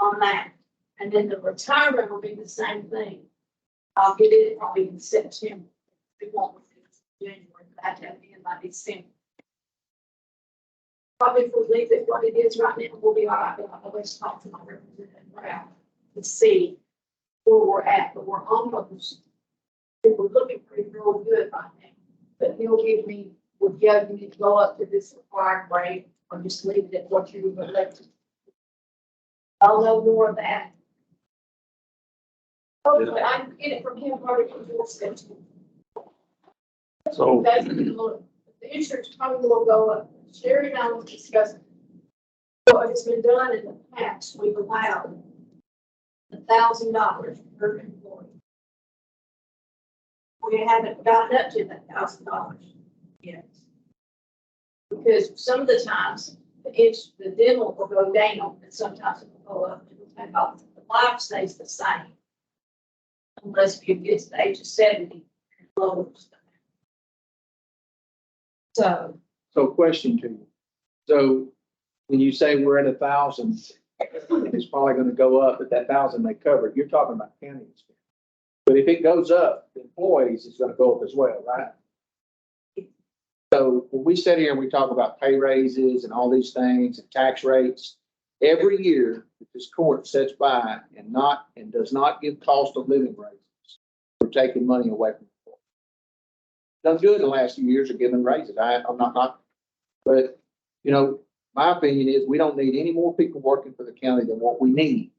on that. And then the retirement will be the same thing. I'll get it probably in September. We won't do it in January, but I have to have it in by December. Probably if we leave it what it is right now, we'll be all right, but I'll always talk to my representative Ralph to see where we're at, but we're almost, we're looking pretty real good right now. But he'll give me, would you need to go up to this required rate or just leave it at what you would elected? I'll know more of that. Hopefully, I can get it from him probably before September. So, That's gonna look, the insurance probably will go up. Sherry and I will discuss what has been done in the past. We've allowed $1,000 per employee. We haven't gotten up to that $1,000 yet. Because some of the times, the dental will go down and sometimes it will go up. The life stays the same. Unless you get to the age of 70, it lowers. So question to you. So when you say we're at 1,000, it's probably gonna go up, but that 1,000 they covered, you're talking about county expense. But if it goes up, the employees is gonna go up as well, right? So when we sit here and we talk about pay raises and all these things and tax rates, every year that this court sits by and does not give cost of living raises, we're taking money away from the court. Done good in the last few years of giving raises. I'm not, but, you know, my opinion is we don't need any more people working for the county than what we need.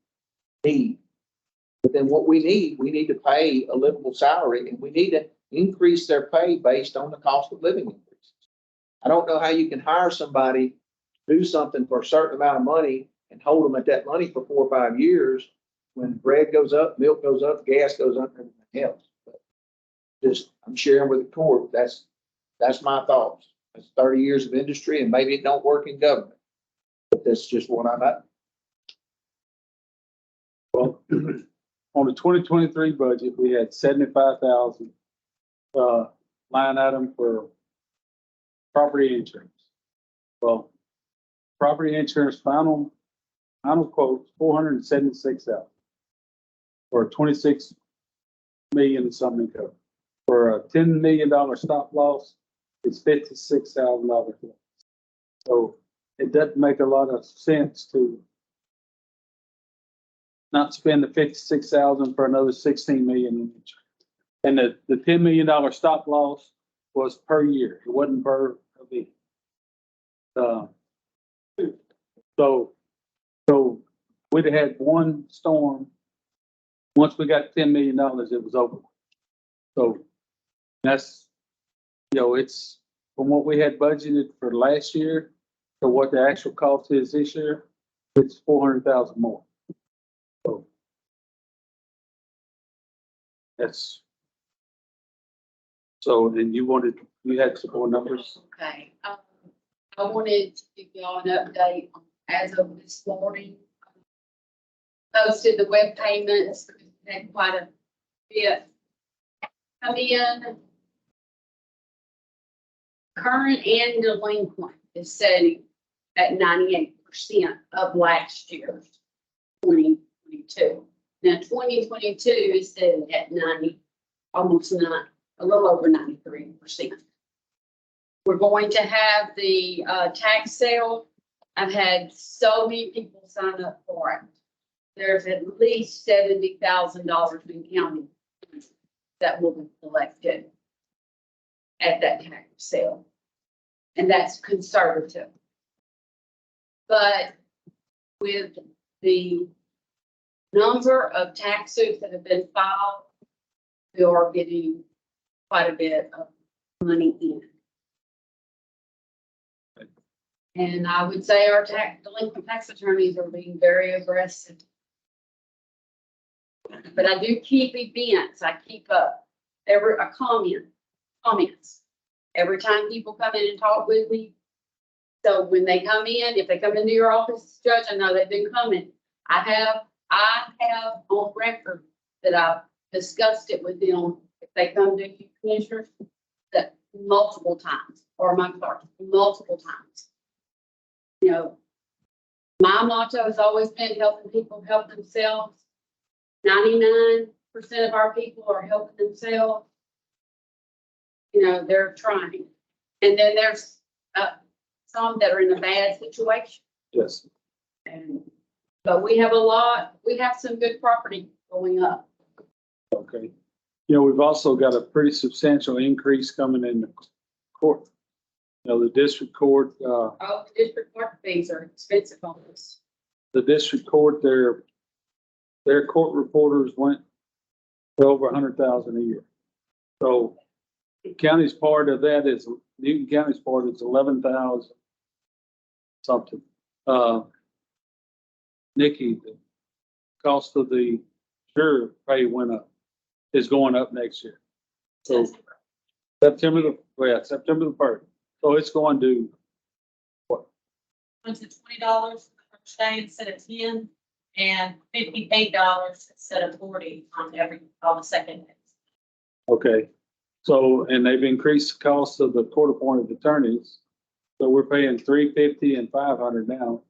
But then what we need to pay a livable salary, and we need to increase their pay based on the cost of living increases. I don't know how you can hire somebody, do something for a certain amount of money and hold them at that money for 4 or 5 years when bread goes up, milk goes up, gas goes up, and everything else. But just, I'm sharing with the court, that's my thoughts. That's 30 years of industry, and maybe it don't work in government, but that's just what I'm at. well, on the 2023 budget, we had 75,000 line item for property insurance. Well, property insurance final quote, 476,000 for 26 million and something covered. For a $10 million stop loss, it's $56,000. So it doesn't make a lot of sense to not spend the 56,000 for another 16 million in insurance. And the $10 million stop loss was per year. It wasn't per event. So we'd have had one storm. Once we got $10 million, it was over. So that's, you know, it's from what we had budgeted for last year to what the actual cost is this year, it's 400,000 more. So that's, so then you had some more numbers? Okay, I wanted to give y'all an update on, as of this morning. Posted the web payments, had quite a bit come in. Current and delinquent is setting at 98% of last year, 2022. Now, 2022 is setting at 90, almost 9, a little over 93%. We're going to have the tax sale. I've had so many people sign up for it. There's at least $70,000 in county that will be collected at that tax sale. And that's conservative. But with the number of tax suits that have been filed, we are getting quite a bit of money in. And I would say our delinquent tax attorneys are being very aggressive. But I do keep events. I keep up comments. Every time people come in and talk with me. So when they come in, if they come into your office, Judge, I know they've been coming. I have on record that I've discussed it with them. If they come to you, Commissioner, that multiple times, or my clerk, multiple times. You know, my motto has always been helping people help themselves. 99% of our people are helping themselves. You know, they're trying. And then there's, some that are in a bad situation. Yes. And, but we have some good property going up. Okay. You know, we've also got a pretty substantial increase coming in the court. You know, the district court, Oh, the district court fees are expensive on this. the district court, their court reporters went for over 100,000 a year. So the county's part of that is, Newton County's part is 11,000 something. Nikki, the cost of the juror pay went up, is going up next year. So September the 1st. So it's going to, Went to $20 for the first day instead of 10, and $58 instead of 40 on the second day. okay. So, and they've increased the cost of the court appointed attorneys. So we're paying $350 and $500 now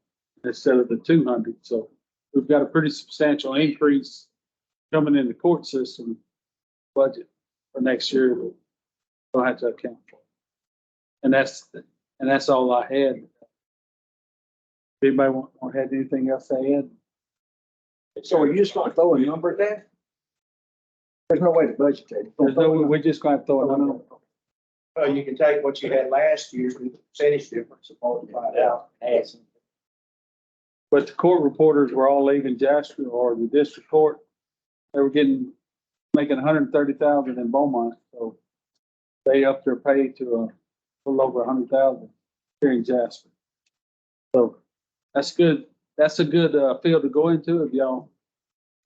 instead of the $200. So we've got a pretty substantial increase coming in the court system budget for next year. We'll have to account for. And that's all I had. Anybody want to have anything else to add? So are you just gonna throw a number at that? There's no way to budget that. There's no, we're just going to throw it on. You can take what you had last year, the percentage difference, and multiply it out. Add some. But the court reporters were all leaving Jasper or the district court. They were making 130,000 in Beaumont, so they upped their pay to a little over 100,000 here in Jasper. So that's good. That's a good field to go into if y'all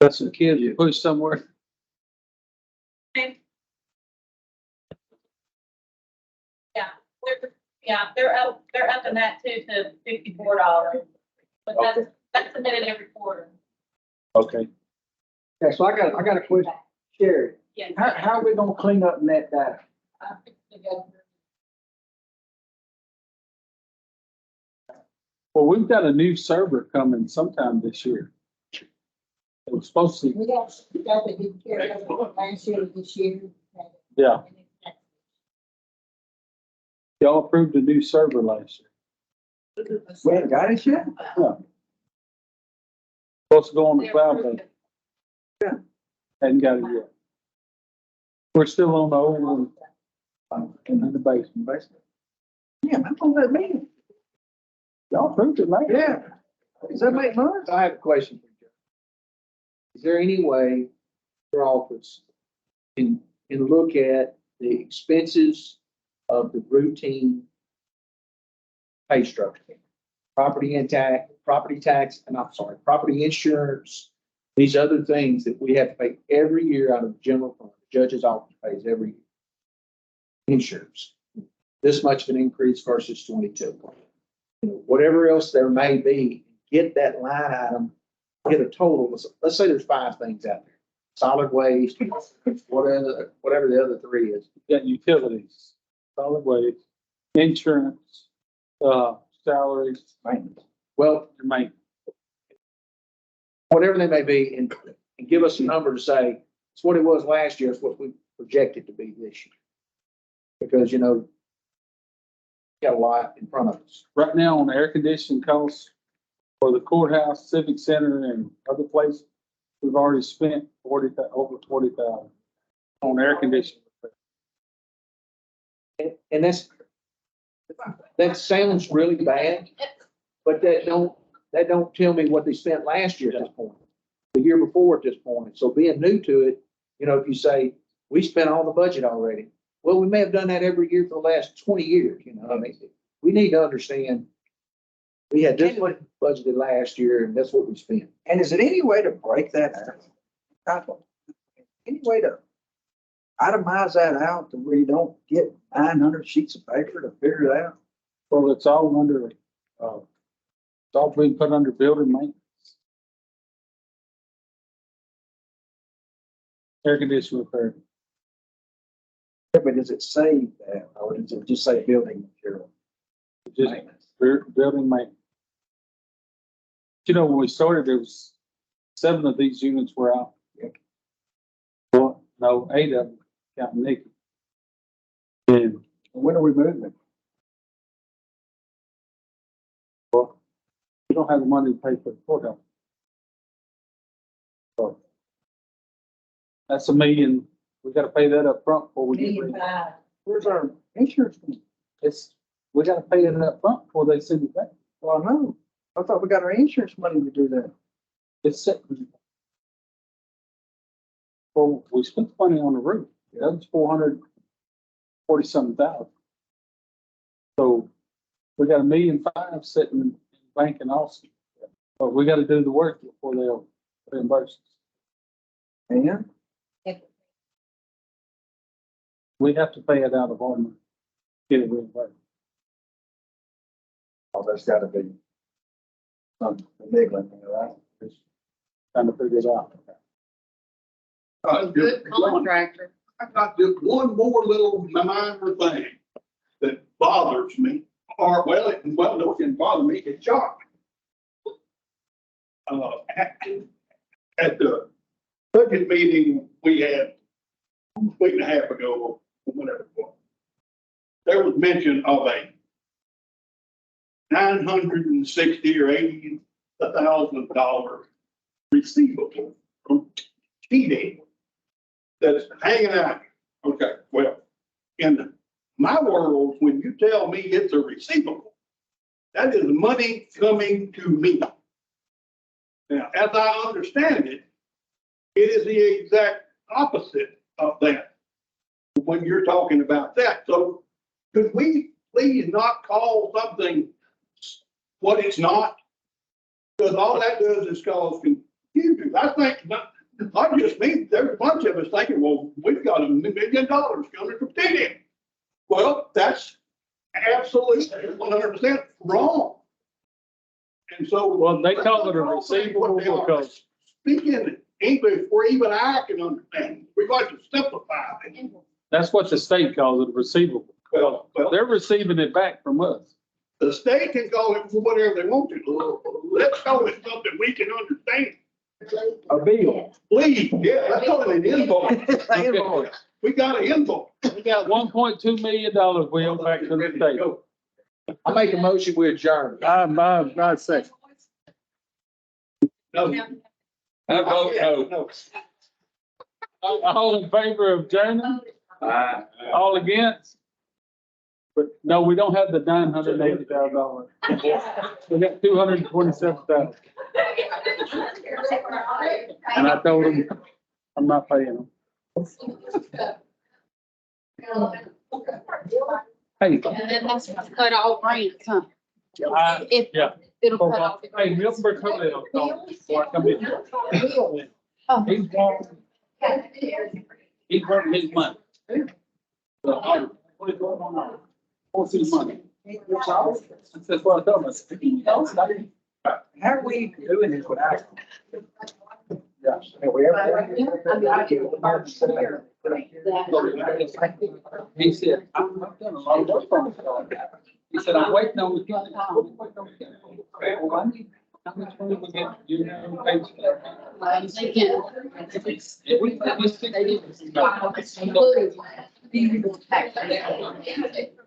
got some kids to push somewhere. They're up in that too to $54. But that's submitted every quarter. Okay. Okay, so I got a question. Sherry, Yeah. how are we gonna clean up net data? Well, we've got a new server coming sometime this year. It was supposed to, We got the good care of last year, this year. yeah, y'all approved a new server last year. We haven't got it yet? Supposed to go on the cloud, but Yeah. hadn't got it yet. We're still on the old one in the basement. Yeah, that's what that means. Y'all approved it, right? Yeah. Does that make sense? I have a question for you. Is there any way your office can look at the expenses of the routine pay structure? Property tax, and I'm sorry, property insurance, these other things that we have to pay every year out of the general fund. The judge's office pays every year. Insurance, this much of an increase versus 22. Whatever else there may be, get that line item, get a total. Let's say there's 5 things out there. Solid waste, whatever the other 3 is. You got utilities, solid waste, insurance, salaries, Maintenance. Well, and maintenance. whatever they may be, and give us a number to say, it's what it was last year, it's what we projected to be this year. Because, got a lot in front of us. Right now on air conditioning costs for the courthouse, civic center and other places, we've already spent over 40,000 on air conditioning. And that sounds really bad, but that don't tell me what they spent last year at this point, the year before at this point. So being new to it, if you say, we spent all the budget already. Well, we may have done that every year for the last 20 years, I mean, we need to understand, we had this much budgeted last year and that's what we spent. And is it any way to break that out? Any way to itemize that out to where you don't get 900 sheets of paper to figure it out? Well, it's all under, it's all being put under building maintenance. Air conditioning repair. But does it say that, or does it just say building material? Just building maintenance. When we started, there was 7 of these units were out Well, no, 8 of them, counting Nikki. And, When are we moving? well, we don't have the money to pay for the courthouse. So that's $1 million. We gotta pay that up front before we get ready. Where's our insurance? company? We gotta pay it up front before they send it back. Well, I know. I thought we got our insurance money to do that. It's set. Well, we spent money on the roof. That was 440-something thousand. So we got $1.5 million sitting in the bank in Austin. But we gotta do the work before they'll reimburse us. And We have to pay it out of our money. Get it reimbursed. oh, that's gotta be some niggling, right? Just trying to figure it out. Good contractor. I got just one more little minor thing that bothers me, or well, no, it didn't bother me, it shocked me. At the budget meeting we had a week and a half ago, or whatever it was, there was mention of a $960,000 or $80,000 receivable from TD that's hanging out. Okay, well, in my world, when you tell me it's a receivable, that is money coming to me. Now, as I understand it, it is the exact opposite of that when you're talking about that. So could we please not call something what it's not? Because all that does is cause confusion. I think, not just me, there's a bunch of us thinking, well, we've got $1 million coming from TD. Well, that's absolutely 100% wrong. And so. Well, they call it a receivable because Speaking English where even I can understand, we like to simplify it. that's what the state calls it, a receivable. Well, They're receiving it back from us. the state can call it whatever they want to. Let's call it something we can understand. A bill. Please, yeah, let's call it an invoice. Invoice. We got an invoice. We got $1.2 million we owe back to the state. I make a motion, we adjourn. I say. No. I vote no. All in favor of adjourning? All against? But no, we don't have the $980,000. We got $227,000. And I told them, I'm not paying them. Hey, And then that's what cut all grants, huh? yeah. It'll cut off. the Hey, grants. Milton Bertolli, before I come in. Oh. He's working his money. So, what is going on? What's his money? That's what I told him. How are we doing this without? Yeah. Have we ever? He said, I've done a lot of work on it. He said, I'm waiting on the county. Okay, well, I need, how much money we get, you know, pay for that? They can. If we pay this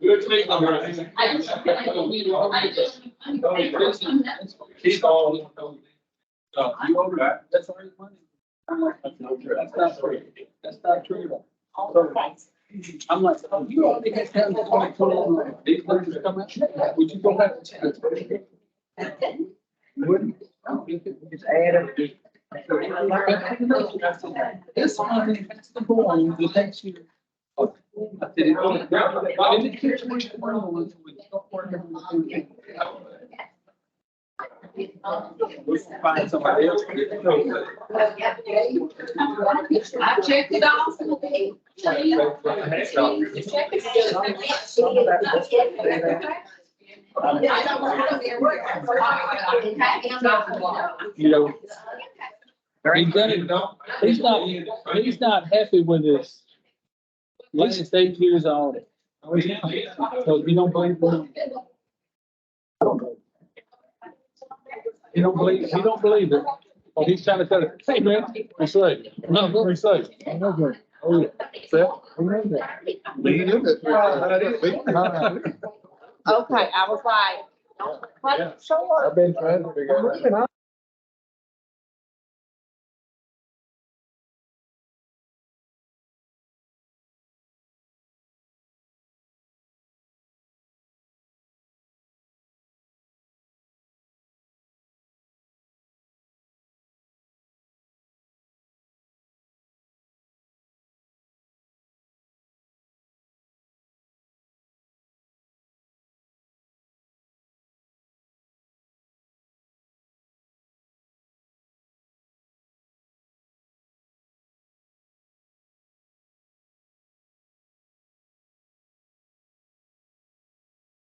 Good thing, Keep all. You over that? That's already money. That's not true. That's not true. So, I'm like, oh, you already had that in 2021. These numbers come out. Would you go back and check? Wouldn't, just add it. This money has to go on the next year. I said, it only- I didn't care what you were on, so we stop working on the thing. We'll find somebody else. I checked it off. You know, he's not happy with his last 8 years audit. So you don't believe him? You don't believe it? Oh, he's trying to tell it. Hey, man, what's right? No, what we say? Oh, yeah. Seth? Lean in it. Okay, I was like, I've been trying to figure out.